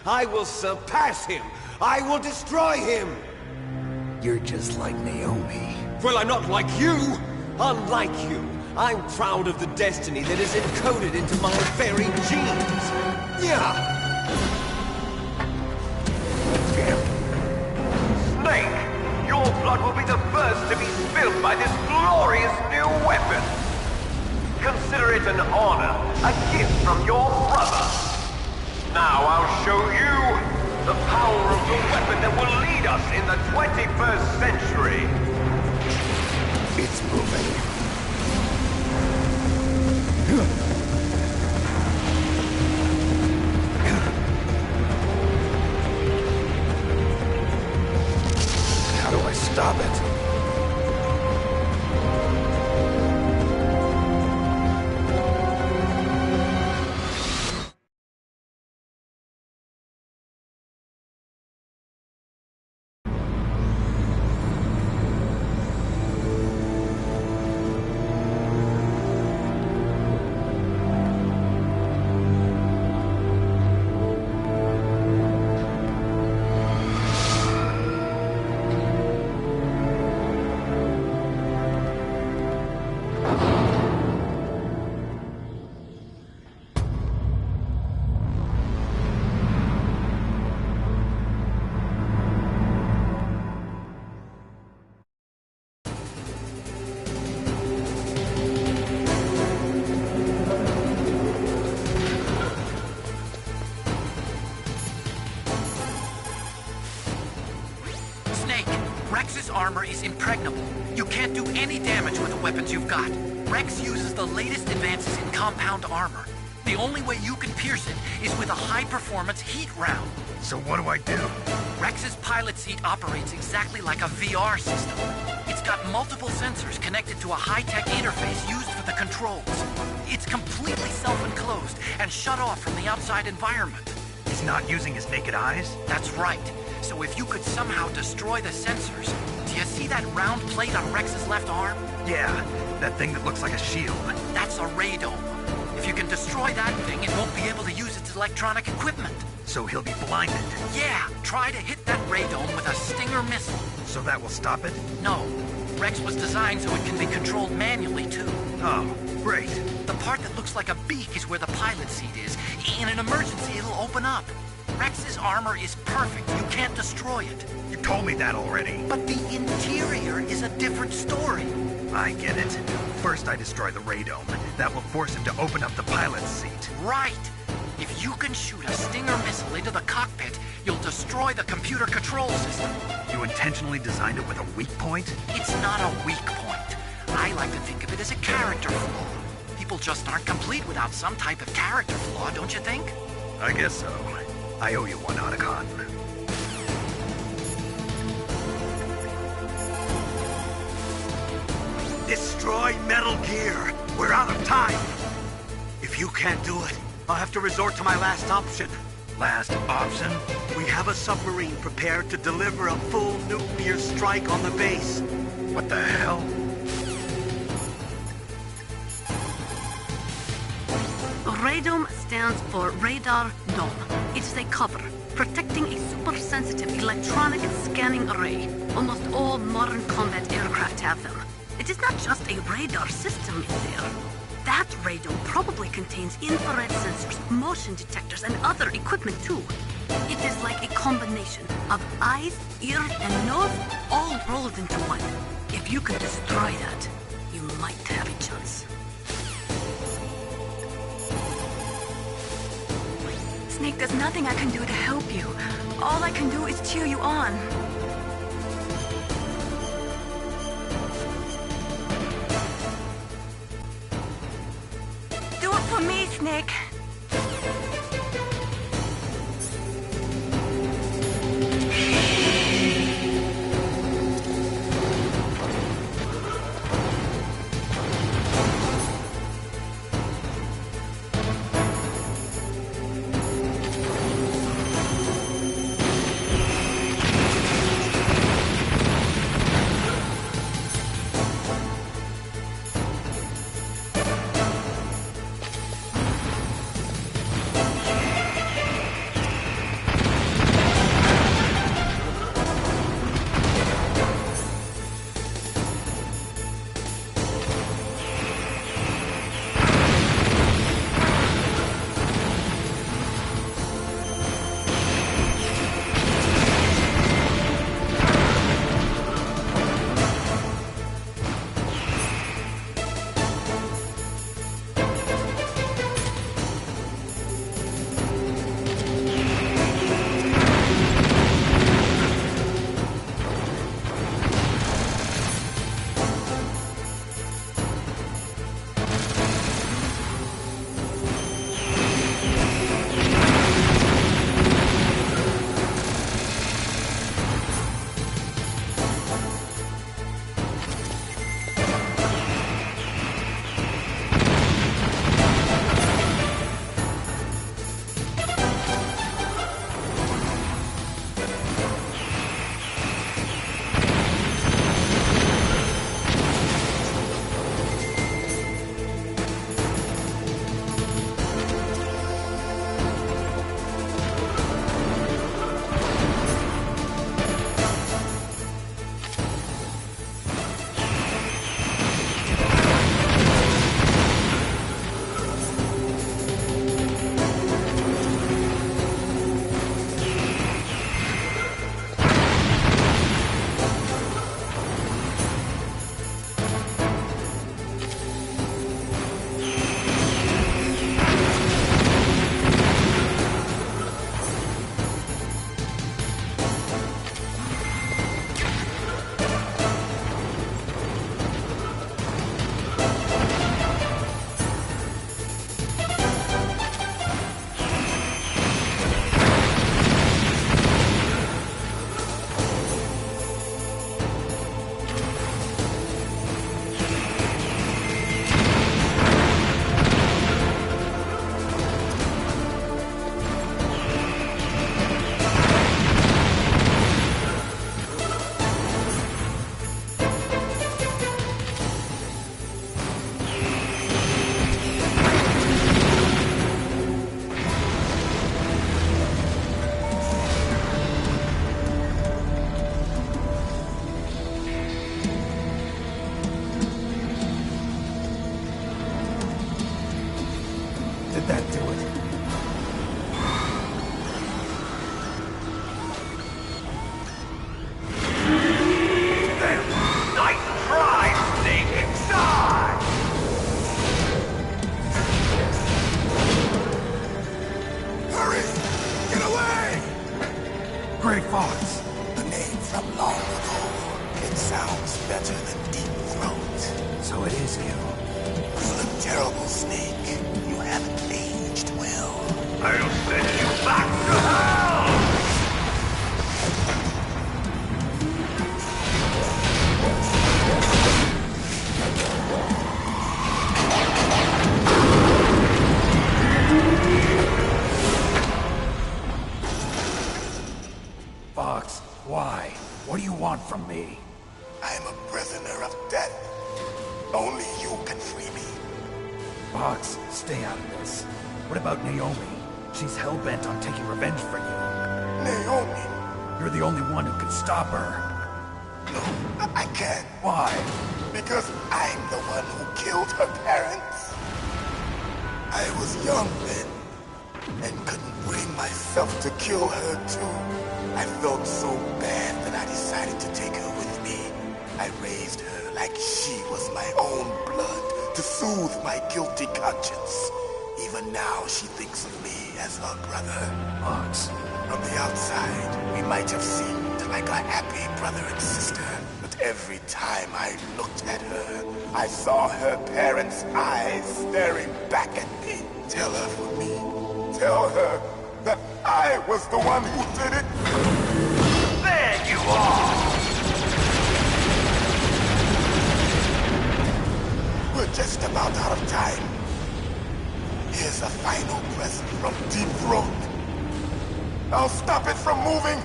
I will surpass him! I will destroy him! You're just like Naomi. Well, I'm not like you! Unlike you, I'm proud of the destiny that is encoded into my very genes! Yeah! Snake, your blood will be the first to be spilled by this glorious new weapon. Consider it an honor, a gift from your brother. Now I'll show you the power of the weapon that will lead us in the 21st century. It's moving. How do I stop it? is impregnable. You can't do any damage with the weapons you've got. Rex uses the latest advances in compound armor. The only way you can pierce it is with a high-performance heat round. So what do I do? Rex's pilot seat operates exactly like a VR system. It's got multiple sensors connected to a high-tech interface used for the controls. It's completely self-enclosed and shut off from the outside environment. He's not using his naked eyes? That's right. So if you could somehow destroy the sensors... Do you see that round plate on Rex's left arm? Yeah, that thing that looks like a shield. That's a radome. If you can destroy that thing, it won't be able to use its electronic equipment. So he'll be blinded? Yeah, try to hit that radome with a Stinger missile. So that will stop it? No. Rex was designed so it can be controlled manually, too. Oh, great. The part that looks like a beak is where the pilot seat is. In an emergency, it'll open up. Rex's armor is perfect. You can't destroy it. You told me that already. But the interior is a different story. I get it. First I destroy the radome. That will force him to open up the pilot's seat. Right. If you can shoot a Stinger missile into the cockpit, you'll destroy the computer control system. You intentionally designed it with a weak point? It's not a weak point. I like to think of it as a character flaw. People just aren't complete without some type of character flaw, don't you think? I guess so. I owe you one, Otacon. Destroy Metal Gear! We're out of time! If you can't do it, I'll have to resort to my last option. Last option? We have a submarine prepared to deliver a full nuclear strike on the base. What the hell? Radome stands for Radar Dome. It is a cover, protecting a super-sensitive electronic scanning array. Almost all modern combat aircraft have them. It is not just a radar system in there. That radome probably contains infrared sensors, motion detectors, and other equipment too. It is like a combination of eyes, ears, and nose all rolled into one. If you can destroy that, you might have a chance. Snake, there's nothing I can do to help you. All I can do is cheer you on. Do it for me, Snake. Let that do it. Nice try, Snake! Die! Hurry! Get away! Gray Fox! The name from long ago. It sounds better than Deep Throat. So it is you. You look terrible, Snake. You haven't aged well. I'll send you back to hell! Fox, why? What do you want from me? I'm a prisoner of death. Only you can free me. Fox, stay out of this. What about Naomi? She's hell-bent on taking revenge for you. Naomi? You're the only one who can stop her. No, I can't. Why? Because I'm the one who killed her parents. I was young then, and couldn't bring myself to kill her too. I felt so bad that I decided to take her with me. I raised her like she was my own blood to soothe my guilty conscience. Even now, she thinks of me as her brother. Fox. From the outside, we might have seemed like a happy brother and sister. But every time I looked at her, I saw her parents' eyes staring back at me. Tell her for me. Tell her that I was the one who did it. There you are! We're just about out of time. Here's a final present from Deep Throat. I'll stop it from moving.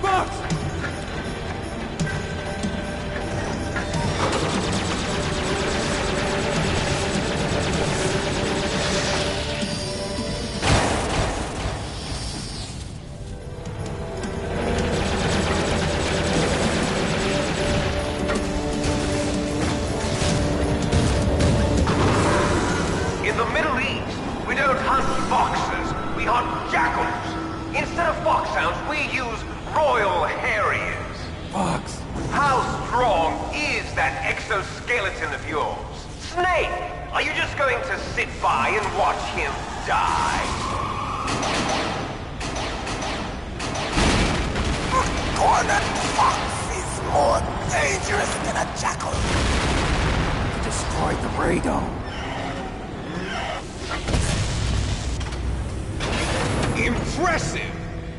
Fox! In the Middle East, we don't hunt foxes, we hunt jackals. Instead of foxhounds, we use Royal Harriers. Fox! How strong is that exoskeleton of yours? Snake, are you just going to sit by and watch him die? A cornered fox is more dangerous than a jackal. You destroyed the radome. Impressive!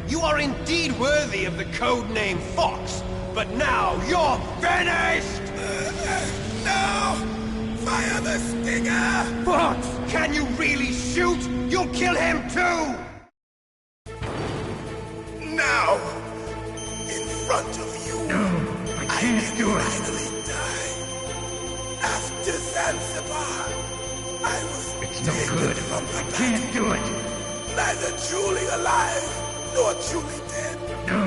You are indeed worthy of the codename Fox, but now you're finished! No! Fire the stinger! Fox! Can you really shoot? You'll kill him too! Now! In front of you! No, I can't do it. Finally die. After Zanzibar, I was It's no good. I can't do it. neither truly alive nor truly dead. No,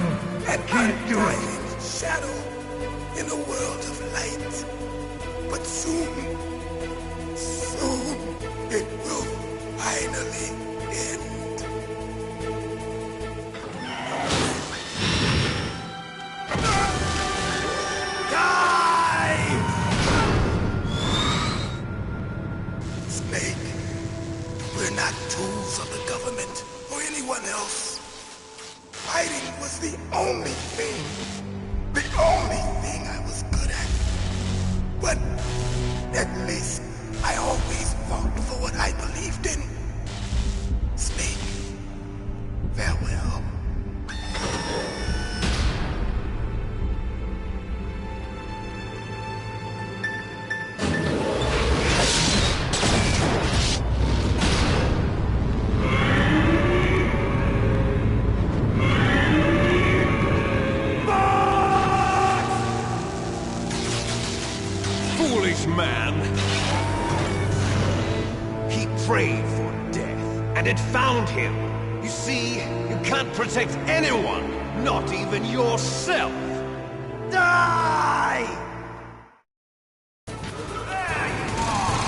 I can't do it. Undying shadow in a world of light. But soon, it will finally end. Die! Snake, we're not tools of the government or anyone else. Fighting was the only thing I was good at. But at least I always fought for what I believed in. Snake, farewell. Foolish man! He prayed for death, and it found him. You see, you can't protect anyone, not even yourself. Die! There you are!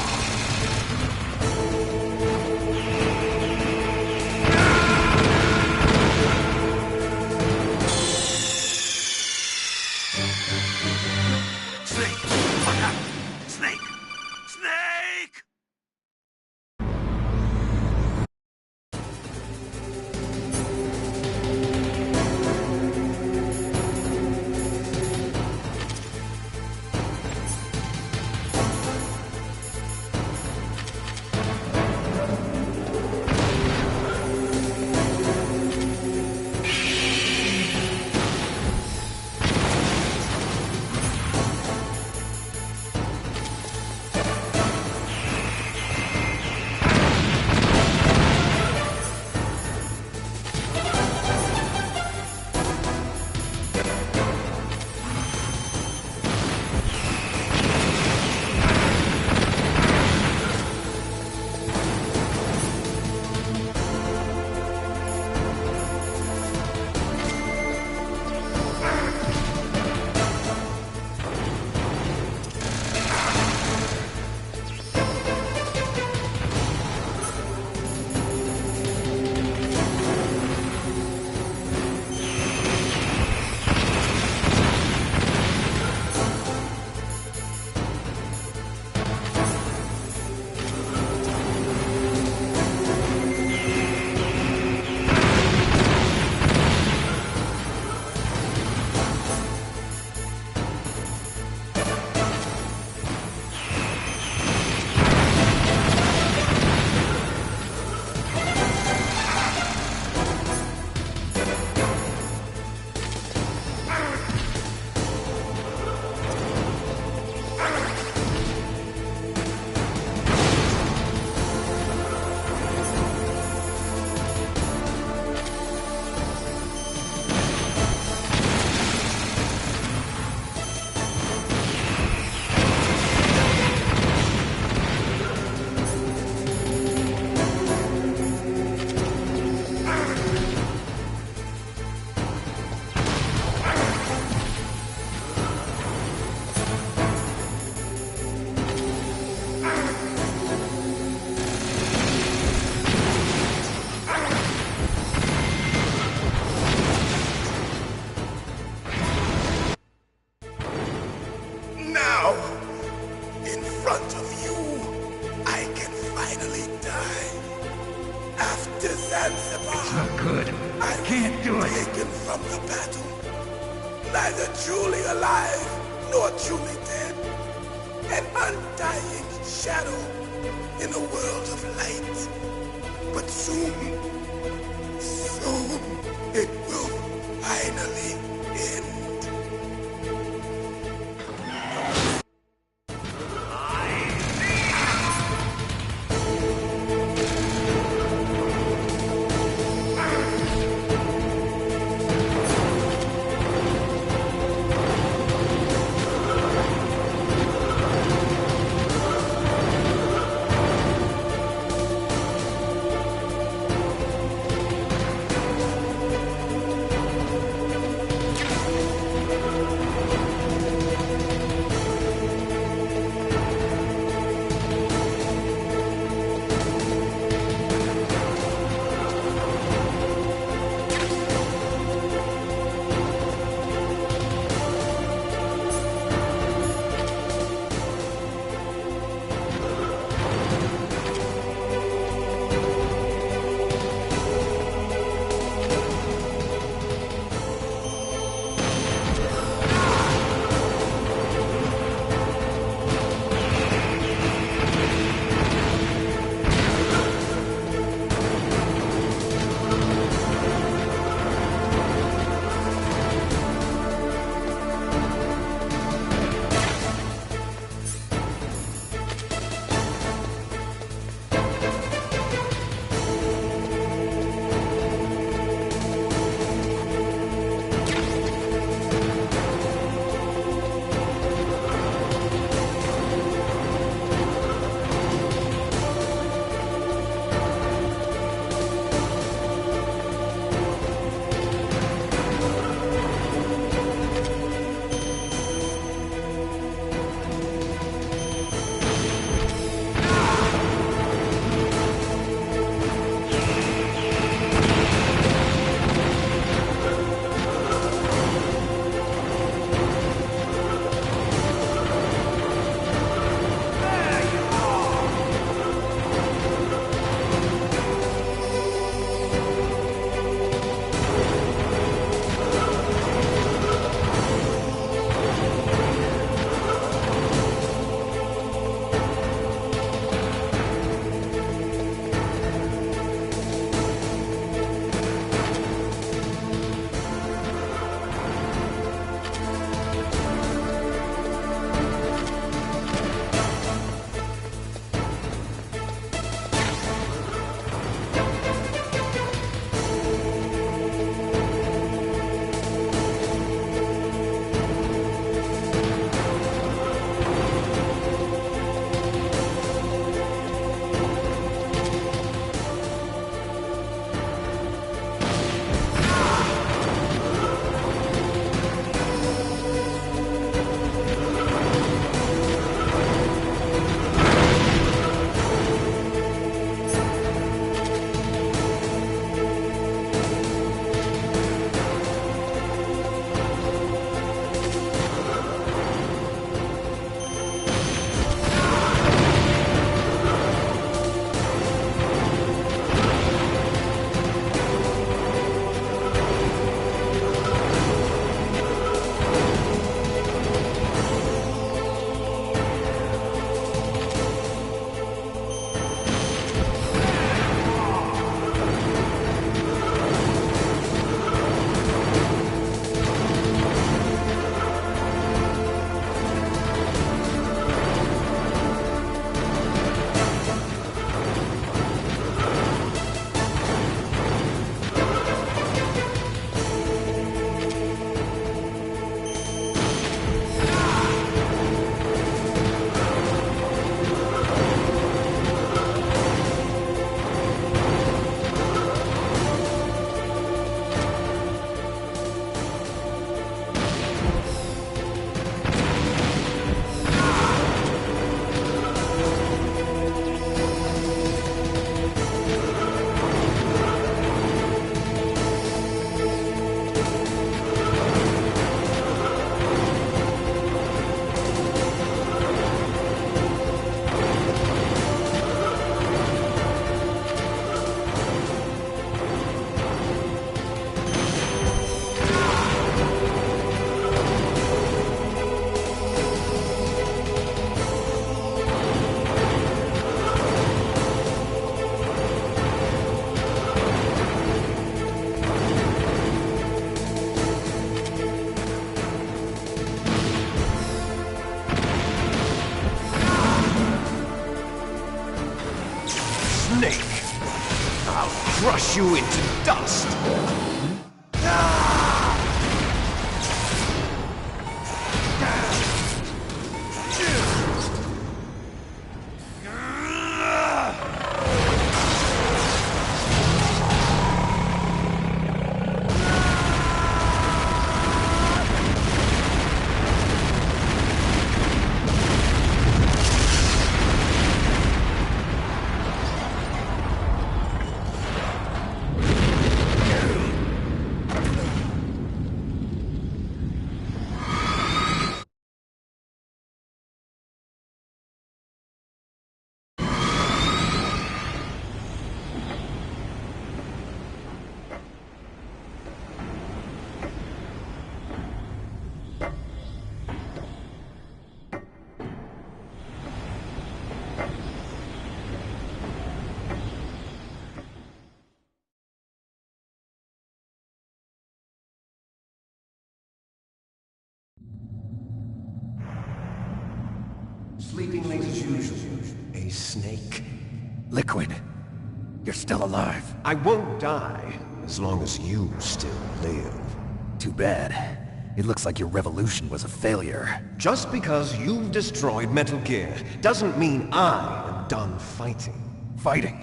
Now, in front of you, I can finally die. After Zanzibar, It's not good. I can't do it. Taken from the battle, neither truly alive nor truly dead, an undying shadow in a world of light. But soon it will finally end. crunch you into dust! Sleeping late as usual. A snake. Liquid, you're still alive. I won't die as long as you still live. Too bad. It looks like your revolution was a failure. Just because you've destroyed Metal Gear doesn't mean I am done fighting. Fighting?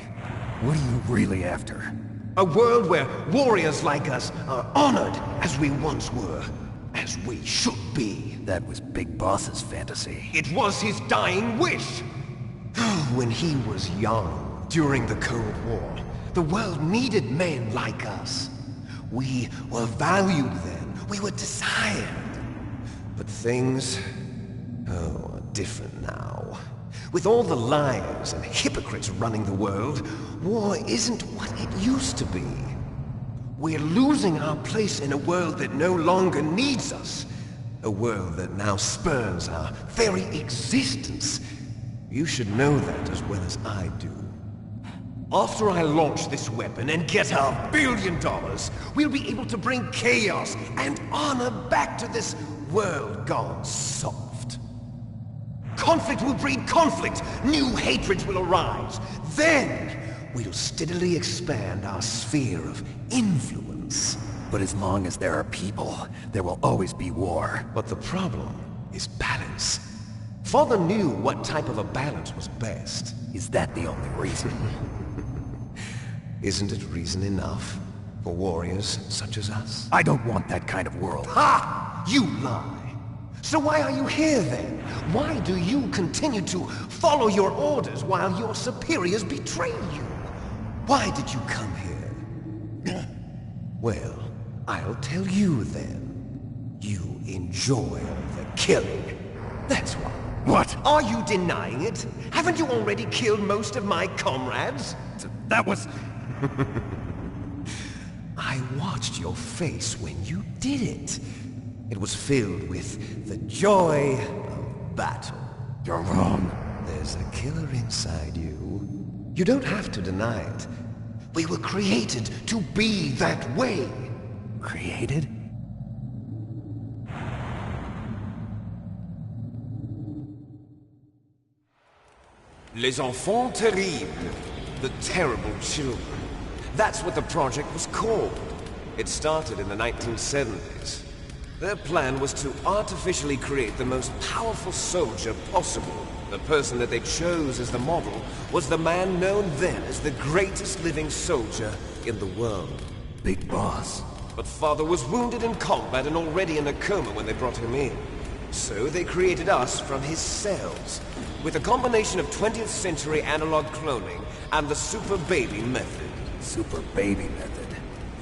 What are you really after? A world where warriors like us are honored as we once were. As we should be. That was Big Boss's fantasy. It was his dying wish! When he was young, during the Cold War, the world needed men like us. We were valued then. We were desired. But things... are different now. With all the liars and hypocrites running the world, war isn't what it used to be. We're losing our place in a world that no longer needs us. A world that now spurns our very existence. You should know that as well as I do. After I launch this weapon and get $1 billion, we'll be able to bring chaos and honor back to this world gone soft. Conflict will breed conflict. New hatreds will arise. Then, we'll steadily expand our sphere of influence. But as long as there are people, there will always be war. But the problem is balance. Father knew what type of a balance was best. Is that the only reason? Isn't it reason enough for warriors such as us? I don't want that kind of world. Ha! You lie! So why are you here then? Why do you continue to follow your orders while your superiors betray you? Why did you come here? Well, I'll tell you then. You enjoy the killing. That's why. What? Are you denying it? Haven't you already killed most of my comrades? That was... I watched your face when you did it. It was filled with the joy of battle. You're wrong. There's a killer inside you. You don't have to deny it. We were created to be that way. Created? Les enfants terribles. The terrible children. That's what the project was called. It started in the 1970s. Their plan was to artificially create the most powerful soldier possible. The person that they chose as the model was the man known then as the greatest living soldier in the world. Big Boss. But Father was wounded in combat and already in a coma when they brought him in. So they created us from his cells, with a combination of 20th century analog cloning and the Super Baby method. Super Baby method?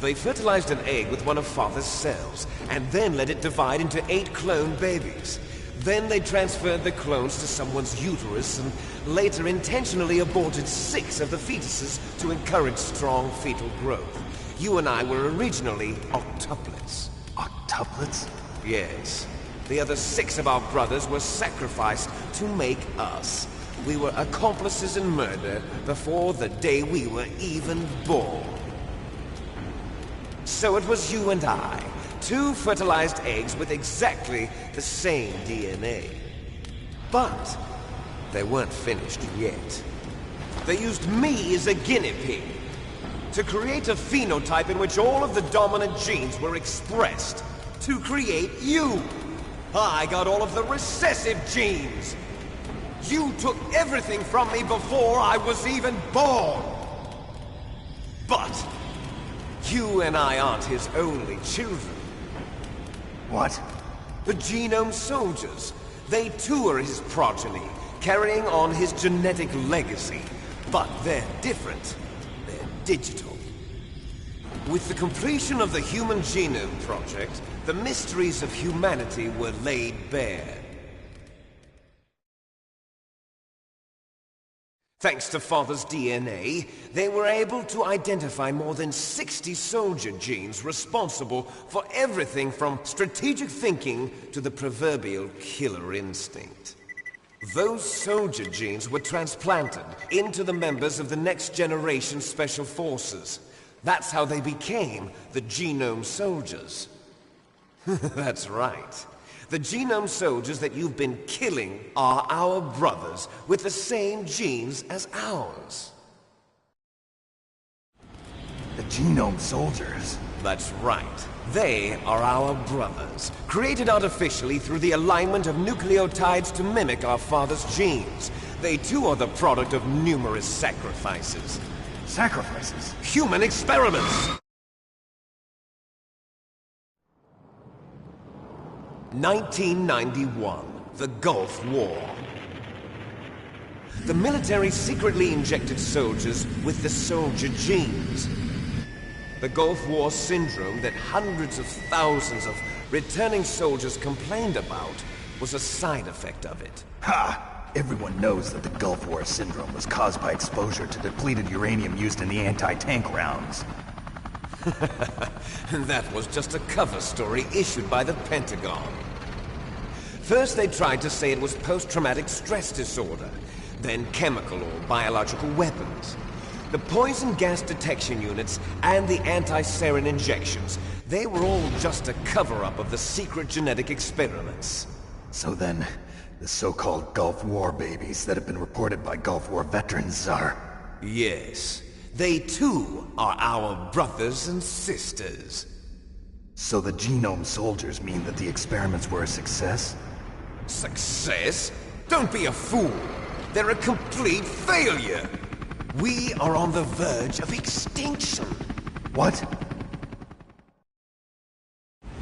They fertilized an egg with one of Father's cells, and then let it divide into 8 clone babies. Then they transferred the clones to someone's uterus, and later intentionally aborted 6 of the fetuses to encourage strong fetal growth. You and I were originally octuplets. Octuplets? Yes. The other 6 of our brothers were sacrificed to make us. We were accomplices in murder before the day we were even born. So it was you and I, 2 fertilized eggs with exactly the same DNA. But they weren't finished yet. They used me as a guinea pig. to create a phenotype in which all of the dominant genes were expressed. To create you. I got all of the recessive genes. You took everything from me before I was even born. But you and I aren't his only children. What? The Genome Soldiers. They too are his progeny, carrying on his genetic legacy. But they're different. They're digital. With the completion of the Human Genome Project, the mysteries of humanity were laid bare. Thanks to Father's DNA, they were able to identify more than 60 soldier genes responsible for everything from strategic thinking to the proverbial killer instinct. Those soldier genes were transplanted into the members of the next generation Special Forces. That's how they became the Genome Soldiers. That's right. The Genome Soldiers that you've been killing are our brothers with the same genes as ours. The Genome Soldiers? That's right. They are our brothers, created artificially through the alignment of nucleotides to mimic our father's genes. They too are the product of numerous sacrifices. Sacrifices? Human experiments! 1991, the Gulf War. The military secretly injected soldiers with the soldier genes. The Gulf War syndrome that hundreds of thousands of returning soldiers complained about was a side effect of it. Ha! Everyone knows that the Gulf War syndrome was caused by exposure to depleted uranium used in the anti-tank rounds. That was just a cover story issued by the Pentagon. First they tried to say it was post-traumatic stress disorder, then chemical or biological weapons. The poison gas detection units and the anti-sarin injections, they were all just a cover-up of the secret genetic experiments. So then, the so-called Gulf War babies that have been reported by Gulf War veterans are... Yes. They too are our brothers and sisters. So the Genome Soldiers mean that the experiments were a success? Success? Don't be a fool! They're a complete failure! We are on the verge of extinction. What?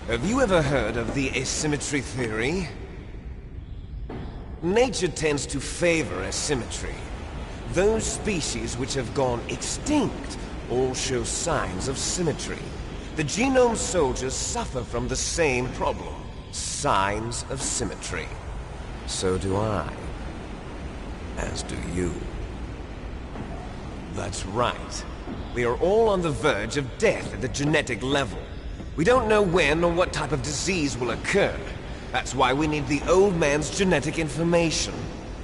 Have you ever heard of the asymmetry theory? Nature tends to favor asymmetry. Those species which have gone extinct all show signs of symmetry. The Genome Soldiers suffer from the same problem. Signs of symmetry. So do I. As do you. That's right. We are all on the verge of death at the genetic level. We don't know when or what type of disease will occur. That's why we need the old man's genetic information.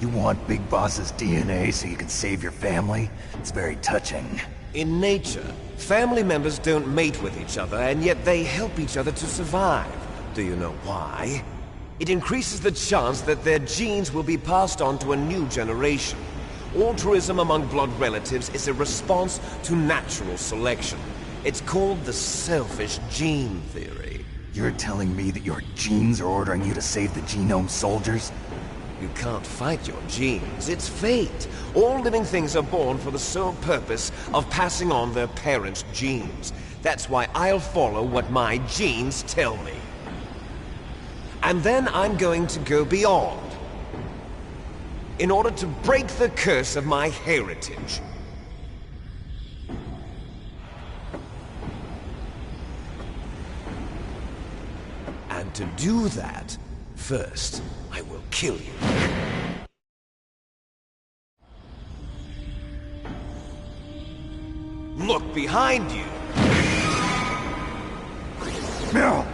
You want Big Boss's DNA so you can save your family? It's very touching. In nature, family members don't mate with each other, and yet they help each other to survive. Do you know why? It increases the chance that their genes will be passed on to a new generation. Altruism among blood relatives is a response to natural selection. It's called the selfish gene theory. You're telling me that your genes are ordering you to save the Genome Soldiers? You can't fight your genes. It's fate. All living things are born for the sole purpose of passing on their parents' genes. That's why I'll follow what my genes tell me. And then I'm going to go beyond. In order to break the curse of my heritage. And to do that, first, I will kill you. Look behind you! Meryl!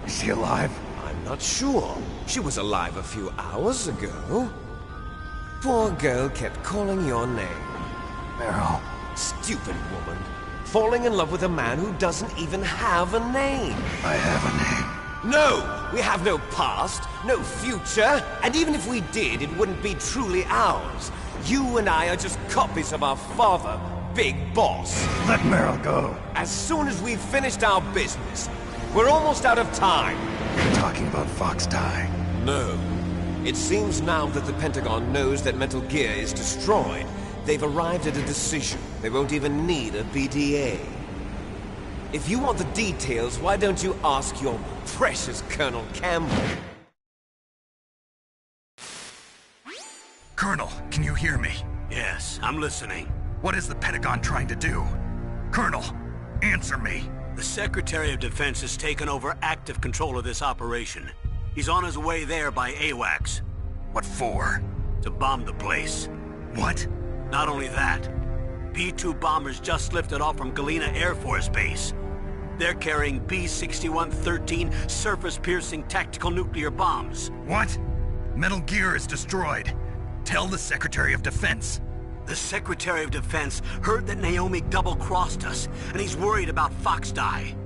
Is she alive? I'm not sure. She was alive a few hours ago. Poor girl kept calling your name. Meryl. Stupid woman. Falling in love with a man who doesn't even have a name. I have a name. No! We have no past, no future, and even if we did, it wouldn't be truly ours. You and I are just copies of our father, big boss. Let Meryl go. As soon as we've finished our business, we're almost out of time. You're talking about Fox Die? No. It seems now that the Pentagon knows that Metal Gear is destroyed. They've arrived at a decision. They won't even need a BDA. If you want the details, why don't you ask your precious Colonel Campbell? Colonel, can you hear me? Yes, I'm listening. What is the Pentagon trying to do? Colonel, answer me. The Secretary of Defense has taken over active control of this operation. He's on his way there by AWACS. What for? To bomb the place. What? Not only that, P-2 bombers just lifted off from Galena Air Force Base. They're carrying B-6113 surface-piercing tactical nuclear bombs. What? Metal Gear is destroyed. Tell the Secretary of Defense. The Secretary of Defense heard that Naomi double-crossed us, and he's worried about Fox Die.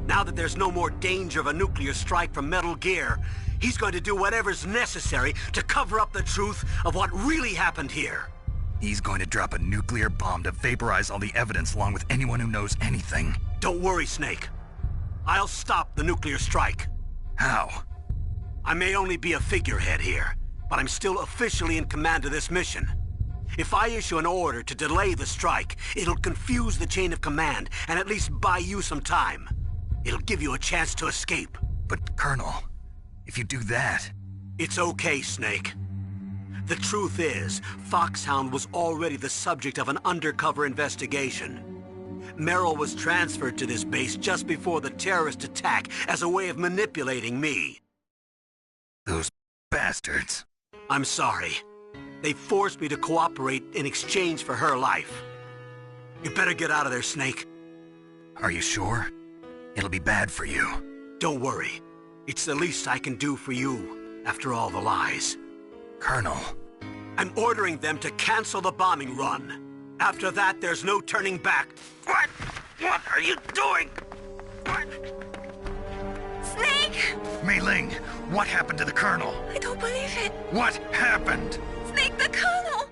Now that there's no more danger of a nuclear strike from Metal Gear, he's going to do whatever's necessary to cover up the truth of what really happened here. He's going to drop a nuclear bomb to vaporize all the evidence along with anyone who knows anything. Don't worry, Snake. I'll stop the nuclear strike. How? I may only be a figurehead here, but I'm still officially in command of this mission. If I issue an order to delay the strike, it'll confuse the chain of command and at least buy you some time. It'll give you a chance to escape. But, Colonel, if you do that... It's okay, Snake. The truth is, Foxhound was already the subject of an undercover investigation. Meryl was transferred to this base just before the terrorist attack as a way of manipulating me. Those bastards. I'm sorry. They forced me to cooperate in exchange for her life. You better get out of there, Snake. Are you sure? It'll be bad for you. Don't worry. It's the least I can do for you, after all the lies. Colonel. I'm ordering them to cancel the bombing run. After that, there's no turning back. What? What are you doing? What? Snake! Mei Ling, what happened to the Colonel? I don't believe it. What happened? Snake, the Colonel!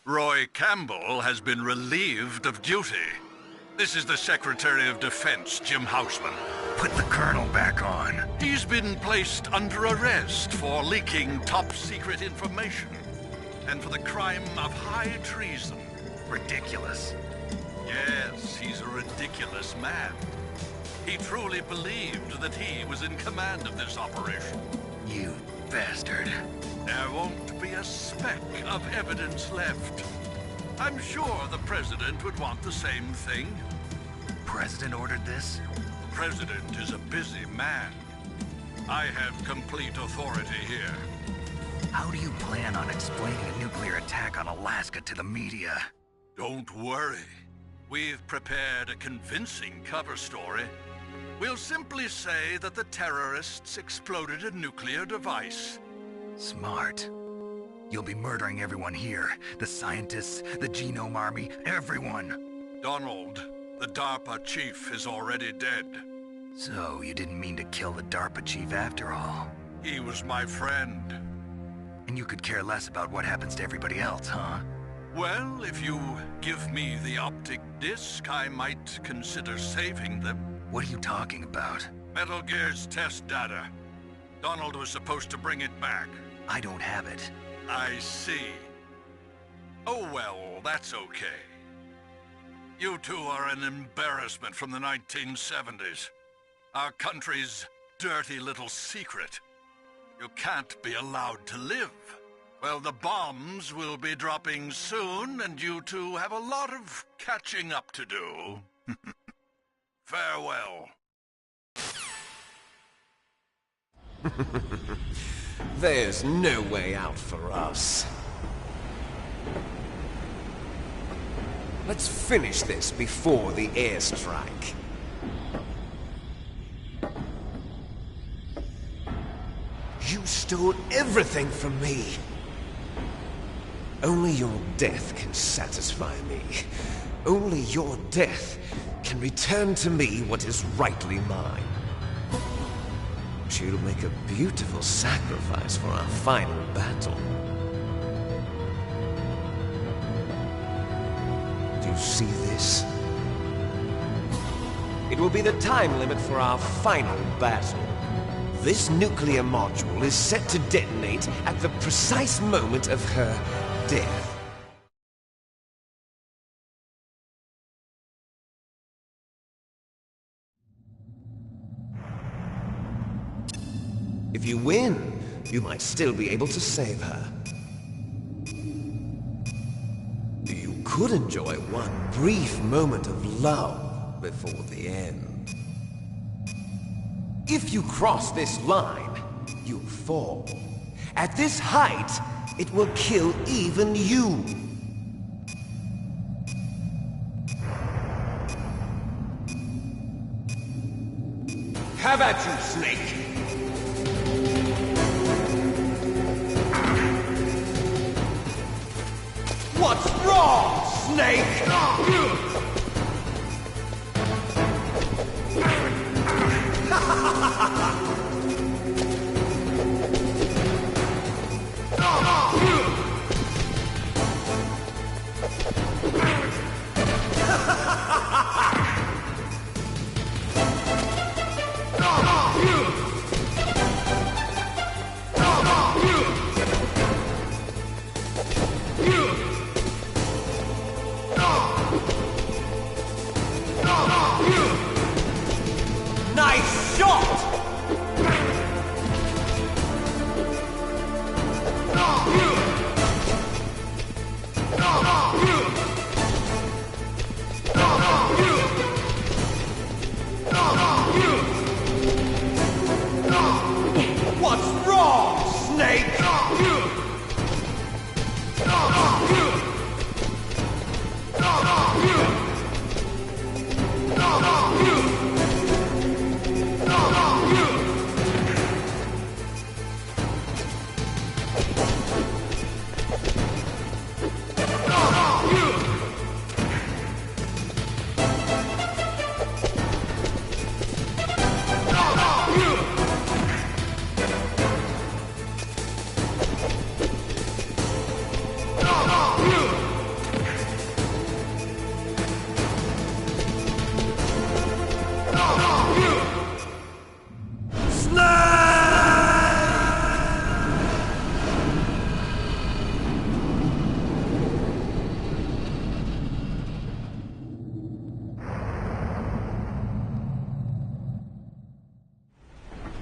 Roy Campbell has been relieved of duty. This is the Secretary of Defense, Jim Houseman. Put the Colonel back on. He's been placed under arrest for leaking top-secret information and for the crime of high treason. Ridiculous. Yes, he's a ridiculous man. He truly believed that he was in command of this operation. You bastard. There won't be a speck of evidence left. I'm sure the President would want the same thing. President ordered this? The President is a busy man. I have complete authority here. How do you plan on explaining a nuclear attack on Alaska to the media? Don't worry. We've prepared a convincing cover story. We'll simply say that the terrorists exploded a nuclear device. Smart. You'll be murdering everyone here. The scientists, the Genome Army, everyone. Donald, the DARPA chief, is already dead. So, you didn't mean to kill the DARPA chief after all? He was my friend. And you could care less about what happens to everybody else, huh? Well, if you give me the optic disc, I might consider saving them. What are you talking about? Metal Gear's test data. Donald was supposed to bring it back. I don't have it. I see. Oh well, that's okay. You two are an embarrassment from the 1970s. Our country's dirty little secret. You can't be allowed to live. Well, the bombs will be dropping soon, and you two have a lot of catching up to do. Farewell. There's no way out for us. Let's finish this before the airstrike. You stole everything from me. Only your death can satisfy me. Only your death can return to me what is rightly mine. She'll make a beautiful sacrifice for our final battle. you see this? It will be the time limit for our final battle. This nuclear module is set to detonate at the precise moment of her death. If you win, you might still be able to save her. You could enjoy one brief moment of love before the end. If you cross this line, you'll fall. At this height, it will kill even you. Have at you, Snake! What's wrong, Snake? Nice shot! What's wrong, Snake?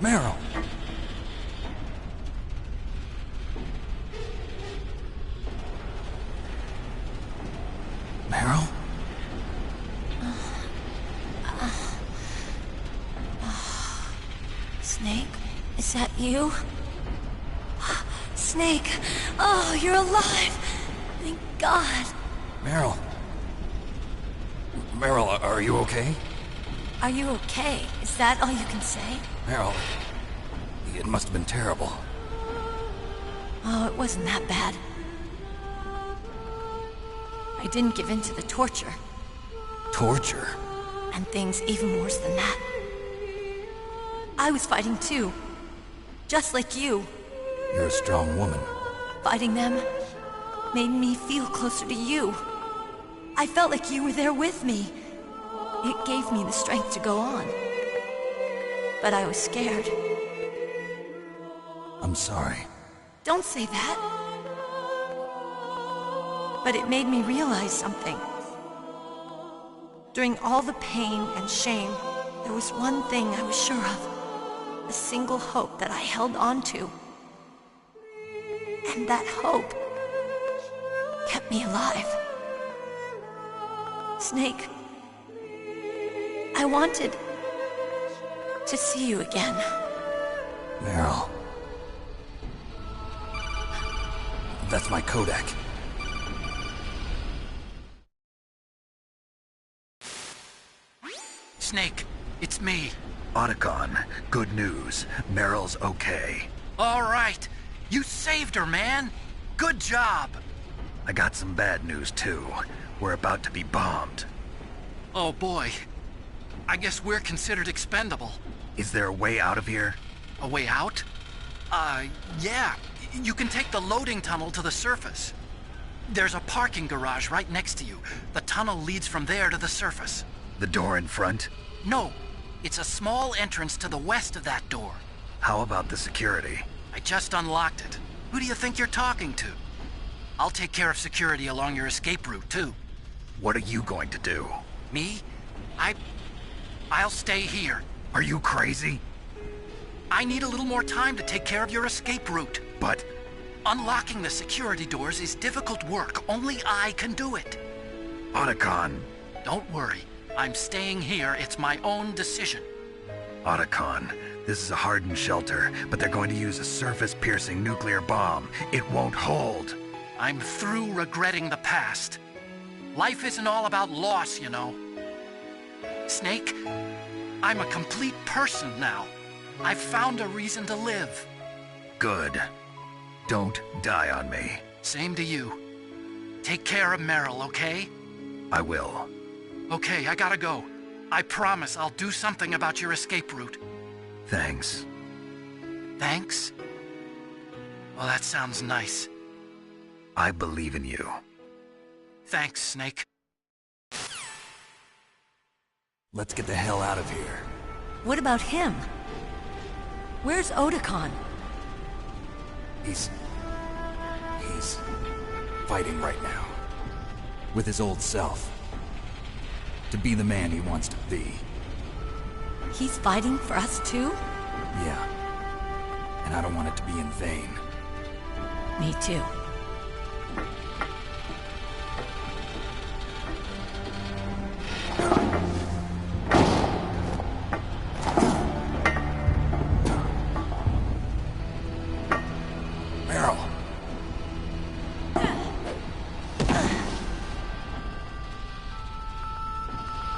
Meryl! Meryl? Snake, is that you? Snake, oh, you're alive! Thank God. Meryl? Meryl, are you okay? Are you okay? Is that all you can say? Meryl, it must have been terrible. Oh, it wasn't that bad. I didn't give in to the torture. Torture? And things even worse than that. I was fighting too. Just like you. You're a strong woman. Fighting them made me feel closer to you. I felt like you were there with me. It gave me the strength to go on. But I was scared. I'm sorry. Don't say that. But it made me realize something. During all the pain and shame, there was one thing I was sure of. A single hope that I held on to. And that hope kept me alive. Snake, I wanted to see you again. Meryl. That's my Kodak. Snake, it's me. Otacon, good news. Meryl's okay. All right. You saved her, man. Good job. I got some bad news, too. We're about to be bombed. Oh, boy. I guess we're considered expendable. Is there a way out of here? A way out? Yeah. You can take the loading tunnel to the surface. There's a parking garage right next to you. The tunnel leads from there to the surface. The door in front? No, it's a small entrance to the west of that door. How about the security? I just unlocked it. Who do you think you're talking to? I'll take care of security along your escape route, too. What are you going to do? Me? I'll stay here. Are you crazy? I need a little more time to take care of your escape route. But... unlocking the security doors is difficult work. Only I can do it. Otacon. Don't worry. I'm staying here. It's my own decision. Otacon, this is a hardened shelter, but they're going to use a surface-piercing nuclear bomb. It won't hold. I'm through regretting the past. Life isn't all about loss, you know. Snake, I'm a complete person now. I've found a reason to live. Good. Don't die on me. Same to you. Take care of Meryl, okay? I will. Okay, I gotta go. I promise I'll do something about your escape route. Thanks. Thanks? Well, that sounds nice. I believe in you. Thanks, Snake. Let's get the hell out of here. What about him? Where's Otacon? He's fighting right now. With his old self. To be the man he wants to be. He's fighting for us too? Yeah. And I don't want it to be in vain. Me too.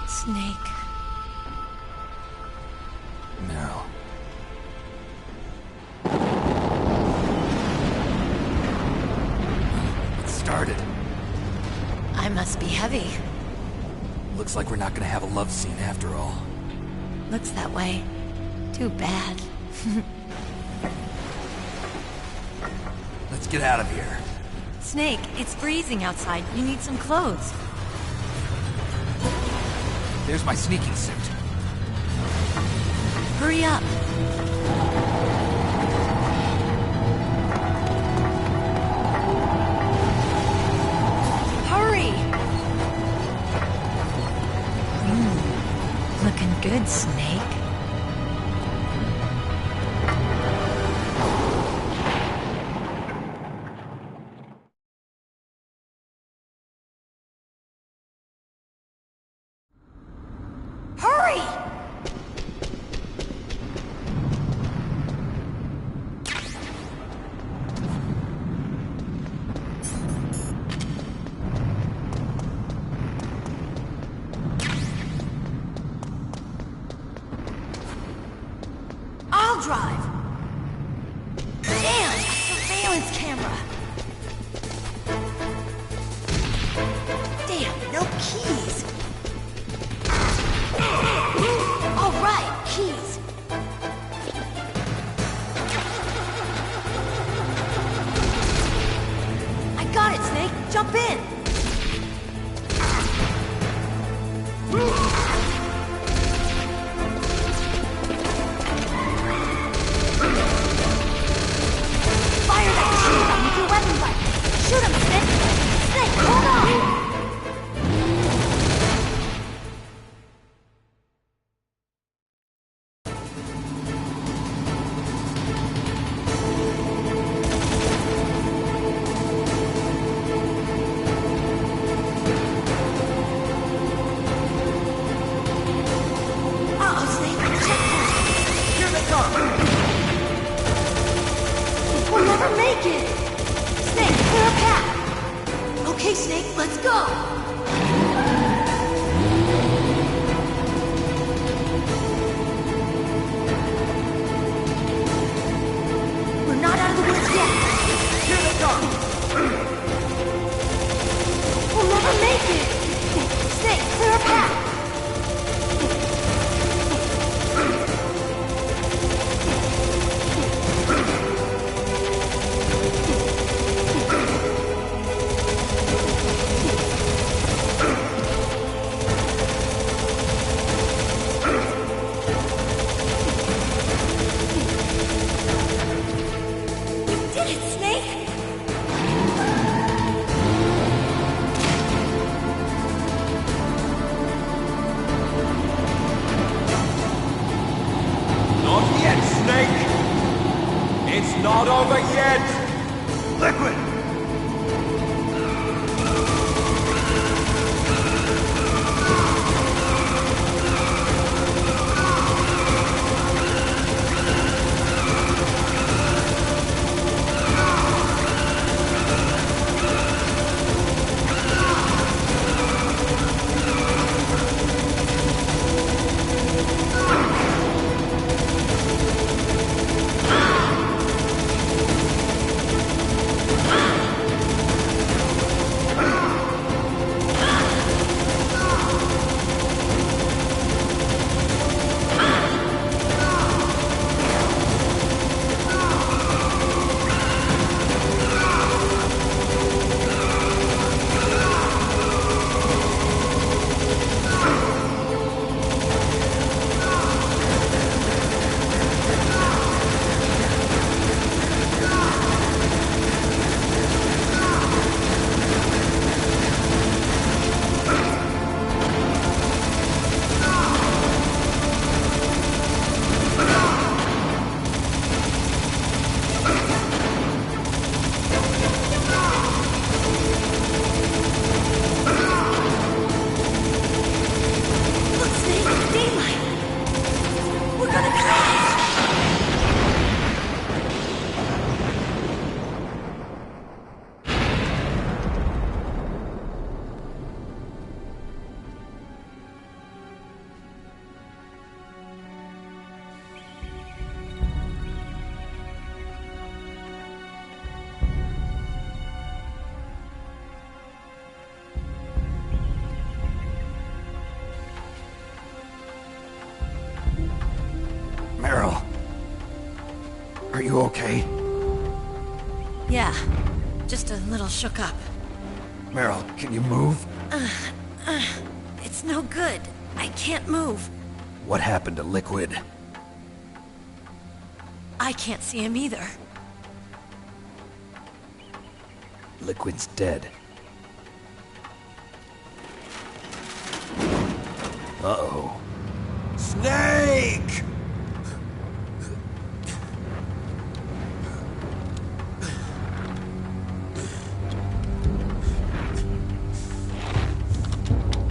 Snake. No. It started. I must be heavy. Looks like we're not gonna have a love scene after all. Looks that way. Too bad. Let's get out of here. Snake, it's freezing outside. You need some clothes. There's my sneaking suit. Hurry up. Hurry! Looking good, Snake. Hurry! I'll drive. Damn, surveillance camera. Damn, no keys. All right, keys. I got it, Snake. Jump in. Fire that shotgun with your weapon button. Shoot him, Snake. Snake, hold on. We'll never make it! Snake, clear a path! Okay, Snake, let's go! We're not out of the woods yet! Here they come! We'll never make it! Snake, clear a path! over yet! Liquid! Meryl. Are you okay? Yeah, just a little shook up. Meryl, can you move? It's no good. I can't move. What happened to Liquid? I can't see him either. Liquid's dead. Uh-oh. Snake!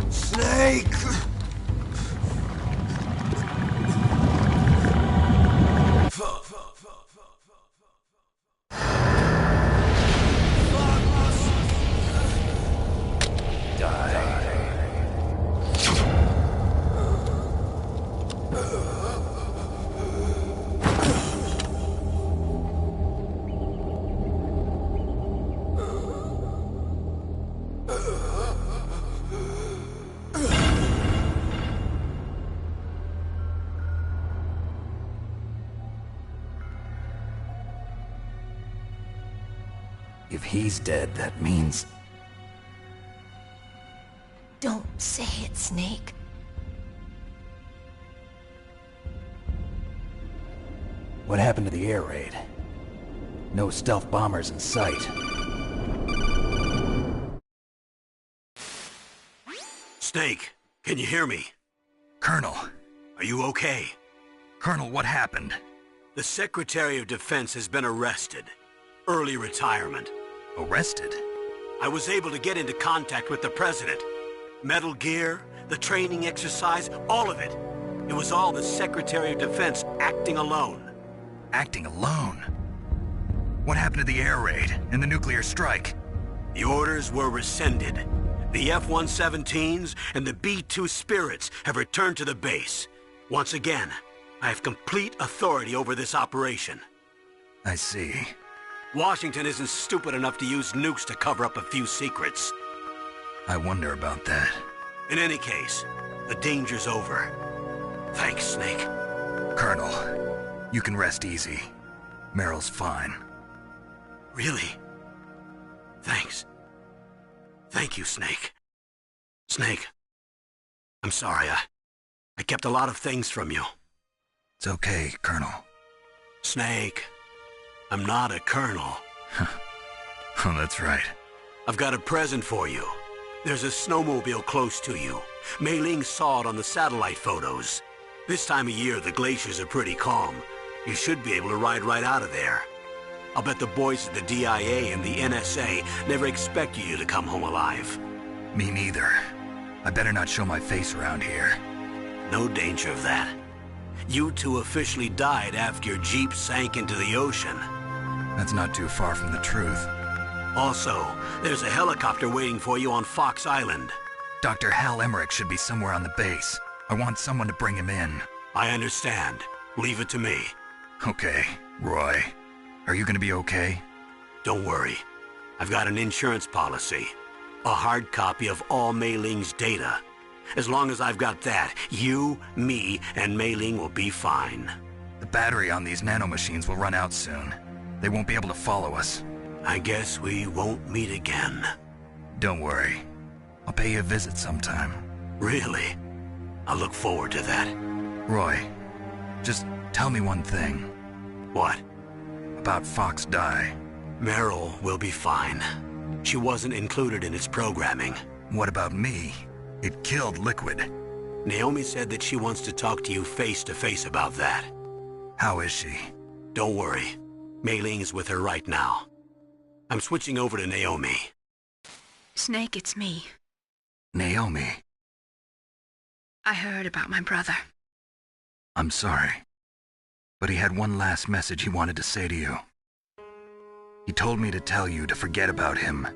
Snake! If he's dead, that means... Don't say it, Snake. What happened to the air raid? No stealth bombers in sight. Snake, can you hear me? Colonel. Are you okay? Colonel, what happened? The Secretary of Defense has been arrested. Early retirement. Arrested? I was able to get into contact with the President. Metal Gear, the training exercise, all of it. It was all the Secretary of Defense acting alone. Acting alone? What happened to the air raid and the nuclear strike? The orders were rescinded. The F-117s and the B-2 Spirits have returned to the base. Once again, I have complete authority over this operation. I see. Washington isn't stupid enough to use nukes to cover up a few secrets. I wonder about that. In any case, the danger's over. Thanks, Snake. Colonel, you can rest easy. Meryl's fine. Really? Thanks. Thank you, Snake. Snake, I'm sorry. I kept a lot of things from you. It's okay, Colonel. Snake, I'm not a colonel. Oh, that's right. I've got a present for you. There's a snowmobile close to you. Mei Ling saw it on the satellite photos. This time of year, the glaciers are pretty calm. You should be able to ride right out of there. I'll bet the boys at the DIA and the NSA never expected you to come home alive. Me neither. I better not show my face around here. No danger of that. You two officially died after your Jeep sank into the ocean. That's not too far from the truth. Also, there's a helicopter waiting for you on Fox Island. Dr. Hal Emmerich should be somewhere on the base. I want someone to bring him in. I understand. Leave it to me. Okay, Roy. Are you gonna be okay? Don't worry. I've got an insurance policy. A hard copy of all Mei Ling's data. As long as I've got that, you, me, and Mei Ling will be fine. The battery on these nanomachines will run out soon. They won't be able to follow us. I guess we won't meet again. Don't worry. I'll pay you a visit sometime. Really? I look forward to that. Roy, just tell me one thing. What? About Fox Die. Meryl will be fine. She wasn't included in its programming. What about me? It killed Liquid. Naomi said that she wants to talk to you face to face about that. How is she? Don't worry. Mei Ling is with her right now. I'm switching over to Naomi. Snake, it's me. Naomi. I heard about my brother. I'm sorry. But he had one last message he wanted to say to you. He told me to tell you to forget about him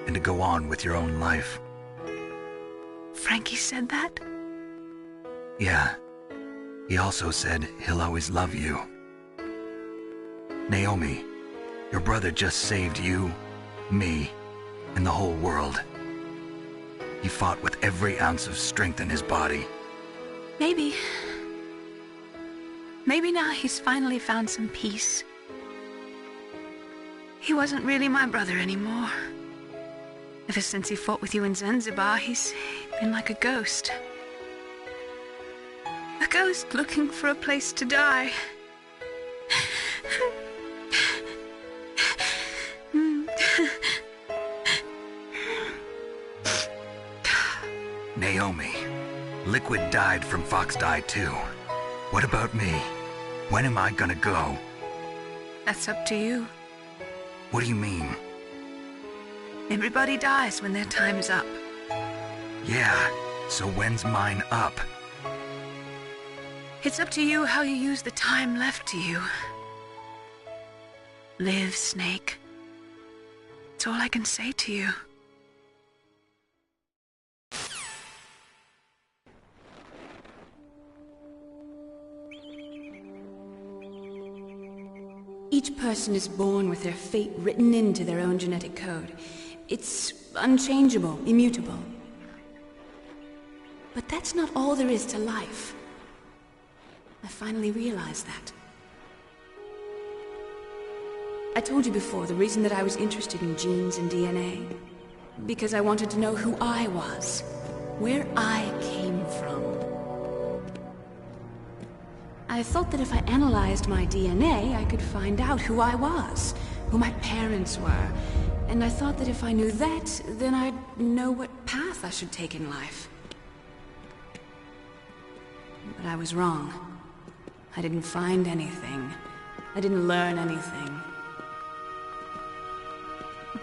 and to go on with your own life. Frankie said that? Yeah. He also said he'll always love you. Naomi, your brother just saved you, me, and the whole world. He fought with every ounce of strength in his body. Maybe now he's finally found some peace. He wasn't really my brother anymore. Ever since he fought with you in Zanzibar, he's been like a ghost. A ghost looking for a place to die. Naomi, Liquid died from Fox Die too. What about me? When am I gonna go? That's up to you. What do you mean? Everybody dies when their time's up. Yeah, so when's mine up? It's up to you how you use the time left to you. Live, Snake. That's all I can say to you. Each person is born with their fate written into their own genetic code. It's unchangeable, immutable. But that's not all there is to life. I finally realized that. I told you before the reason that I was interested in genes and DNA. Because I wanted to know who I was, where I came from. I thought that if I analyzed my DNA, I could find out who I was, who my parents were. And I thought that if I knew that, then I'd know what path I should take in life. But I was wrong. I didn't find anything. I didn't learn anything.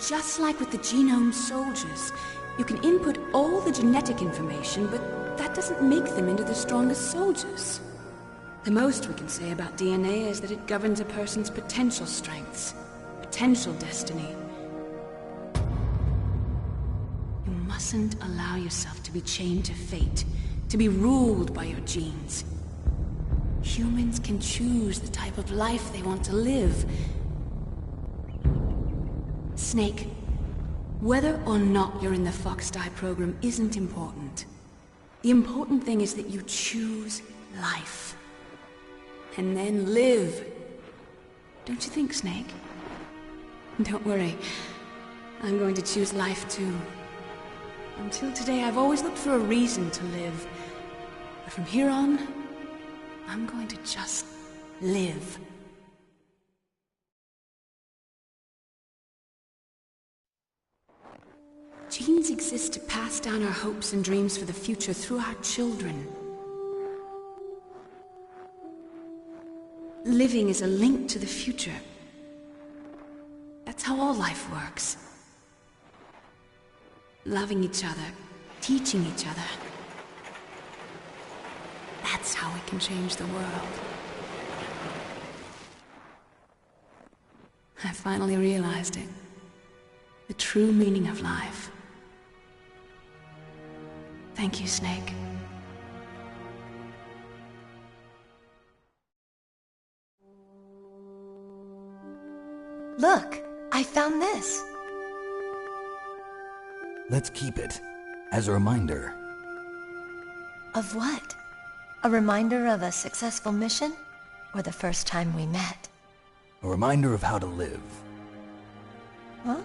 Just like with the genome soldiers, you can input all the genetic information, but that doesn't make them into the strongest soldiers. The most we can say about DNA is that it governs a person's potential strengths, potential destiny. You mustn't allow yourself to be chained to fate, to be ruled by your genes. Humans can choose the type of life they want to live. Snake, whether or not you're in the Fox Die program isn't important. The important thing is that you choose life. And then live. Don't you think, Snake? Don't worry. I'm going to choose life too. Until today, I've always looked for a reason to live. But from here on, I'm going to just live. Genes exist to pass down our hopes and dreams for the future through our children. Living is a link to the future. That's how all life works. Loving each other, teaching each other. That's how we can change the world. I finally realized it. The true meaning of life. Thank you, Snake. Look, I found this. Let's keep it as a reminder. Of what? A reminder of a successful mission? Or the first time we met? A reminder of how to live. Huh?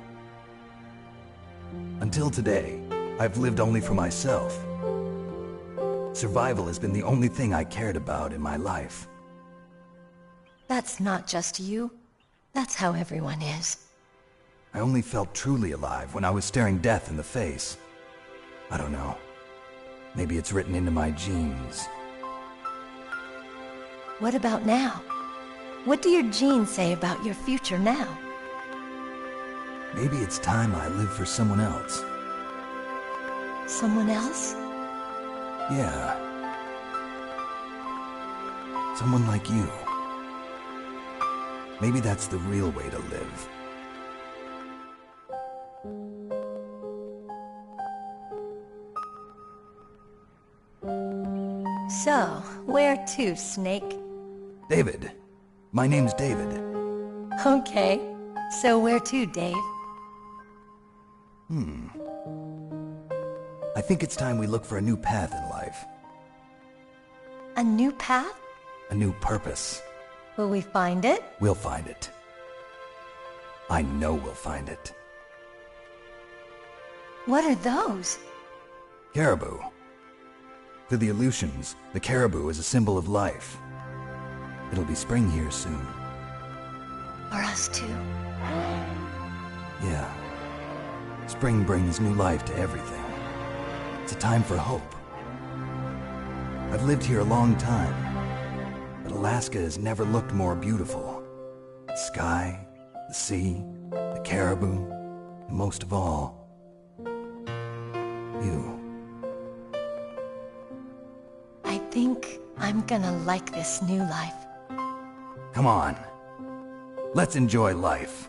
Until today, I've lived only for myself. Survival has been the only thing I cared about in my life. That's not just you. That's how everyone is. I only felt truly alive when I was staring death in the face. I don't know. Maybe it's written into my genes. What about now? What do your genes say about your future now? Maybe it's time I live for someone else. Someone else? Yeah. Someone like you. Maybe that's the real way to live. So, where to, Snake? David. My name's David. Okay. So where to, Dave? I think it's time we look for a new path in life. A new path? A new purpose. Will we find it? We'll find it. I know we'll find it. What are those? Caribou. To the Aleutians, the caribou is a symbol of life. It'll be spring here soon. For us too. Yeah. Spring brings new life to everything. It's a time for hope. I've lived here a long time, but Alaska has never looked more beautiful. The sky, the sea, the caribou, and most of all, you. I think I'm gonna like this new life. Come on. Let's enjoy life.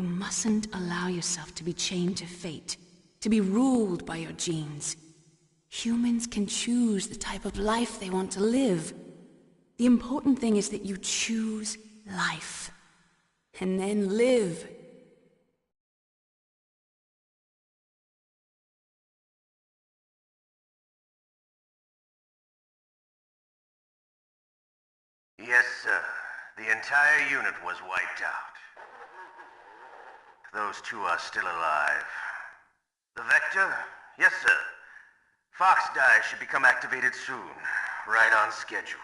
You mustn't allow yourself to be chained to fate, to be ruled by your genes. Humans can choose the type of life they want to live. The important thing is that you choose life. And then live. Yes, sir. The entire unit was wiped out. Those two are still alive. The Vector? Yes, sir. Fox Die should become activated soon. Right on schedule.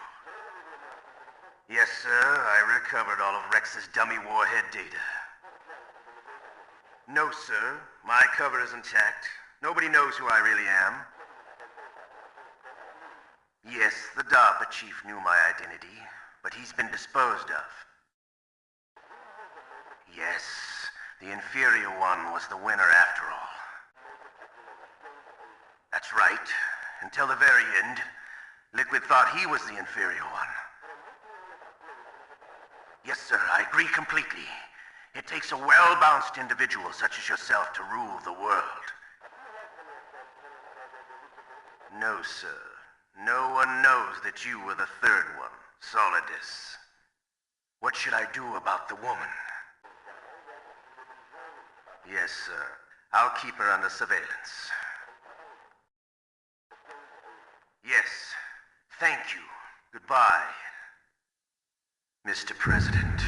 Yes, sir. I recovered all of Rex's dummy warhead data. No, sir. My cover is intact. Nobody knows who I really am. Yes, the DARPA chief knew my identity, but he's been disposed of. Yes, the inferior one was the winner after all. That's right. Until the very end, Liquid thought he was the inferior one. Yes, sir, I agree completely. It takes a well-balanced individual such as yourself to rule the world. No, sir. No one knows that you were the third one, Solidus. What should I do about the woman? Yes, sir. I'll keep her under surveillance. Yes. Thank you. Goodbye, Mr. President.